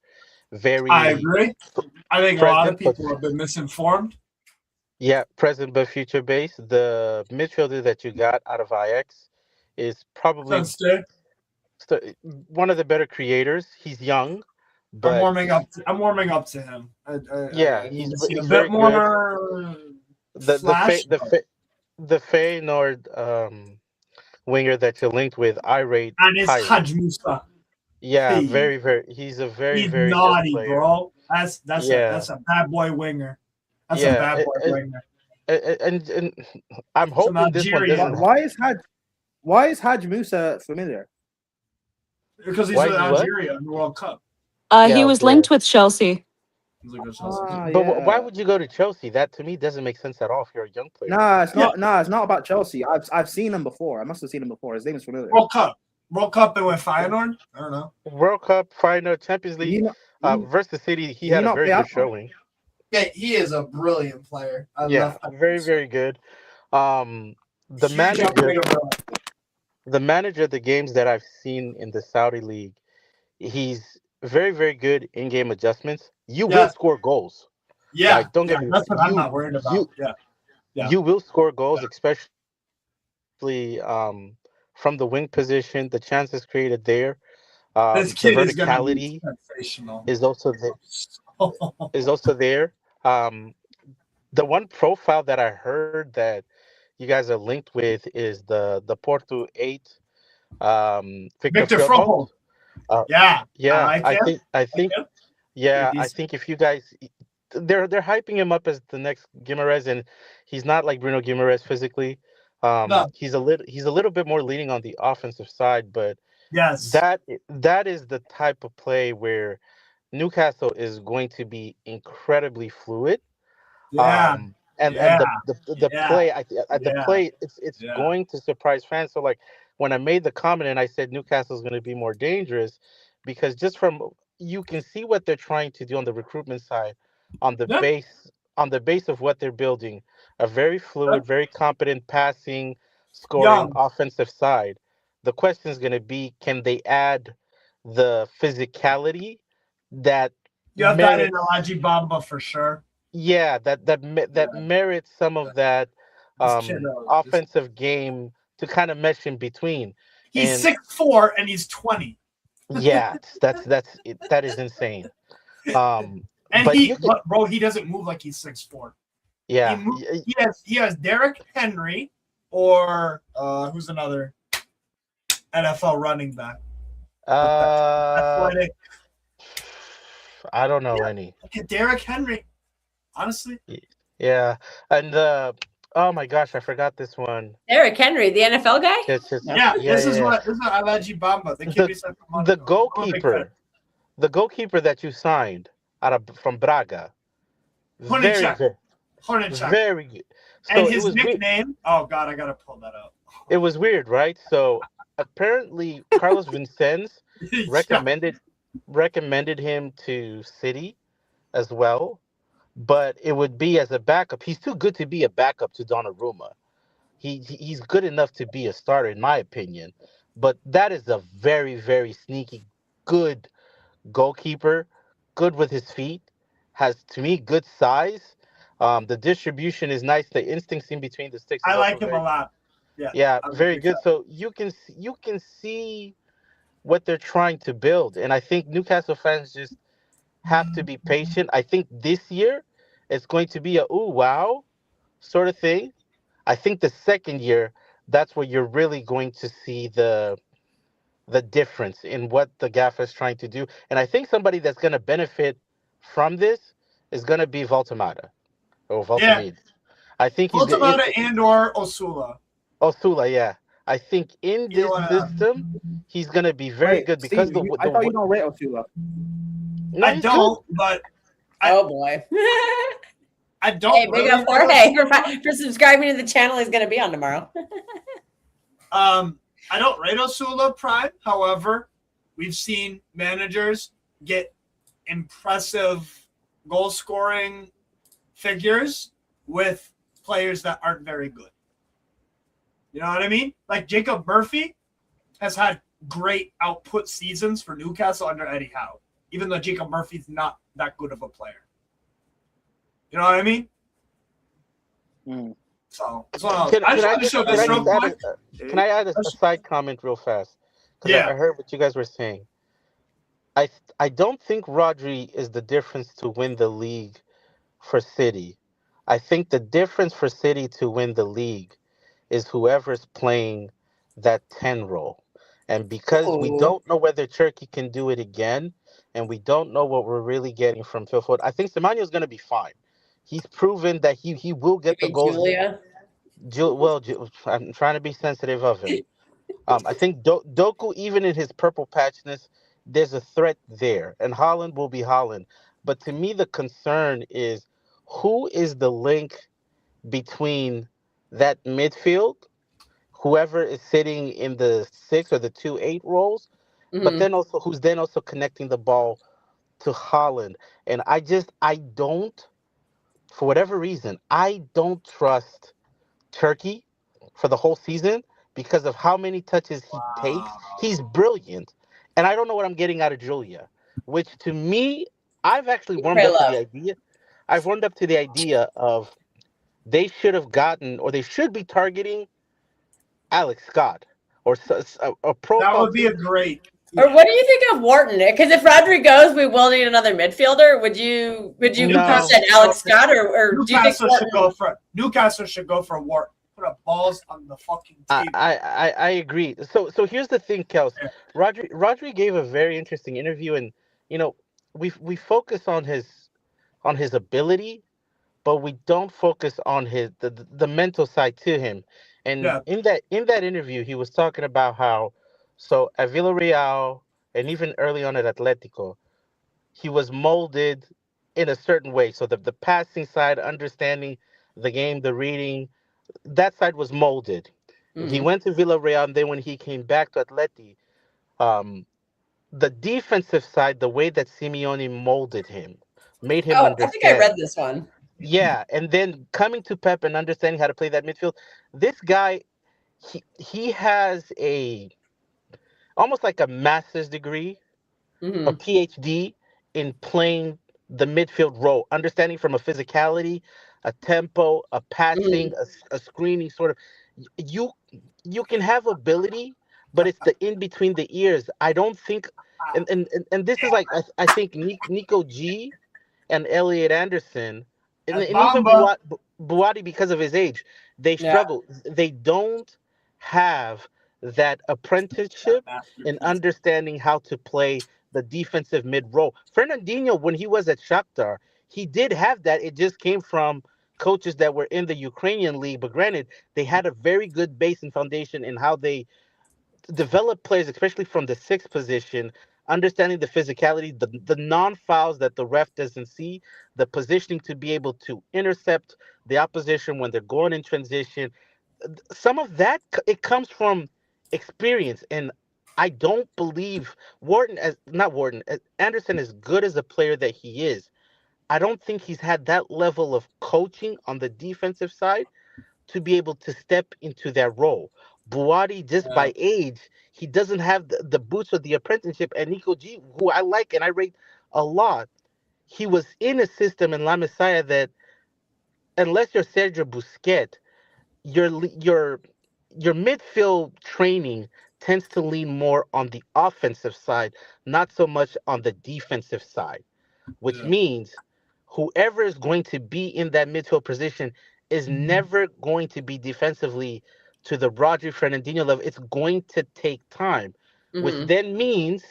very I agree. I think a lot of present, people have been misinformed. yeah, present but future based. The midfielder that you got out of IX is probably one of the better creators. He's young, I'm but warming up. I'm warming up to him. yeah, he's he's a bit very more good. flash. The Feyenoord winger that you linked with, I rate And it's highly. Haj Musa. Yeah, Hey. very. He's a very very naughty, good player. bro. That's a bad boy winger. That's a bad boy winger. And I'm hoping this one doesn't. Why is Haj Musa familiar? Because he's with Algeria in the World Cup. He was linked with Chelsea. But why would you go to Chelsea? That to me doesn't make sense at all if you're a young player. Nah, it's not. Nah, it's not about Chelsea. I've seen him before. I must have seen him before. His name is familiar. World Cup. And with Feyenoord. I don't know. World Cup, Feyenoord, Champions League versus City. He had a very good showing. Yeah, he is a brilliant player. I love very very good. The manager of the games that I've seen in the Saudi League, he's very very good in game adjustments. You will score goals. Yeah, don't get me. That's what I'm not worried about. You will score goals, especially from the wing position. The chances created there. This kid the verticality is also there. Is also there. The one profile that I heard that you guys are linked with is the Porto 8, Victor Froholt. I think if you guys, they're hyping him up as the next Guimaraes, and he's not like Bruno Guimaraes physically. He's a little bit more leaning on the offensive side, but that is the type of play where Newcastle is going to be incredibly fluid. The play it's going to surprise fans. So like when I made the comment and I said Newcastle is going to be more dangerous, because just from you can see what they're trying to do on the recruitment side, on the base of what they're building, a very fluid, very competent passing, scoring offensive side. The question is going to be, can they add the physicality that you have that in Alaji Bamba for sure. Yeah, that merits some of that offensive game to kind of mesh in between. He's 6'4" and he's 20. Yeah, that is insane. Bro, he doesn't move like he's 6'4". Yeah, he has Derrick Henry or who's another NFL running back. I don't know any. Look at Derrick Henry. Honestly. Yeah, and oh my gosh, I forgot this one. Derrick Henry, the NFL guy. This is Alaji Bamba. The goalkeeper that you signed from Braga. Very good. So and his nickname. Oh God, I gotta pull that up. It was weird, right? So apparently, Carlos Vincennes recommended him to City as well. But it would be as a backup. He's too good to be a backup to Donnarumma. He's good enough to be a starter, in my opinion. But that is a very, very sneaky, good goalkeeper. Good with his feet. Has, to me, good size. The distribution is nice. The instincts in between the sticks is I also like him very a lot. Yeah, yeah, I'm a very big good. fan. So you can see what they're trying to build, and I think Newcastle fans just have to be patient. I think this year it's going to be a ooh wow sort of thing. I think the second year that's where you're really going to see the difference in what the gaffer is trying to do. And I think somebody that's going to benefit from this is going to be Voltamada or Yeah, Voltamid. I think he's going Ultimata to and or Osula. Osula, yeah. I think in Either this one of them. system he's going to be very Wait, good because Steve, I thought you don't rate Osula. no, I he's good. don't, but Oh boy. I don't Hey, big really up Jorge for subscribing to the channel. He's going to be on tomorrow. I don't rate Osula Prime. However, we've seen managers get impressive goal scoring figures with players that aren't very good. You know what I mean? Like Jacob Murphy has had great output seasons for Newcastle under Eddie Howe, even though Jacob Murphy's not that good of a player. You know what I mean? So that's what Can, I can just I want to just show can this I real just add quick. can I add a side comment real fast? Because I Yeah. heard what you guys were saying. I don't think Rodri is the difference to win the league for City. I think the difference for City to win the league is whoever's playing that 10 role. And because we Oh, don't know whether Turkey can do it again, and we don't know what we're really getting from Phil Foden, I think Semenyo is going to be fine. He's proven that he will you get the mean goals. Julia? I'm trying to be sensitive of him. I think Doku, even in his purple patchness, there's a threat there, and Holland will be Holland. But to me, the concern is who is the link between that midfield, whoever is sitting in the 6 or the 2-8 roles, but Mm-hmm. then also who's then also connecting the ball to Holland. And I don't, for whatever reason, I don't trust Turkey for the whole season because of how many touches he takes. He's brilliant. And I don't know what I'm getting out of Julia, which to me, I've actually warmed Pray up to love. the idea. I've warmed up to the idea of they should have gotten or they should be targeting Alex Scott or a That profile would be to a great. Or what do you think of Wharton? Because if Rodri goes, we will need another midfielder. Would you No. consider Alex Scott, or do you think Newcastle should go for Wart. Put up balls on the fucking I, table. I agree. So here's the thing, Kels. Yeah. Rodri gave a very interesting interview, and you know we focus on his ability, but we don't focus on the mental side to him. And Yeah. in that interview, he was talking about how so at Villarreal and even early on at Atletico, he was molded in a certain way. So the passing side, understanding the game, the reading, that side was molded. He Mhm. went to Villarreal, and then when he came back to Atleti, um, the defensive side, the way that Simeone molded him, made him Oh, I think I read understand. this one. Yeah, and then coming to Pep and understanding how to play that midfield, this guy, he has a almost like a master's degree, a Hmm. PhD in playing the midfield role, understanding from a physicality, a tempo, a passing, Hmm. a screening sort of. You you can have ability, but it's the in between the ears. I don't think, and this is like I think Nico G and Elliot Anderson, That's and even Bamba. Bouaddi because of his age, they Yeah. struggle. They don't have that That apprenticeship in masterpiece. understanding how to play the defensive mid role. Fernandinho, when he was at Shakhtar, he did have that. It just came from coaches that were in the Ukrainian league. But granted, they had a very good base and foundation in how they develop players, especially from the sixth position, understanding the physicality, the non fouls that the ref doesn't see, the positioning to be able to intercept the opposition when they're going in transition. Some of that it comes from experience, and I don't believe Wharton as not Wharton Anderson, as good as a player that he is. I don't think he's had that level of coaching on the defensive side to be able to step into that role. Bouaddi, just Yeah. by age, he doesn't have the boots of the apprenticeship. And Nico G, who I like and I rate a lot, he was in a system in La Masia that unless you're Sergio Busquets, your your midfield training tends to lean more on the offensive side, not so much on the defensive side, which means whoever is going to be in that midfield position is never going to be defensively to the Rodri Fernandinho level. It's going to take time, which Mm-hmm. then means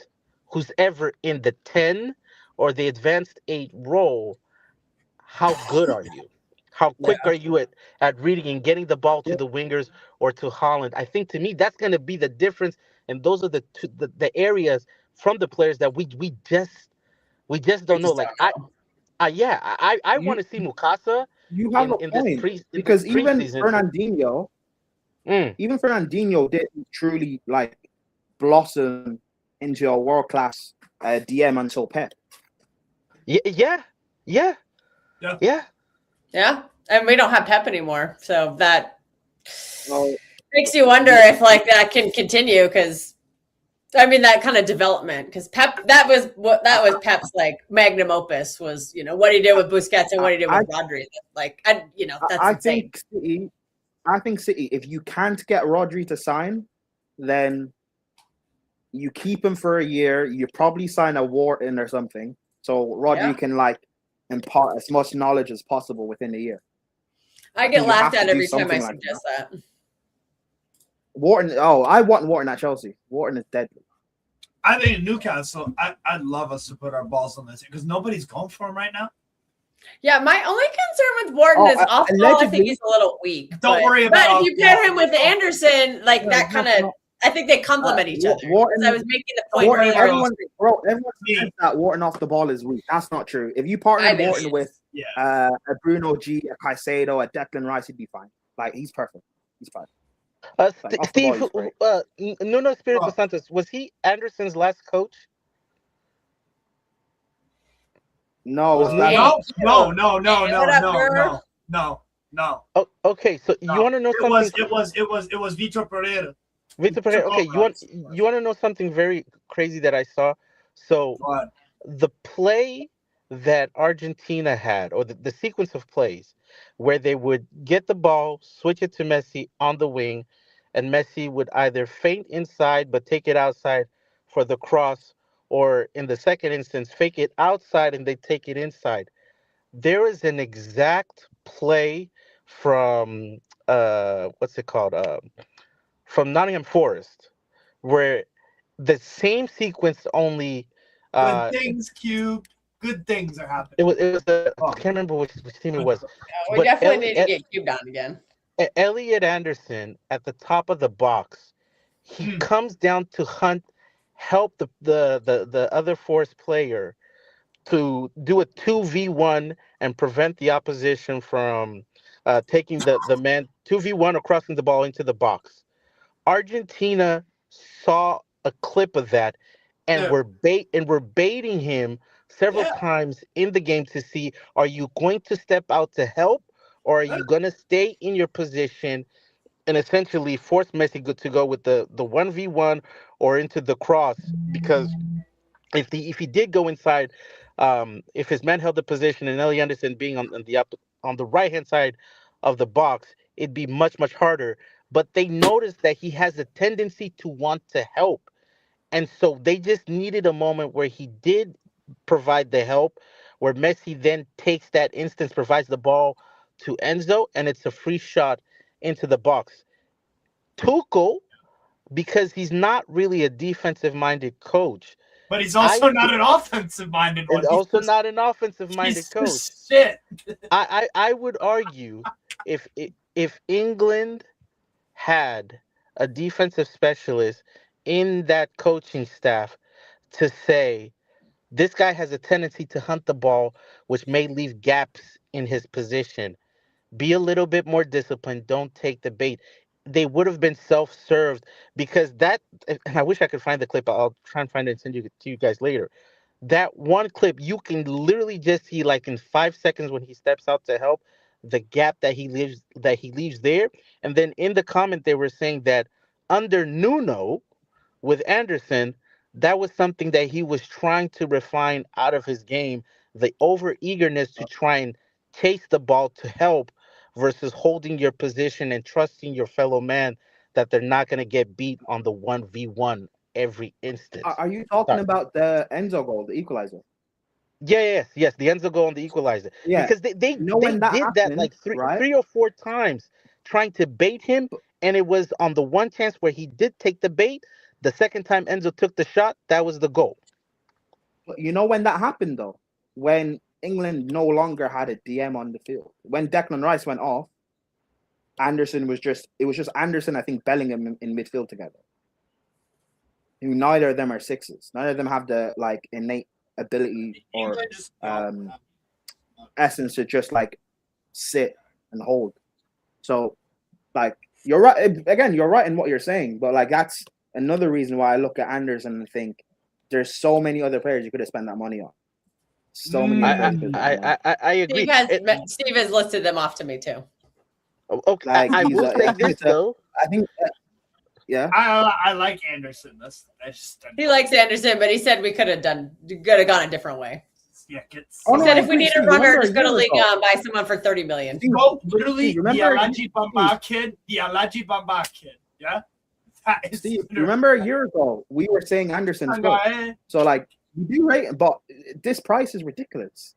who's ever in the 10 or the advanced 8 role, how good are you? How quick are you at reading and getting the ball to Yeah. the wingers or to Holland? I think to me that's going to be the difference, and those are the areas from the players that we just We don't know. just Like don't know. I You want to see Mukasa you have a in this point in this because preseason. Mm. Even Fernandinho didn't truly like blossom into a world class DM until Pep. Yeah, yeah, yeah, Yeah. yeah. Yeah, and we don't have Pep anymore, so that Well, makes you wonder if like that can continue. Because I mean, that kind of development. Because Pep, that was Pep's like magnum opus was what he did with Busquets and what he did with Rodri. Like, that's I insane. think City, if you can't get Rodri to sign, then you keep him for a year. You probably sign a Wharton or something, so Rodri can like impart as much knowledge as possible within a year. I get think you laughed have at to do every time I something like suggest that. Wharton. Oh, I want Wharton at Chelsea. Wharton is deadly. I think in Newcastle, I'd love us to put our balls on this because nobody's going for him right now. Yeah, my only concern with Wharton is off ball. I think he's a little weak. Don't worry about. But if you pair him with Anderson, like that kind of, I think they complement each other. Wharton, I was making the point Wharton, earlier. everyone says that Wharton off the ball is weak. That's not true. If you partner Wharton with a Bruno G, a Caicedo, a Declan Rice, he'd be fine. Like he's perfect. He's fine. Steve, Nuno Espirito Santos, was he Anderson's last coach? No. Oh, okay, so you want to know something? It was Vitor Pereira. Vitor Pereira. Okay, you want to know something very crazy that I saw? So the play that Argentina had, or the sequence of plays, where they would get the ball, switch it to Messi on the wing, and Messi would either feint inside but take it outside for the cross, or in the second instance, fake it outside and they take it inside. There is an exact play from what's it called? From Nottingham Forest, where the same sequence only. Good things, Cube. Good things are happening. It was. I can't remember which team it was. We definitely need to get Cube on again. Elliot Anderson at the top of the box. He comes down to help the other Forest player to do a 2v1 and prevent the opposition from taking the man 2v1 or crossing the ball into the box. Argentina saw a clip of that and we're baiting him several times in the game to see, are you going to step out to help, or are you going to stay in your position and essentially force Messi to go with the 1v1 or into the cross? Because if he did go inside, if his man held the position and Ellie Anderson being on the right hand side of the box, it'd be much harder. But they noticed that he has a tendency to want to help, and so they just needed a moment where he did provide the help, where Messi then takes that instance, provides the ball to Enzo, and it's a free shot into the box. Tuchel, because he's not really a defensive-minded coach, but he's also not an offensive-minded one. And also not an offensive-minded coach. Shit. I would argue if England had a defensive specialist in that coaching staff to say, this guy has a tendency to hunt the ball, which may leave gaps in his position. Be a little bit more disciplined. Don't take the bait. They would have been self-served, because that, and I wish I could find the clip. I'll try and find it and send it to you guys later. That one clip, you can literally just see, like in 5 seconds when he steps out to help, the gap that he leaves there. And then in the comment, they were saying that under Nuno with Anderson, that was something that he was trying to refine out of his game, the over eagerness to try and chase the ball to help versus holding your position and trusting your fellow man that they're not going to get beat on the 1v1 every instance. Are you talking about the Enzo goal, the equalizer? Yes, the Enzo goal on the equalizer. Yeah, Because they did that like three or four times, trying to bait him, and it was on the one chance where he did take the bait. The second time Enzo took the shot, that was the goal. But you know when that happened though? When England no longer had a DM on the field. When Declan Rice went off, it was just Anderson, I think, Bellingham in midfield together. Neither of them are sixes. Neither of them have the like innate ability or essence to just like sit and hold. So like you're right again, you're right in what you're saying, but like that's another reason why I look at Anderson and think there's so many other players you could have spent that money on. So many I agree. Steve has listed them off to me too. Okay, like, I will say this though. I think yeah. I like Anderson. He likes Anderson, but he said we could have gone a different way. Yeah, he said if we need a runner, just go to Ligue 1 buy someone for 30 million. Literally, the Alaji Bamba kid. Yeah. Steve, remember a year ago we were saying Anderson's good. So like you do rate him, but this price is ridiculous.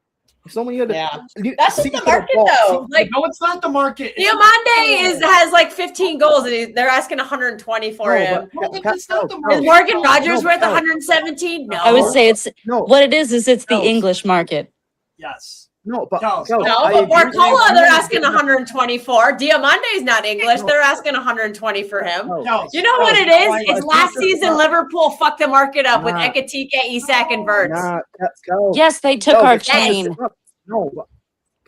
So many other that's just the market though. Like no, it's not the market. Diomande has like 15 goals and they're asking 120 for him. It's not the market. Is Morgan Rogers worth 117? No. I would say what it is it's the English market. Yes. No, but but Barcola, they're asking 124. Diamande's not English. They're asking 120 for him. You know what it is? It's last season Liverpool fucked the market up with Ekitike, Isak, and Verts. Yes, they took our chain. No,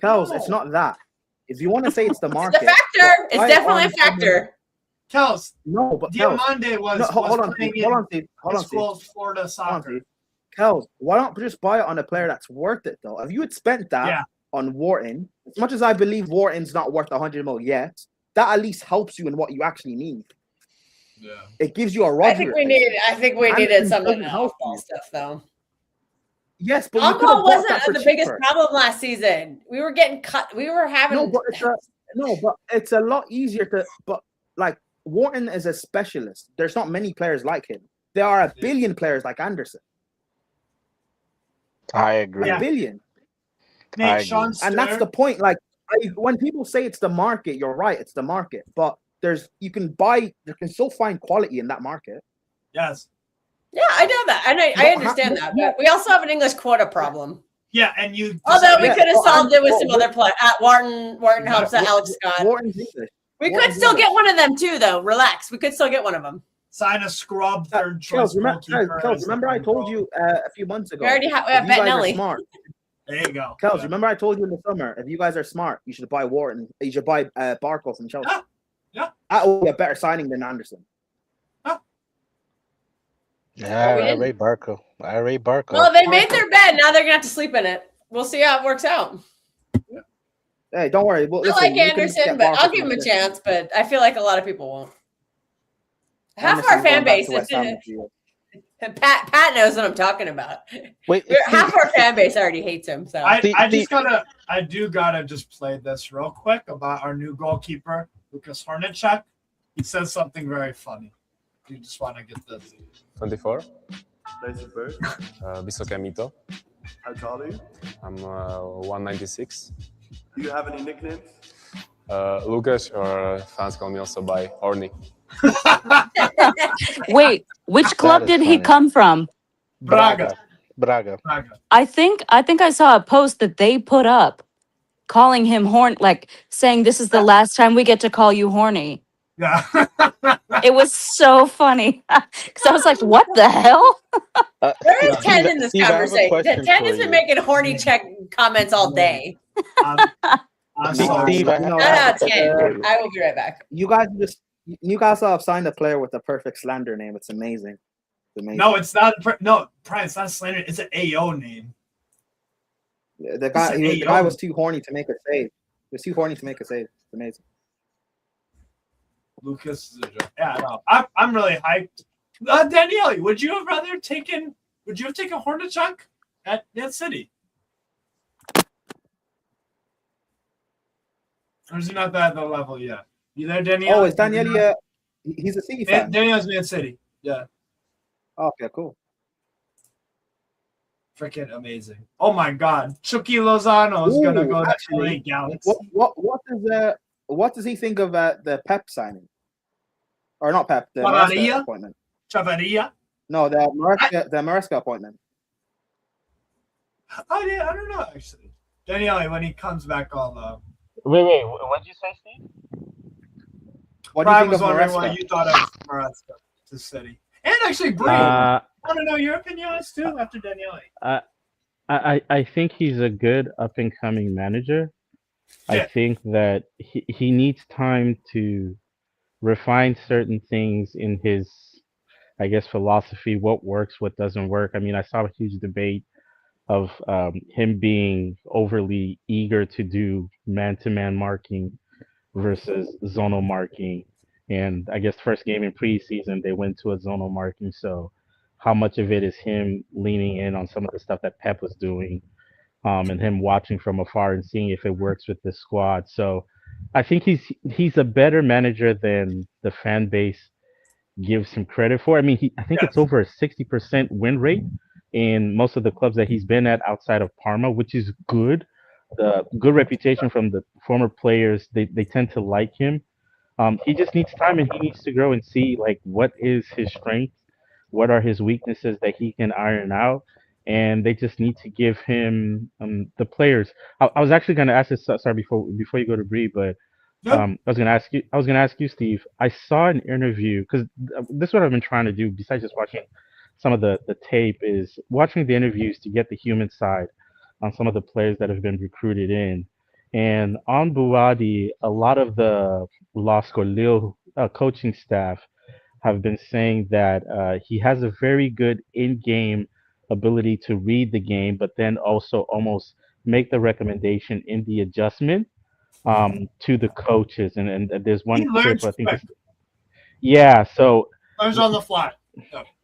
Kels, it's not that. If you want to say it's the market, it's a factor. It's definitely a factor. Kels, no, but Diamande was hold on, Florida soccer. Kels, why don't we just buy it on a player that's worth it though? If you had spent that on Wharton, as much as I believe Wharton's not worth 100 mil yet, that at least helps you in what you actually need. Yeah, it gives you a Roger. I think we needed some of the off-ball stuff though. Yes, but on-ball wasn't the biggest problem last season. We were getting cut. We were having but it's a lot easier to. But like Wharton is a specialist. There's not many players like him. There are a billion players like Anderson. I agree. A billion. And that's the point. Like when people say it's the market, you're right. It's the market, but you can still find quality in that market. Yes. Yeah, I know that, and I understand that. But we also have an English quota problem. Yeah, and you. Although we could have solved it with some other play. Wharton helps out Alex Scott. Wharton's English. We could still get one of them too, though. Relax, we could still get one of them. Sign a scrub third choice. Remember I told you a few months ago. We already have Bettinelli. Smart. There you go. Kels, remember I told you in the summer, if you guys are smart, you should buy Wharton. You should buy Barco from Chelsea. Yeah. That would be a better signing than Anderson. Yeah, I rate Barco. Well, they made their bed. Now they're gonna have to sleep in it. We'll see how it works out. Hey, don't worry. I like Anderson, but I'll give him a chance. But I feel like a lot of people won't. Half our fan base is Pat knows what I'm talking about. Half our fan base already hates him. So I do gotta just play this real quick about our new goalkeeper, Lucas Hornacek. He says something very funny. You just want to get this. 24. Place of birth. Bisokemito. How tall are you? I'm 196. Do you have any nicknames? Lucas, or fans call me also by Horny. Wait, which club did he come from? Braga. I think I saw a post that they put up calling him like saying this is the last time we get to call you horny. Yeah. It was so funny. Because I was like, what the hell? Where is Ken in this conversation? Ken has been making horny check comments all day. I'm sorry. Ken. I will be right back. Newcastle have signed a player with the perfect slander name. It's amazing. No, it's not. No, Brian, it's not a slander. It's an AO name. Yeah, the guy was too horny to make a save. He was too horny to make a save. It's amazing. Lucas is a joke. Yeah, no, I'm really hyped. Daniele, would you have taken Hornacek at City? Or is he not at the level yet? You there, Danielle? Oh, is Daniele? He's a City fan. Danielle's Man City. Yeah. Okay, cool. Freaking amazing. Oh my God. Chucky Lozano is gonna go to LA Galaxy. What does he think of the Pep signing? Or not Pep, the Chavarria? Maresca appointment. Chavarria? No, the Maresca appointment. I don't know actually. Daniele, when he comes back, I'll Wait. What did you say, Steve? What do you think was of wondering Maresca? what you thought of Maresca to City. And actually, Bree, I want to know your opinion on this too after Daniele. I think he's a good up and coming manager. Yeah. I think that he needs time to refine certain things in his, I guess, philosophy, what works, what doesn't work. I mean, I saw a huge debate of him being overly eager to do man-to-man marking versus zonal marking. And I guess first game in preseason, they went to a zonal marking. So how much of it is him leaning in on some of the stuff that Pep was doing, and him watching from afar and seeing if it works with the squad. So I think he's a better manager than the fan base gives him credit for. I mean, I think it's over a 60% win rate in most of the clubs that he's been at outside of Parma, which is good. The good reputation from the former players, they tend to like him. He just needs time and he needs to grow and see like what is his strength, what are his weaknesses that he can iron out, and they just need to give him the players. I was actually going to ask this. Sorry, before you go to Bree, but I was going to ask you. I was going to ask you, Steve. I saw an interview because this is what I've been trying to do. Besides just watching some of the tape, is watching the interviews to get the human side on some of the players that have been recruited in. And on Bouaddi, a lot of the LOSC or Lille coaching staff have been saying that he has a very good in-game ability to read the game, but then also almost make the recommendation in the adjustment to the coaches. And there's one clip, I think. Yeah, so learns on the fly.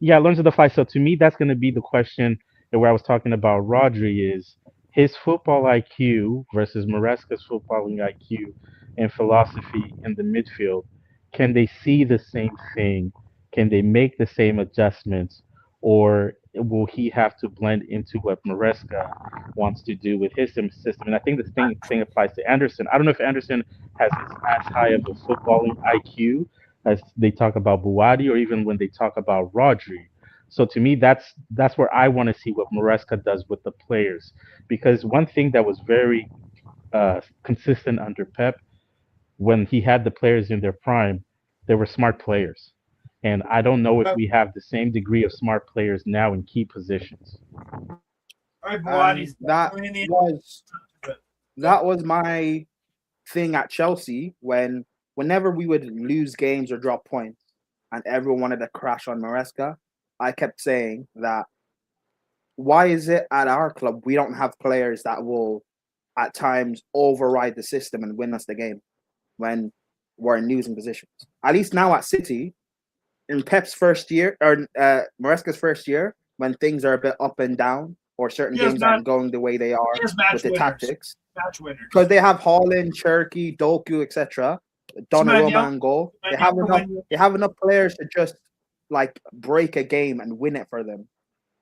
Yeah, learns on the fly. So to me, that's going to be the question where I was talking about Rodri is his football IQ versus Maresca's footballing IQ and philosophy in the midfield. Can they see the same thing? Can they make the same adjustments? Or will he have to blend into what Maresca wants to do with his system? And I think the same thing applies to Anderson. I don't know if Anderson has as high of a footballing IQ as they talk about Bouaddi or even when they talk about Rodri. So to me, that's where I want to see what Maresca does with the players. Because one thing that was very consistent under Pep, when he had the players in their prime, they were smart players. And I don't know if we have the same degree of smart players now in key positions. That was my thing at Chelsea whenever we would lose games or drop points and everyone wanted to crash on Maresca, I kept saying that why is it at our club we don't have players that will at times override the system and win us the game when we're in losing positions? At least now at City, in Pep's first year or Maresca's first year, when things are a bit up and down or certain games aren't going the way they are with the tactics, because they have Haaland, Cherky, Doku, etc. Donnarumma and goal. They have enough players to just like break a game and win it for them.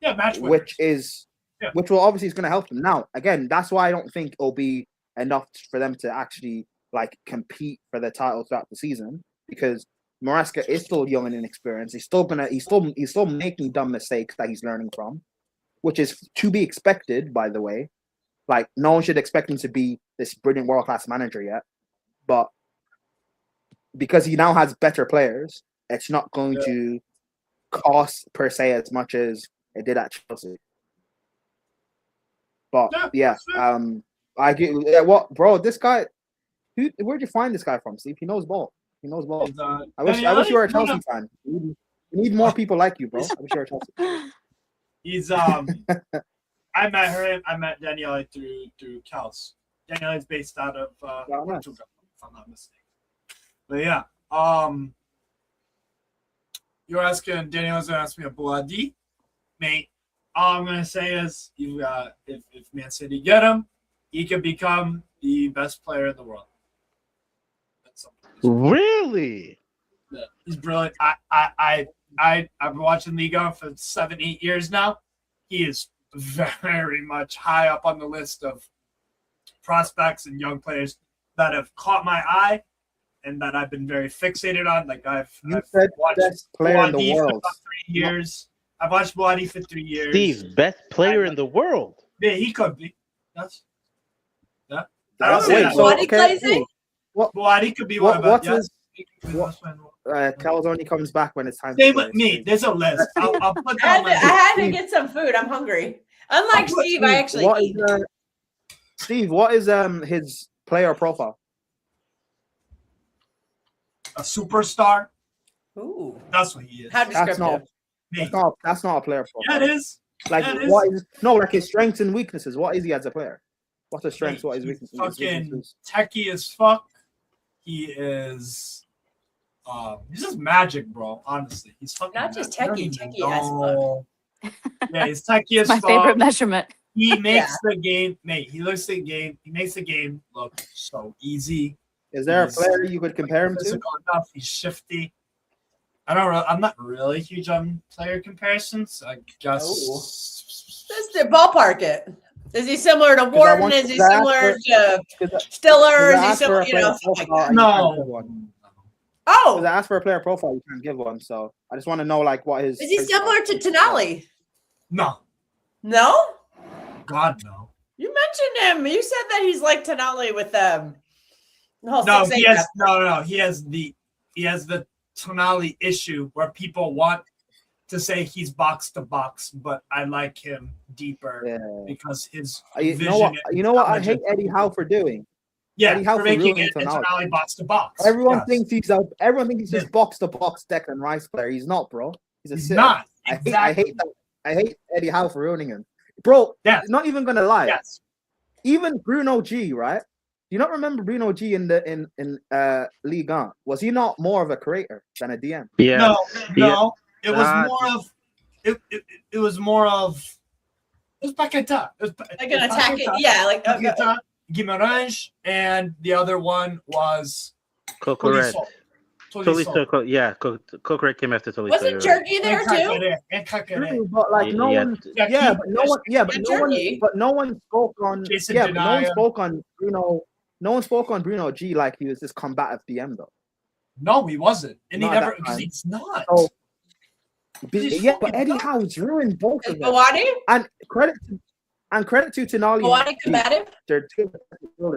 Yeah, match winners. Which will obviously is going to help them. Now, again, that's why I don't think it'll be enough for them to actually like compete for the title throughout the season, because Maresca is still young and inexperienced. He's still making dumb mistakes that he's learning from, which is to be expected, by the way. Like, no one should expect him to be this brilliant world-class manager yet. But because he now has better players, it's not going to cost per se as much as it did at Chelsea. But I get what, bro. This guy, where'd you find this guy from, Steve? He knows ball. He knows ball. I wish you were a Chelsea fan. We need more people like you, bro. I wish you were a Chelsea. He's I met Daniele through Kels. Daniele is based out of Portugal, if I'm not mistaken. But yeah, you're asking Daniele's gonna ask me a Bouaddi, mate. All I'm gonna say is if Man City get him, he could become the best player in the world. Really? He's brilliant. I've been watching Liga for 7-8 years now. He is very much high up on the list of prospects and young players that have caught my eye and that I've been very fixated on. Like I've watched best player in the Bouaddi for world. about 3 years. I've watched Bouaddi for 3 years. Steve, best player in the world. Yeah, he could be. Yes. Yeah. I That's- don't say wait, that. so, Bouaddi okay, plays it? Bouaddi could be one of them. what's Yes. his- He could be what- one of them. Cal's only comes back when it's time Same to play. with me. There's a list. I'll put I that on my had to list. get some food. I'm hungry. Unlike Steve, I actually What eat. is, Steve, what is his player profile? A superstar. Ooh, That's what he is. how That's descriptive. not Me. that's not a player profile. Yeah, it is. Like Yeah, it what is like his strengths and weaknesses? What is he as a player? What's his strengths? What is his He's weaknesses? fucking techie as fuck. He is. He's just magic, bro. Honestly, he's fucking. Not just magic. techie as fuck. Yeah, he's techie as My fuck. favorite measurement. He makes the game, mate. He makes the game look so easy. Is there a He's player you could compare him to? Physical enough. He's shifty. I'm not really huge on player comparisons. I guess. Just to ballpark it. Is he similar to I Wharton? want Is he to ask similar to Because Stiller? Is he asked for similar? a You know, player stuff like profile that. and you can't give No. one. Oh, Because I asked for a player profile, you can't give one. So I just want to know like what his. is he similar to Tonali? No, No, God no. you mentioned him. You said that he's like Tonali with the whole No, 6'8" he has guy. no. He has the Tonali issue where people want to say he's box to box, but I like him deeper Yeah. because his You vision. know what? and You know what? I intelligence- hate Eddie Howe for doing. Yeah, Eddie Howe for for making ruining it a Tonali. Tonali box to box. Everyone Yes. thinks he's a. Everyone thinks he's just box to box Declan Rice player. He's not, bro. He's a He's sitter. not. I Exactly. hate that. I hate Eddie Howe for ruining him, bro. Yes. Not even gonna lie. Yes. Even Bruno G, right? Do you not remember Bruno G in Ligue 1? Was he not more of a creator than a DM? Yeah. No. It was Ah. more of. It was more of. It was Paqueta. It was Like an attack. Yeah, like okay. Paqueta, Guimarães, and the other one was Cocorette. Tolisso. Tolisso, yeah, Cocorette came after Tolisso. Wasn't you're right. Turkey there too? And Kakere. True, but like no Yeah. one. Yeah, but no one. Yeah, but And no one. Turkey. But no one spoke on. Jason Yeah, but no one Denayer. spoke on Bruno. No one spoke on Bruno G like he was this combative DM though. No, he wasn't, and he Not never that because time. he's not. So, He's yeah, but fucking Eddie nuts. Howe's ruined both Is of them. Bouaddi? And credit to Tonali. Bouaddi combative? They're two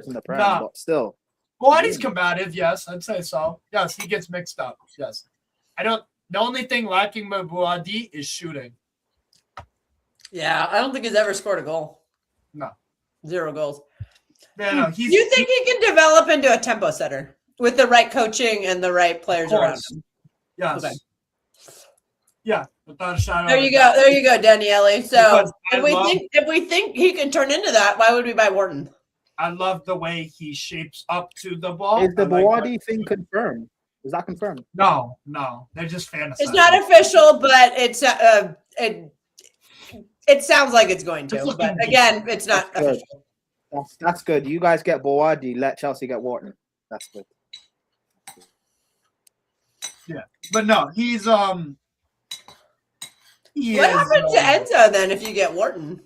in the prem, No. but still. Bouaddi's combative, yes, I'd say so. Yes, he gets mixed up. Yes, I don't. The only thing lacking by Bouaddi is shooting. Yeah, I don't think he's ever scored a goal. No. 0 goals. No, he's. You think he can develop into a tempo setter with the right coaching and the right players Of around course. him? Yes. Okay. Yeah, without a shadow. There of a you doubt. go. There you go, Daniele. So Because I if we think he can turn into that, why would we buy Wharton? I love the way he shapes up to the ball. Is the I like Bouaddi what- thing confirmed? Is that confirmed? No, they're just fantasizing. It's not official, but it sounds like it's going It's to. looking But again, it's not That's good. official. That's good. You guys get Bouaddi, let Chelsea get Wharton. That's good. But no, he's He What is, happened to Enzo then if you get Wharton?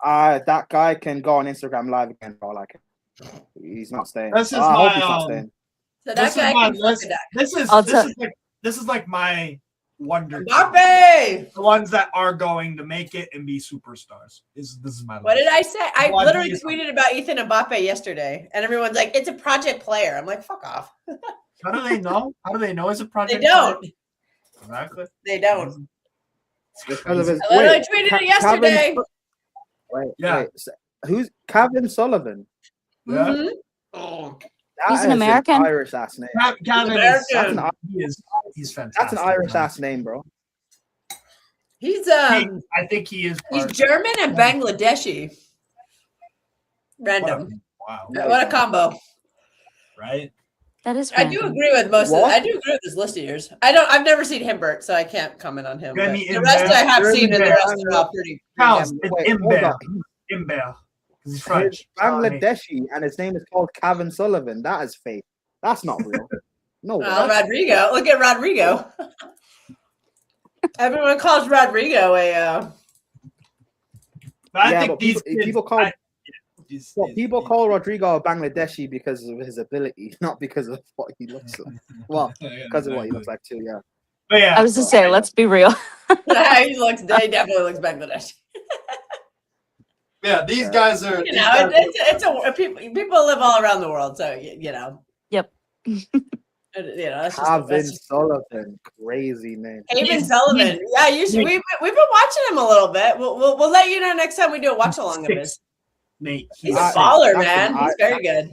That guy can go on Instagram Live again, bro. Like, he's not staying. This is I hope my, he's not staying. So This that is guy my can list. fuck that. This is like my wonder team. Mbappe! The ones that are going to make it and be superstars. This is my What list. did I say? I Bouaddi literally is- tweeted about Ethan Mbappe yesterday, and everyone's like, "It's a project player." I'm like, "Fuck off." How do they know? How do they know it's a They project? don't. Exactly. They don't. Because of his, I literally wait, tweeted Ca- it yesterday. Calvin- Wait, Yeah. wait. Who's Kevin Sullivan? Yeah. Mhm. Oh, That He's an is American? Irish ass name. Calvin American. is, That's an, he's fantastic. that's an Irish ass name, bro. he's I think he is. he's part- German and Bangladeshi. Random. Wow. What a combo. Right. That is I do random. agree with most of What? I do agree with this list of yours. I've never seen Himbert, so I can't comment on him. Yeah, but me the in rest there. I have You're seen, in and the there. rest are all pretty. Cows. damn- It's Wait, hold Imbert. on. Imbert. Because he's He's French. Bangladeshi, and his name is called Kevin Sullivan. That is fake. That's not real. No way. Rodrigo. Look at Rodrigo. Everyone calls Rodrigo a. But I Yeah, think but these people kids, people call Rodrigo a Bangladeshi because of his ability, not because of what he looks like. Well, because of what he looks like too. Yeah. But yeah, I was just saying, let's be real. He definitely looks Bangladesh. yeah, these guys are. You know, people live all around the world, so you know. Yep. You know, that's Havin just Sullivan, crazy name. Haven Sullivan. Yeah, we've been watching him a little bit. We'll let you know next time we do a watch along of his. Mate, He's a baller, man. He's very good.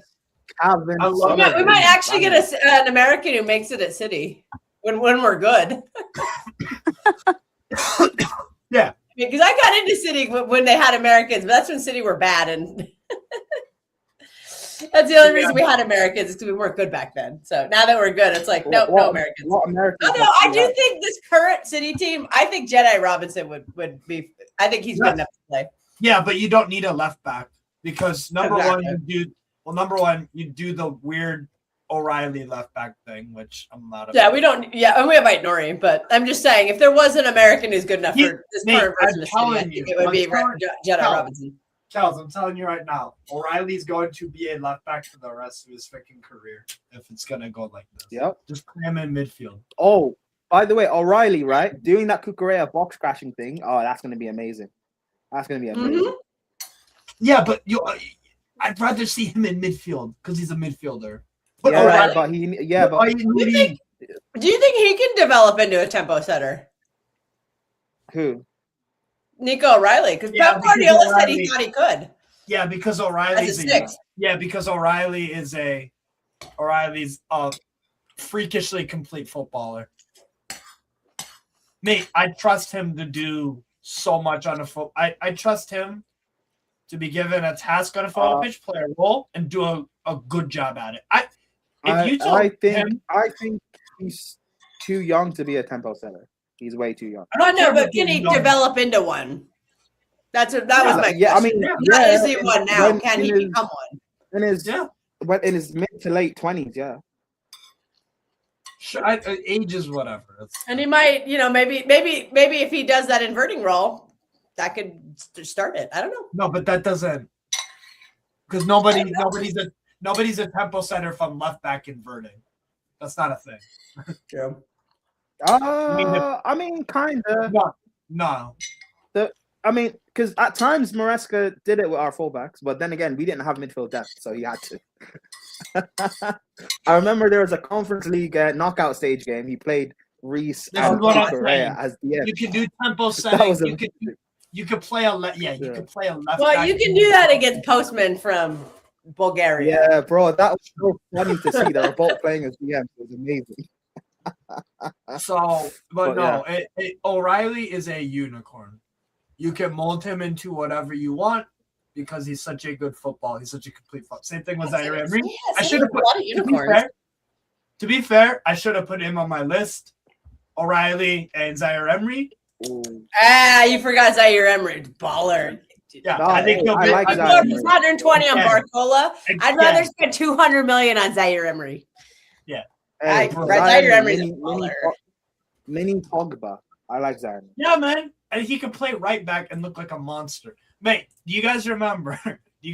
Havin I love Sullivan. We might actually get an American who makes it at City when we're good. Yeah. Because I got into City when they had Americans, but that's when City were bad, and that's the only reason we had Americans is because we weren't good back then. So now that we're good, it's like no Americans. What Americans? Oh, no, I do think this current City team. I think Jedi Robinson would be. I think he's good enough to play. Yeah, but you don't need a left back because number one, you do the weird O'Reilly left back thing, which I'm not. Yeah, we don't. Yeah, and we have Nori, but I'm just saying if there was an American who's good enough for this current version of City, I think it would be Jedi Robinson. Charles, I'm telling you right now, O'Reilly's going to be a left back for the rest of his freaking career if it's gonna go like this. Yep. Just play him in midfield. Oh, by the way, O'Reilly, right? Doing that Kukurea box crashing thing. Oh, that's gonna be amazing. That's gonna be amazing. Mm-hmm. Yeah, but I'd rather see him in midfield because he's a midfielder. But do you think he can develop into a tempo setter? Who? Nico O'Reilly, because Pep Guardiola said he thought he could. Yeah, because O'Reilly's O'Reilly's a freakishly complete footballer. Mate, I trust him to do so much on a foot. I trust him to be given a task on a football pitch, play a role, and do a good job at it. I think he's too young to be a tempo setter. He's way too young. Oh no, but can he develop into one? That was my question. I mean, not is he one now? Can he become one? In his mid to late 20s, yeah. Sure, age is whatever. And he might, maybe if he does that inverting role, that could start it. I don't know. No, but that doesn't, because nobody's a tempo setter from left back inverting. That's not a thing. True. I mean, kind of. No. Because at times Maresca did it with our fullbacks, but then again, we didn't have midfield depth, so he had to. I remember there was a Conference League knockout stage game. He played Reese and Correa as the You can do tempo setting. You could play a left. Yeah, you could play a left. Well, you can do that against Postman from Bulgaria. Yeah, bro, that was so funny to see. They were both playing as DMs. It was amazing. O'Reilly is a unicorn. You can mold him into whatever you want because he's such a good football. He's such a complete football. Same thing with Zaire Emery. I should have put a lot of unicorns. To be fair, I should have put him on my list. O'Reilly and Zaire Emery. You forgot Zaire Emery, baller. Yeah, I think he'll be. Like 120 on Barcola. I'd rather spend 200 million on Zaire Emery. Yeah, Zaire Emery's a baller. Mini Pogba. I like Zaire. Yeah, man, and he could play right back and look like a monster. Mate, do you guys remember? The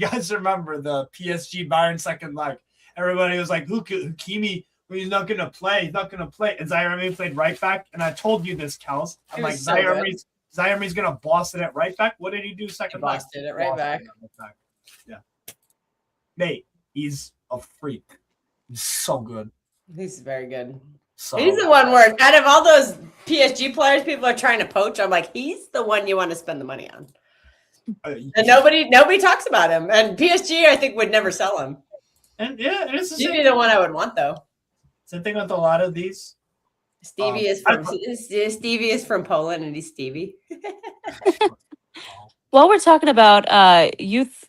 PSG Bayern second leg? Everybody was like, Hakimi. Well, he's not gonna play. He's not gonna play. And Zaire Emery played right back. And I told you this, Kels. I'm like, Zaire Emery's gonna boss it at right back. What did he do second leg? Bossed it at right back. Yeah. Mate, he's a freak. He's so good. He's very good. So he's the one where out of all those PSG players people are trying to poach, I'm like, he's the one you want to spend the money on. And nobody talks about him. And PSG, I think, would never sell him. And yeah, it's He'd be the one I would want, though. Same thing with a lot of these. Stevie is from Poland, and he's Stevie. While we're talking about youth,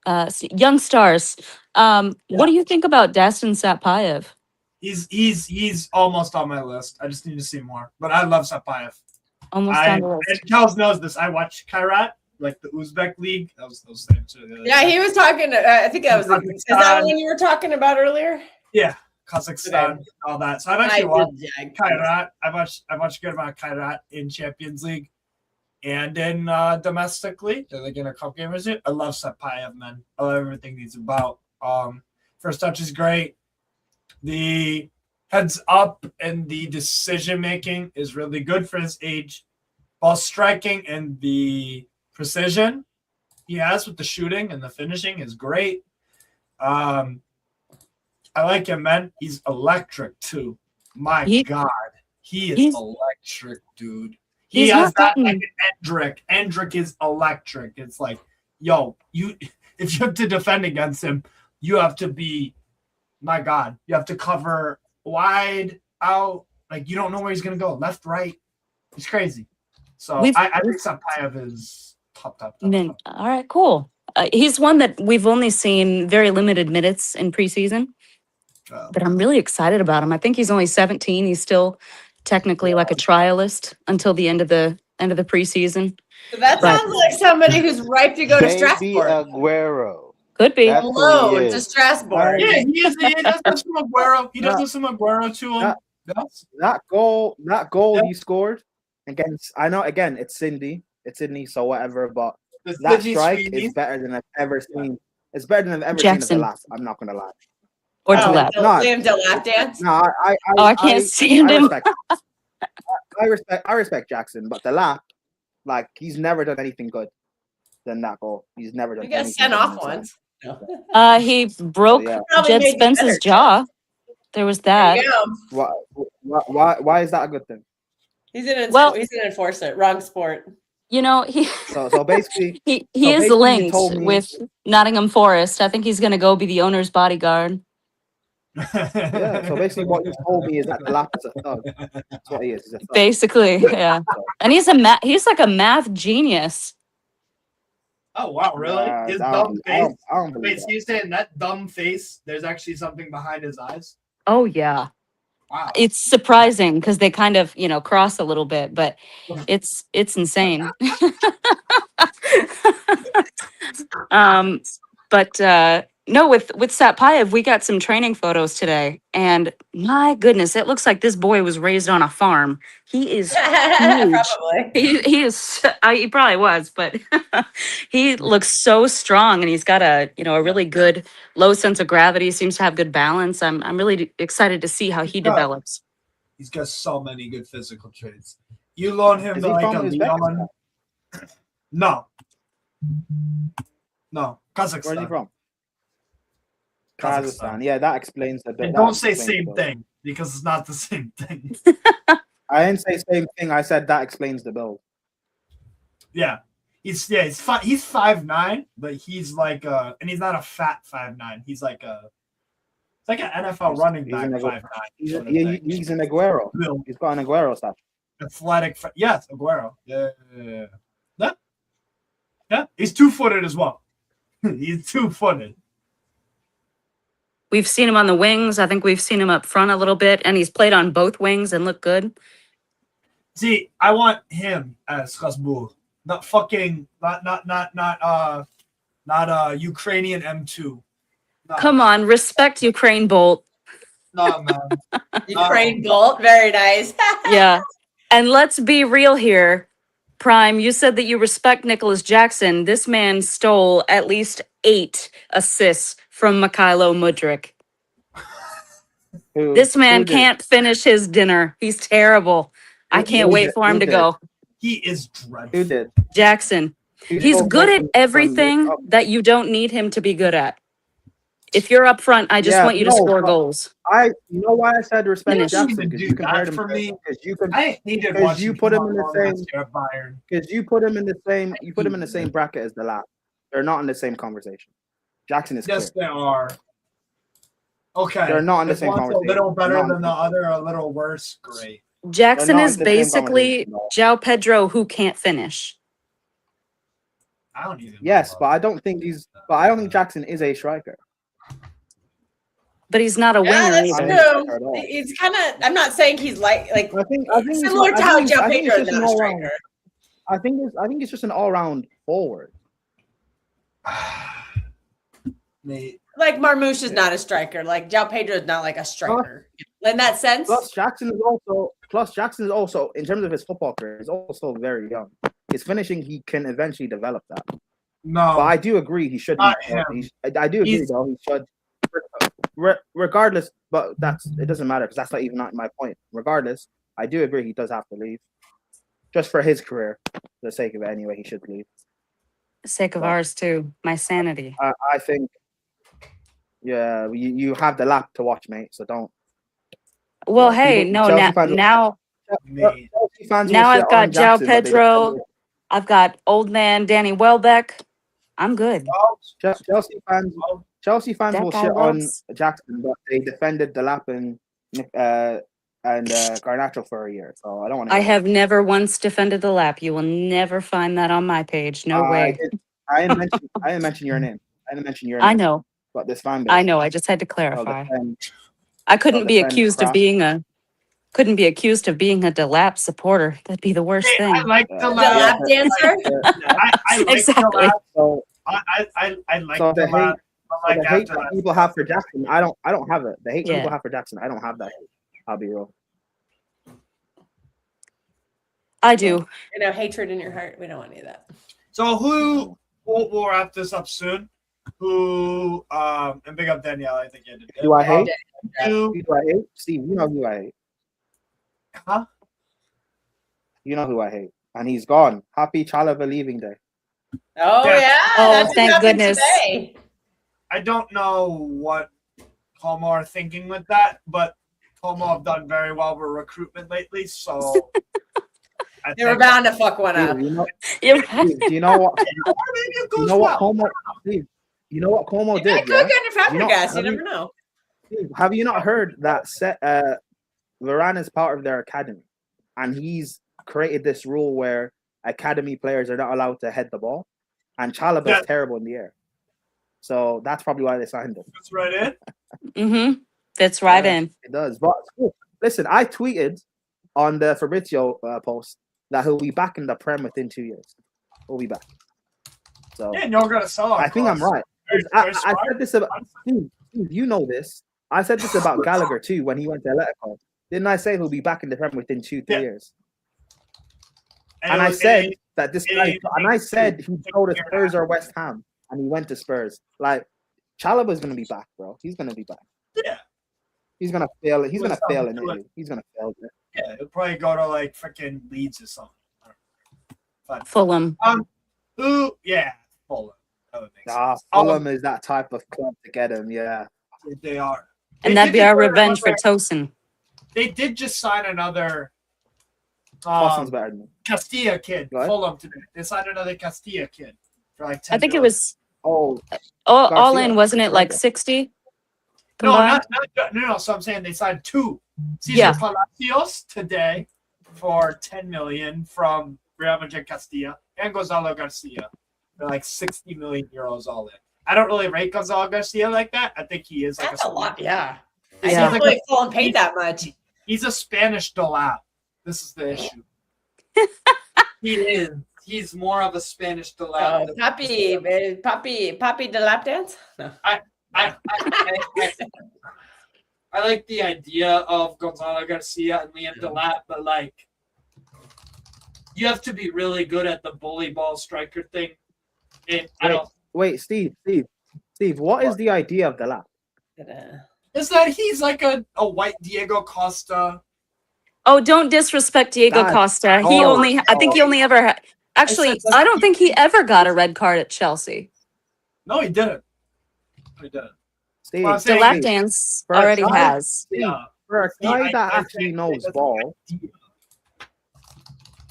young stars, what do you think about Dastin Satpayev? He's almost on my list. I just need to see more. But I love Satpayev. Almost on the list. And Charles knows this. I watch Kairat, like the Uzbek league. That was those things. Yeah, he was talking. I think that was. Is that the one you were talking about earlier? Yeah, Kazakhstan, all that. So I've actually watched Jag. Kairat. I've watched a good amount of Kairat in Champions League and in domestically. They're like in a cup game or something. I love Sapayev, man. I love everything he's about. First touch is great. The heads up and the decision making is really good for his age. Ball striking and the precision he has with the shooting and the finishing is great. I like him, man. He's electric too. My God, he is electric, dude. He has that like an Endrick. Endrick is electric. It's like, yo, if you have to defend against him, you have to be, my God, you have to cover wide out. Like you don't know where he's gonna go, left, right. He's crazy. So I think Sapayev is top. All right, cool. He's one that we've only seen very limited minutes in preseason, but I'm really excited about him. I think he's only 17. He's still technically like a trialist until the end of the preseason. So that sounds like somebody who's ripe to go to Strasbourg. Aguero. Could be. Hello to Strasbourg. Yeah, he does have some Aguero. He does have some Aguero to him. That goal he scored against. I know again it's Sydney, so whatever. But that strike is better than I've ever seen. It's better than I've ever seen of the last. I'm not gonna lie. Or Delap. Liam Delap dance. No, I can't stand him. I respect Jackson, but Delap, like he's never done anything good than that goal. He's never done. He got sent off once. He broke Jed Spence's jaw. There was that. Why is that a good thing? He's an enforcer. Wrong sport. You know, he so basically he is linked with Nottingham Forest. I think he's gonna go be the owner's bodyguard. Yeah, so basically what you told me is that the lap is a thug. That's what he is. He's a thug. Basically, yeah. And he's like a math genius. Oh wow, really? His dumb face. Wait, so you're saying that dumb face, there's actually something behind his eyes? Oh yeah. Wow. It's surprising because they kind of, cross a little bit, but it's insane. No, with Sapayev, we got some training photos today, and my goodness, it looks like this boy was raised on a farm. He is huge. Probably. He is. He probably was, but he looks so strong, and he's got a really good low sense of gravity. Seems to have good balance. I'm really excited to see how he develops. He's got so many good physical traits. You loan him to like a Leon. No, Kazakhstan. Where's he from? Kazakhstan. Yeah, that explains a bit. And don't say same thing because it's not the same thing. I didn't say same thing. I said that explains the build. Yeah, he's 5'9", but he's like and he's not a fat 5'9". He's like an NFL running back 5'9". He's an Aguero. He's got an Aguero stuff. Athletic. Yes, Aguero. Yeah. He's 2-footed as well. He's 2-footed. We've seen him on the wings. I think we've seen him up front a little bit, and he's played on both wings and looked good. See, I want him as Strasbourg, not Ukrainian M2. No. Come on, respect Ukraine Bolt. No, man. Ukraine Bolt, very nice. Yeah, and let's be real here, Prime. You said that you respect Nicholas Jackson. This man stole at least 8 assists from Mykhailo Mudryk. This man can't finish his dinner. He's terrible. I can't wait for him to go. He is dreadful. Who did? Jackson. He's good at everything that you don't need him to be good at. If you're up front, I just want you to score goals. You know why I said respect Jackson? Because you compared him for me. Because you put him in the same. Because you put him in the same. You put him in the same bracket as the last. They're not in the same conversation. Jackson is. Yes, clear. they are. Okay. They're not in the same conversation. A little better than the other, a little worse. Great. Jackson is basically João Pedro who can't finish. I don't even. Yes, but I don't think Jackson is a striker. But he's not a winger. That's true. He's kind of. I'm not saying he's like I think similar to how João Pedro is not a striker. I think it's just an all-round forward. Mate, like Marmouche is not a striker. Like João Pedro is not like a striker in that sense. Plus Jackson is also in terms of his football career, he's also very young. His finishing, he can eventually develop that. No, But I do agree he should. Not be, him. I do agree though he should. Regardless, but it doesn't matter because that's not even my point. Regardless, I do agree he does have to leave, just for his career, for the sake of it. Anyway, he should leave. The sake of ours too. My sanity. I think. Yeah, you have the lap to watch, mate. So don't. Well, Yeah, hey, people- no, Chelsea fans- now mate. Chelsea fans will now shit I've got on Jackson, João but they Pedro. defend I've got old man Danny Welbeck. I'm good. it. Chelsea fans That will guy shit on loves- Jackson, but they defended the lap and Garnacho for a year. So I don't want to. I have never once defended the lap. You will never find that on my page. No way. I didn't mention your name. I didn't mention your name. I know. But this fan base. I know. I just had to I'll clarify. defend- I couldn't be defend accused of crap. being a DeLap supporter. That'd be the worst Hey, thing. I like the The lap. lap dancer. I like Exactly. the lap. So, I like so the the hate, lap. so Like the hate after that that. people have for Jackson, I don't have it. The hate Yeah. people have for Jackson, I don't have that hate. I'll be real. I do. Hatred in your heart. We don't want any of that. So we'll wrap this up soon. Who and big up Danielle, I think you did. Do I hate? Who, Who do I hate? Steve, you know who I hate. huh? You know who I hate. And he's gone. Happy Chalaba leaving day. Oh Yeah. yeah. Oh, that's what thank happened goodness. today. I don't know what Como are thinking with that, but Como have done very well with recruitment lately, so I They were think bound to fuck one up. Steve, you know, Yeah. Steve, do you know what? or maybe it goes You know what well. Como? Steve, you know what Como Maybe I did? cook under You know- Fabregas. You have you- never know. Steve, have you not heard that Varane is part of their academy, and he's created this rule where academy players are not allowed to head the ball, and Chalaba Yeah. is terrible in the air. So that's probably why they signed him. That's right in. Mm-hmm. Fits right Yeah, in. It does. But listen, I tweeted on the Fabrizio post that he'll be back in the Prem within 2 years. He'll be back. So Yeah, and you're gonna sell. I think I'm right. Very, I very smart. said this about Steve, you know this. I said this about Gallagher too when he went to Atletico. Didn't I say he'll be back in the Prem within 2-3 Yeah. years? it And I was- said it- that this it guy, ain't- and I said he'd go to figure it Spurs out. or West Ham, and he went to Spurs. Like Chalaba's gonna be back, bro. He's gonna be back. Yeah. He's gonna fail. He's gonna What's fail up? in Italy. He's gonna fail there. Yeah, he'll probably go to like freaking Leeds or something. Fulham. Who? Yeah, Fulham. That would make Ah, sense. Fulham is that type of club to get him. Yeah. They are. And They that'd did be our just sign revenge for another- Tosin. They did just sign another Boston's better than him. Castilla kid. What? Fulham today. They signed another Castilla kid for like 10 I think it million. was Oh, all Garcia. in, wasn't it? Like 60? No, combined? no. So I'm saying they signed two. Cesar Yeah. Palacios today for 10 million from Real Madrid Castilla and Gonzalo Garcia for like 60 million euros all in. I don't really rate Gonzalo Garcia like that. I think he is like That's a lot. Yeah. I He's Yeah. can't like believe Fulham paid that much. He's a Spanish Delap. This is the issue. He is. He's more of a Spanish Delap. Oh, Papi the lap dance? No. I like the idea of Gonzalo Garcia and Liam Delap, but like you have to be really good at the bully ball striker thing. And I don't. wait, Steve. What is the idea of the lap? Is that he's like a white Diego Costa? Oh, don't disrespect Diego That- Costa. I think he only ever had. Actually, said- I don't think he ever got a red card at Chelsea. No, he didn't. He didn't. Steve, Well, I'm The saying- lap Steve, dance For a already guy- has. Yeah. for a See, guy I- that I actually think knows that's ball, the idea.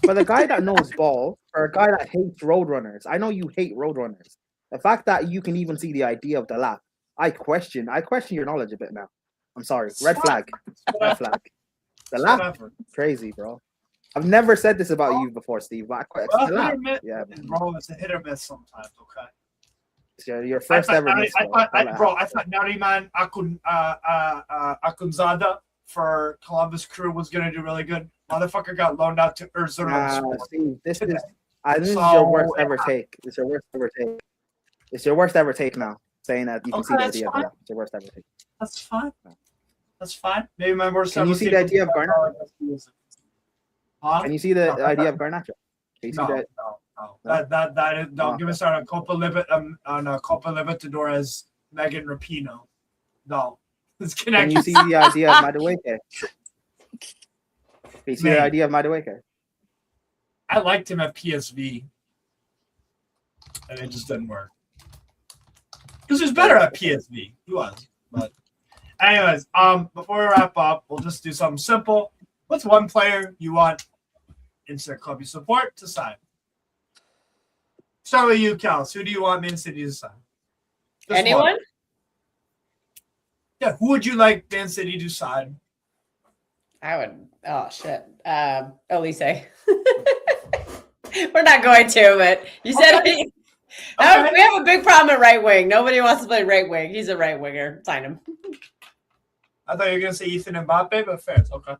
for the guy that knows ball, for a guy that hates roadrunners, I know you hate roadrunners. The fact that you can even see the idea of the lap, I question your knowledge a bit now. I'm sorry. Red flag. Red flag. The lap, Whatever. crazy, bro. I've never said this about you before, Steve. But Well, the hit lap, or miss, yeah, bro, it's a hit or miss sometimes. Okay. it's your first I ever thought, miss. I bro. thought, Don't let it I thought Nariman Akunzada for Columbus Crew was gonna do really good. Motherfucker got loaned out to Erzurum. Steve, this today. is. This is So, your worst ever take. It's your worst ever take. It's your worst ever take now. saying that you can see Okay, the that's idea of fine. that. It's the worst ever thing. That's fine. That's fine. Maybe my worst Can you ever see thing the was idea of like, Garnacho? Huh? Can you see the No, idea of Garnacho? Can you see No, that? no. No? That is, don't Oh, get me okay. started on Copa Libertadores, Megan Rapinoe. No. It's Can connected. you see the idea of Madueke? Can you see Mate. the idea of Madueke? I liked him at PSV. And it just didn't work. Because he was better at PSV. He was. But anyways, before we wrap up, we'll just do something simple. What's one player you want insert club you support to sign? Start with you, Kels. Who do you want Man City to sign? Just Anyone? one. Yeah, who would you like Man City to sign? I would. Oh shit. Elise. We're not going to, but you said Okay. we have a big problem at right wing. Nobody wants to play right wing. He's a right winger. Sign him. I thought you were gonna say Ethan Mbappe, but fair. It's okay.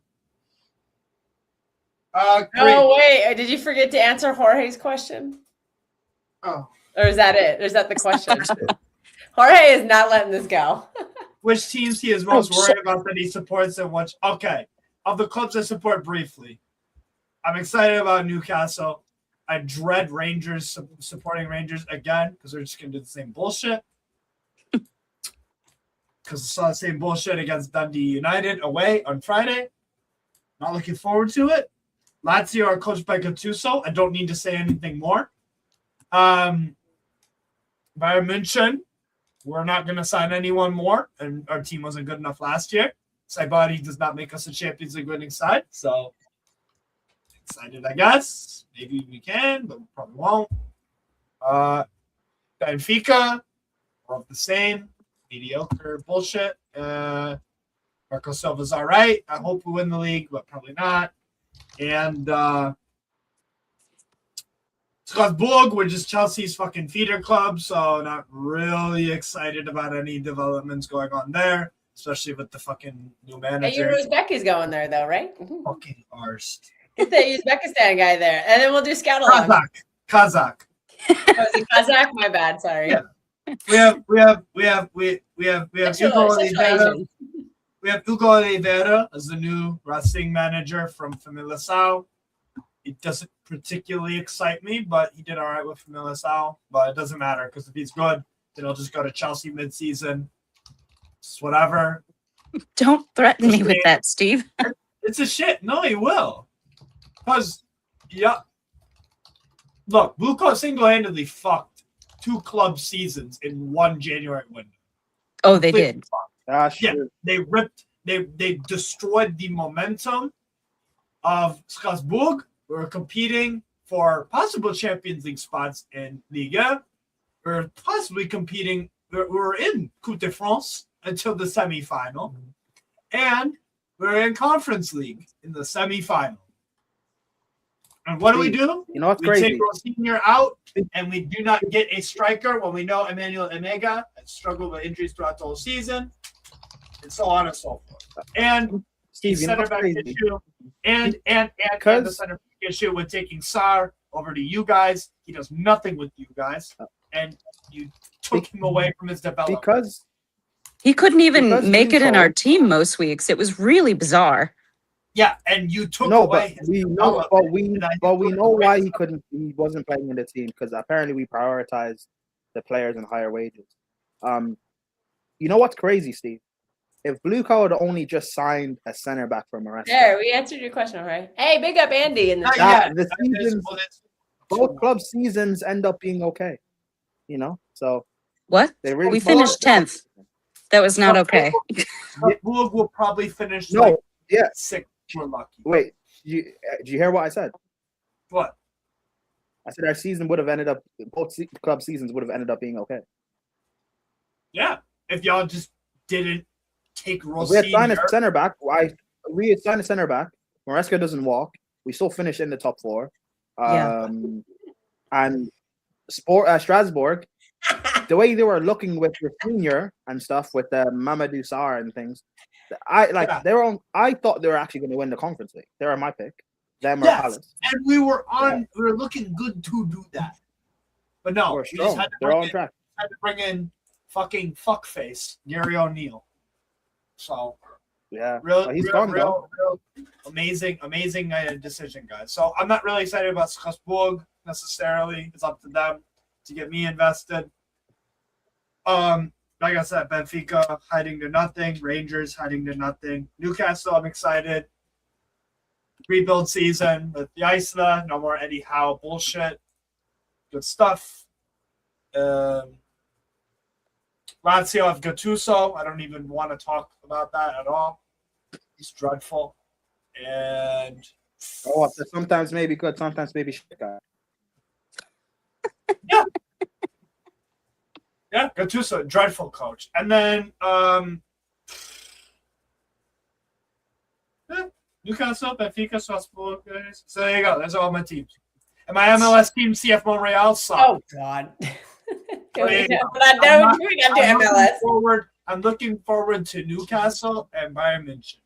Oh wait, did you forget to answer Jorge's question? Oh. Or is that it? Or is that the question? Jorge is not letting this go. Which teams he is most worried about that he supports and which? Okay, of the clubs I support briefly, I'm excited about Newcastle. I dread Rangers supporting Rangers again because they're just gonna do the same bullshit. Because I saw the same bullshit against Dundee United away on Friday. Not looking forward to it. Lazio are coached by Gattuso. I don't need to say anything more. Bayern München, we're not going to sign anyone more, and our team wasn't good enough last year. Bouaddi does not make us a Champions League winning side, so excited, I guess. Maybe we can, but we probably won't. Benfica, we're the same. Mediocre bullshit. Marco Silva's all right. I hope we win the league, but probably not. And Strasbourg, we're just Chelsea's fucking feeder club, so not really excited about any developments going on there, especially with the fucking new manager. Hey, you know Uzbeki's going there though, right? Fucking arse. Get the Uzbekistan guy there, and then we'll do scout along. Kazakh. Oh, is it Kazakh? My bad. Sorry. Yeah. We have Central Oliveira. Asian. We have Hugo Oliveira as the new Racing manager from Famalicão. It doesn't particularly excite me, but he did all right with Famalicão. But it doesn't matter because if he's good, then he'll just go to Chelsea mid-season. It's whatever. Don't threaten me with that, Steve. It's a shit. No, he will. Because, yeah. Look, Blue Coat single-handedly fucked 2 club seasons in one January window. Oh, they did. Yeah, they ripped, they destroyed the momentum of Strasbourg. We were competing for possible Champions League spots in Liga. We were possibly competing, we were in Coupe de France until the semifinal. And we were in Conference League in the semifinal. And what do? You know what's we crazy? take Rosinha out, and we do not get a striker when we know Emmanuel Emega has struggled with injuries throughout the whole season, and so on and so forth. And Steve, the center back issue, and the center back issue with taking Sarr over to you guys. He does nothing with you guys, and you took him away from his development. Because he couldn't even make it in our team most weeks. It was really bizarre. Yeah, and you took away his development. But we know why he wasn't playing in the team, because apparently we prioritized the players and higher wages. You know what's crazy, Steve? If Blue Coat had only just signed a center back from Maresca. There, we answered your question, right? Hey, big up Andy in the the seasons, both club seasons end up being okay. You know, so what? They really we finished 10th. That was not okay. Strasbourg will probably finish sixth. We're lucky. Wait, did you hear what I said? What? I said our season would have ended up, both club seasons would have ended up being okay. Yeah, if y'all just didn't take Rosinha. We had signed a center back. We had signed a center back. Maresca doesn't walk. We still finished in the top 4. And Strasbourg, the way they were looking with Rafinha and stuff, with Mamadou Sarr and things, I thought they were actually going to win the Conference League. They were my pick. Them or Palace. And we were looking good to do that. But no, we just had to bring in fucking fuckface, Gary O'Neill. So Yeah, real, but he's real, gone real, real amazing decision, guys. So I'm not really excited about Strasbourg necessarily. It's up to them to get me invested. Like I said, Benfica hiding to nothing, Rangers hiding to nothing. Newcastle, I'm excited. Rebuild season with the Isla, no more Eddie Howe bullshit. Good stuff. Lazio have Gattuso. I don't even want to talk about that at all. He's dreadful. And so sometimes maybe good, sometimes maybe shit guy. yeah. Yeah, Gattuso, dreadful coach. And then Newcastle, Benfica, Strasbourg. So there you go. Those are all my teams. And my MLS team, CF Montreal, suck. Oh God. I'm looking forward to Newcastle and Bayern München.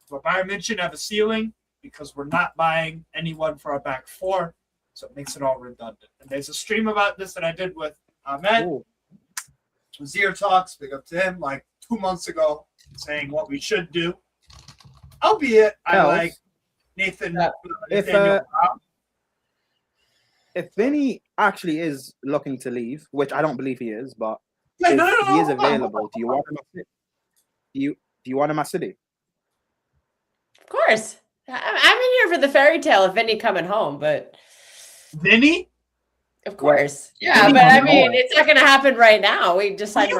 But Bayern München have a ceiling because we're not buying anyone for our back four, so it makes it all redundant. And there's a stream about this that I did with Ahmed. Zier Talks, big up to him, like 2 months ago, saying what we should do. Albeit, I like Nathan. If Vinny actually is looking to leave, which I don't believe he is, but he is available, do you want him at City? Do you want him at City? Of course. I'm in here for the fairy tale of Vinny coming home, but Vinny? Of course. Yeah, Vinny, but I mean, it's not going to happen right now. We just signed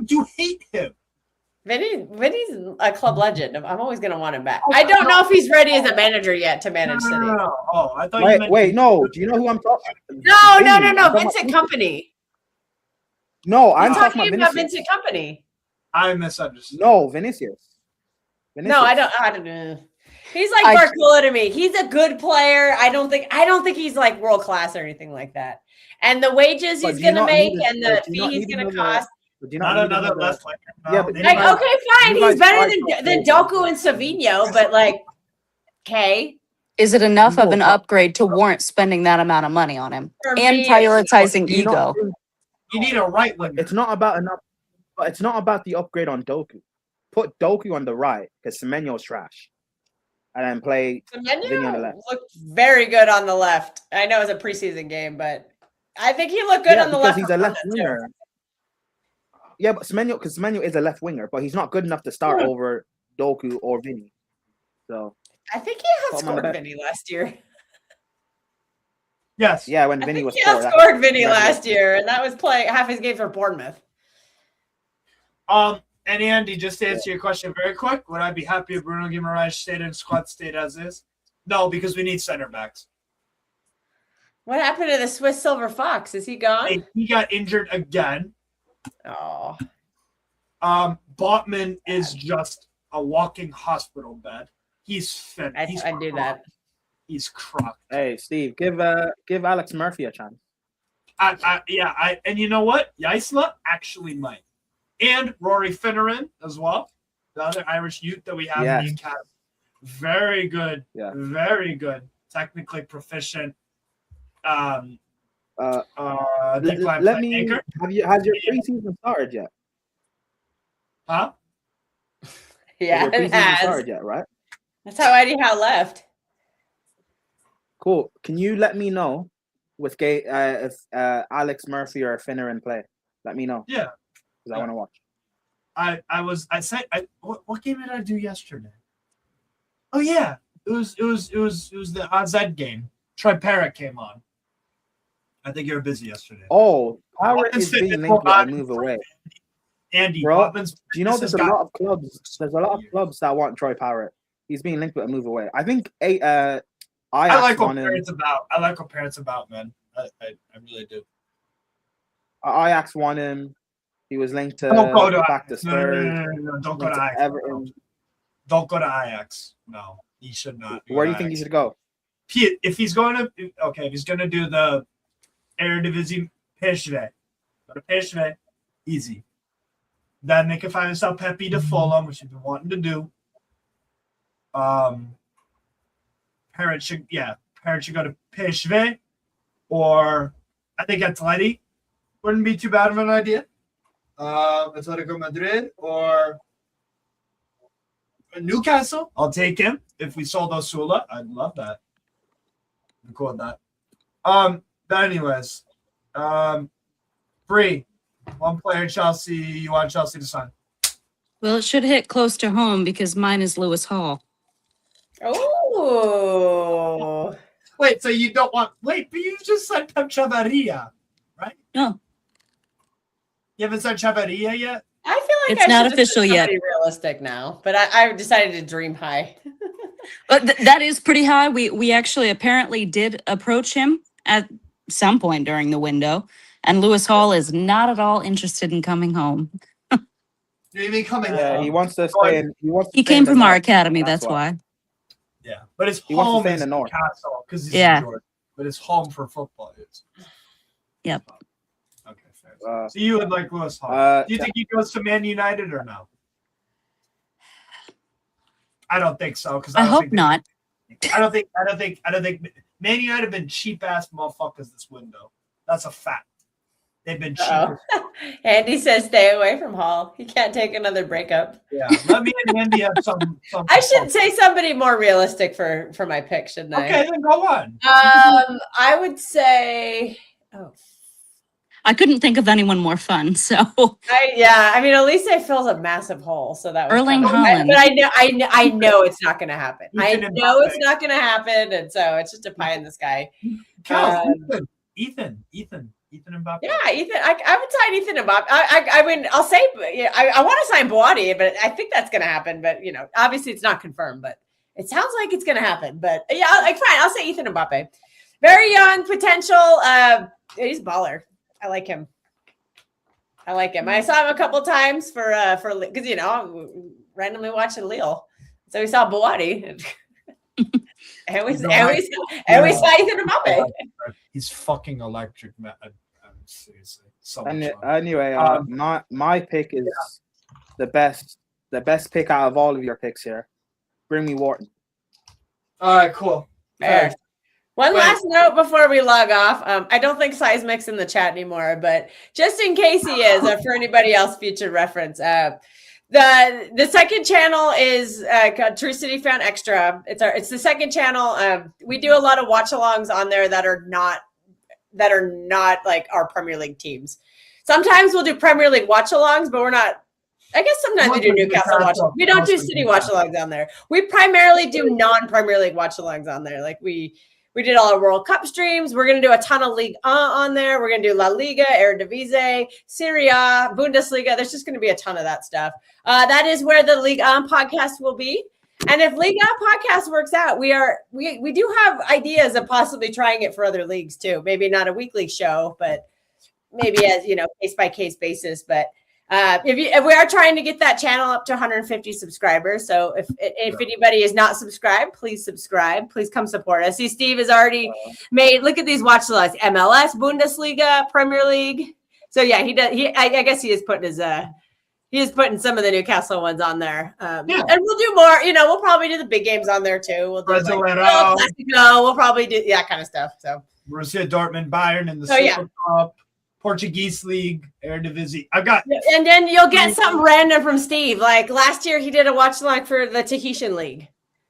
You hate him. Vinny's a club legend. I'm always going to want him back. I don't know if he's ready as a manager yet to manage City. No. Oh, I thought no. Do you know who I'm talking? No. Vincent Kompany. No, I'm talking about Vincent Kompany. I misunderstood. No, Vinicius. No, I don't know. He's like Barcola to me. He's a good player. I don't think he's like world class or anything like that. And the wages he's going to make and the fee he's going to cost. Not another left winger. No. Yeah, okay, fine. He's better than Doku and Savinho, but like, okay. Is it enough of an upgrade to warrant spending that amount of money on him and prioritizing ego? You need a right winger. It's not about enough, but it's not about the upgrade on Doku. Put Doku on the right because Semenyo's trash. And then play Vinny on the left. Looked very good on the left. I know it's a preseason game, but I think he looked good on the left. Because he's a left winger. Yeah, but Semenyo is a left winger, but he's not good enough to start over Doku or Vinny. So I think he outscored Vinny last year. Yes. Yeah, when Vinny was he outscored Vinny last year, and that was playing half his games for Bournemouth. And Andy, just to answer your question very quick, would I be happy if Bruno Guimaraes stayed in squad stayed as is? No, because we need center backs. What happened to the Swiss Silver Fox? Is he gone? He got injured again. Oh. Botman is just a walking hospital bed. He's fit. I do that. He's crocked. Hey, Steve, give Alex Murphy a chance. And you know what? Isla actually might. And Rory Finneran as well, the other Irish youth that we have in the academy. Very good. Yeah. Very good. Technically proficient. Has your preseason started yet? Huh? Yeah, it has. Started yet, right? That's how Eddie Howe left. Cool. Can you let me know if Alex Murphy or Finneran play? Let me know. Yeah. Because I want to watch. What game did I do yesterday? Oh yeah, it was the AZ game. Troy Parrott came on. I think you were busy yesterday. Oh, Parrott is being linked with a move away. Andy, bro, do you know there's a lot of clubs? There's a lot of clubs that want Troy Parrott. He's being linked with a move away. I think I like what Parrott's about. I like what Parrott's about, man. I really do. Ajax won him. He was linked to back to Spurs. No, don't go to Ajax. Everton. Don't go to Ajax. No, he should not. Where do you think he should go? If he's going to do the Eredivisie, PSV. Go to PSV. Easy. Then they can find himself Pepe to Fulham, which he's been wanting to do. Parrott should go to PSV, or I think Atleti wouldn't be too bad of an idea. Atletico Madrid or Newcastle. I'll take him. If we sold Osula, I'd love that. I'm cool with that. But anyways, Bree, one player in Chelsea you want Chelsea to sign. Well, it should hit close to home because mine is Lewis Hall. Oh. Wait, so you don't want but you just said Pep Chavarria, right? No. You haven't said Chavarria yet? I feel like It's I not should official just be yet. realistic now, but I decided to dream high. But that is pretty high. We actually apparently did approach him at some point during the window, and Lewis Hall is not at all interested in coming home. You mean coming Yeah, home? he wants to stay in. He came from our academy, that's why. Yeah, but his He wants to home stay in is the north. Newcastle because he's Yeah. in Jordan. But his home for football is. Yep. Okay, fair. So you would like Lewis Hall. Do you think he goes to Man United or no? I don't think so. Because I hope not. I don't think. Man United have been cheap ass motherfuckers this window. That's a fact. They've been cheap. Andy says stay away from Hall. He can't take another breakup. Yeah, let me and Andy have some. I should say somebody more realistic for my pick, shouldn't I? Okay, then go on. I would say. Oh, I couldn't think of anyone more fun. So I mean, Elise fills a massive hole, so that was Erling kind of, Haaland. But I know it's not going to happen. I Ethan know Mbappe. it's not going to happen, and so it's just a pie in the sky. Ethan Mbappe. Yeah, Ethan. I would sign Ethan Mbappe. I mean, I'll say, I want to sign Bouaddi, but I think that's going to happen. But obviously it's not confirmed, but it sounds like it's going to happen. But yeah, fine. I'll say Ethan Mbappe. Very young potential. He's a baller. I like him. I saw him a couple times for because randomly watching Lille, so we saw Bouaddi, and we saw Ethan Mbappe. He's fucking electric, man. Seriously. So much fun. Anyway, my pick is the best pick out of all of your picks here. Bring me Wharton. All right, cool. Fair. One last note before we log off. I don't think Seismic's in the chat anymore, but just in case he is, or for anybody else, future reference. The second channel is called True City Fan Extra. It's the second channel. We do a lot of watch-alongs on there that are not like our Premier League teams. Sometimes we'll do Premier League watch-alongs, but we're not. I guess sometimes we do Newcastle watch-alongs. We don't do City watch-alongs on there. We primarily do non-Premier League watch-alongs on there. Like we did all our World Cup streams. We're going to do a ton of League on there. We're going to do La Liga, Eredivisie, Serie A, Bundesliga. There's just going to be a ton of that stuff. That is where the League podcast will be. And if League podcast works out, we do have ideas of possibly trying it for other leagues too. Maybe not a weekly show, but maybe as case by case basis. But if we are trying to get that channel up to 150 subscribers, so if anybody is not subscribed, please subscribe. Please come support us. See, Steve has already made. Look at these watch lists: MLS, Bundesliga, Premier League. So yeah, he does. I guess he is putting his putting some of the Newcastle ones on there. And we'll do more. We'll probably do the big games on there too. We'll do We'll probably do that kind of stuff. So Borussia Dortmund, Bayern in the Super Cup. Portuguese League, Eredivisie. And then you'll get something random from Steve. Like last year, he did a watch along for the Tahitian League.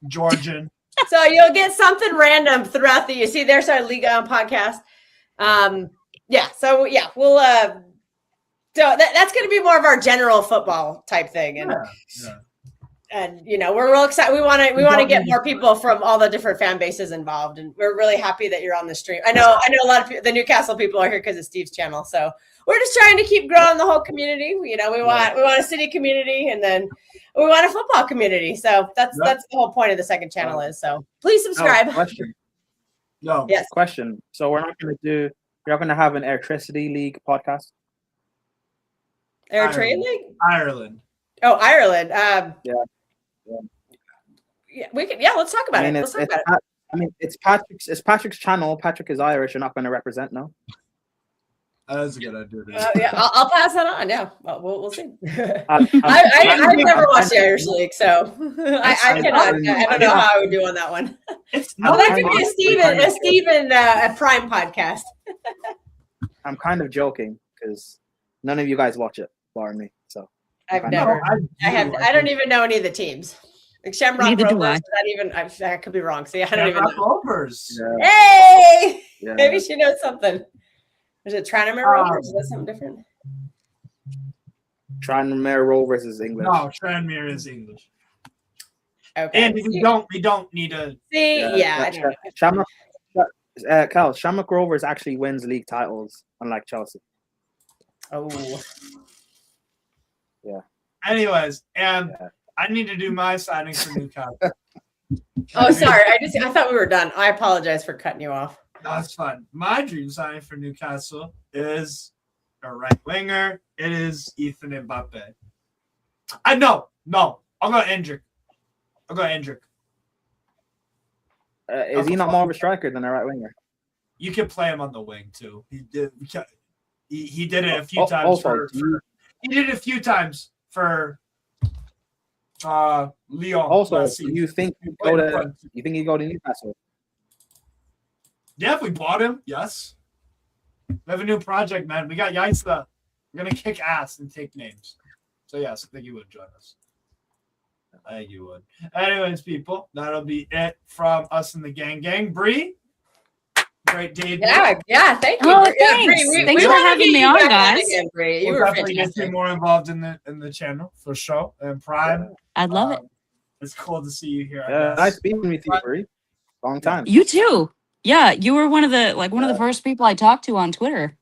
Georgian. So you'll get something random throughout the year. See, there's our Liga podcast. We'll. So that's going to be more of our general football type thing, and we're real excited. We want to get more people from all the different fan bases involved, and we're really happy that you're on the stream. I know a lot of the Newcastle people are here because of Steve's channel, so we're just trying to keep growing the whole community. We want a city community, and then we want a football community. So that's the whole point of the second channel is. So please subscribe. Question. No. Yes. Question. So we're not going to have an Electricity League podcast. Trade League? Ireland. Oh, Ireland. Yeah, we can. Yeah, let's talk about it. Let's talk about it. I mean, it's Patrick's channel. Patrick is Irish. You're not going to represent, no? That's a good idea. I'll pass that on. Yeah, well, we'll see. I've never watched the Irish League, so I cannot. I don't know how I would do on that one. That could be a Steven Prime podcast. I'm kind of joking because none of you guys watch it. bar me. So I've I never. No, I don't even know any of the teams. Like Shamrock Neither do Rovers. I. Not even. I could be wrong. See, I don't even Shamrock know. Rovers. yeah, Hey, yeah. maybe she knows something. Is it Tranmere Rovers? Is that something different? Tranmere Rovers is English. No, Tranmere is English. Okay. And we don't need a. See, yeah, I don't know. Shamrock, Cal, Shamrock Rovers actually wins league titles, unlike Chelsea. Oh, Anyways, and I need to do my signing for Newcastle. oh, sorry. I thought we were done. I apologize for cutting you off. No, that's fun. My dream signing for Newcastle is a right winger. It is Ethan Mbappe. No. I'll go Endrick. Is he not more of a striker than a right winger? You can play him on the wing too. He did it a few times. Also, He did it a few times for Lyon. also, last do season. you think he'd go to Newcastle? Yeah, if we bought him, yes. We have a new project, man. We got Yaisa. We're gonna kick ass and take names. So yes, I think you would join us. I think you would. Anyways, people, that'll be it from us in the gang. Bree, great debut. Yeah. Thank you. Oh, Bree. Yeah, thanks. Bree, Thanks for wanna having get me you on, back guys. again, Bree. You We'll were definitely get fantastic. you more involved in the channel for sure. And Prime, I'd love it. it's cool to see you here. Yeah, nice speaking with you, Bree. Long time. You too. Yeah, you were one of the first people I talked to on Twitter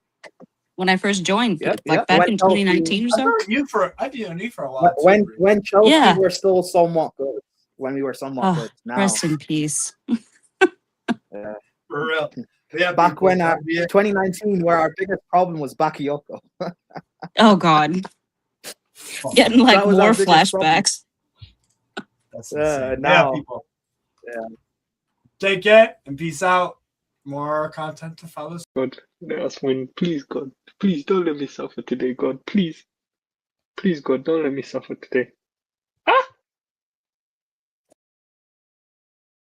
when I first joined, Yep, like yep. back When in Chelsea- 2019 or so. I've known you for a while. When too, Bree. when Chelsea Yeah. were still somewhat good. When we were somewhat Oh, good. Now, rest in peace. For real. Yeah, back people, when that'd be it. 2019, where our biggest problem was Bakayoko. Oh God, getting like That was more our biggest problem. flashbacks. That's insane. now- people. Yeah. Take care and peace out. More content to follow. God, let us win. Please, God. Please don't let me suffer today, God. Please. Please, God, don't let me suffer today.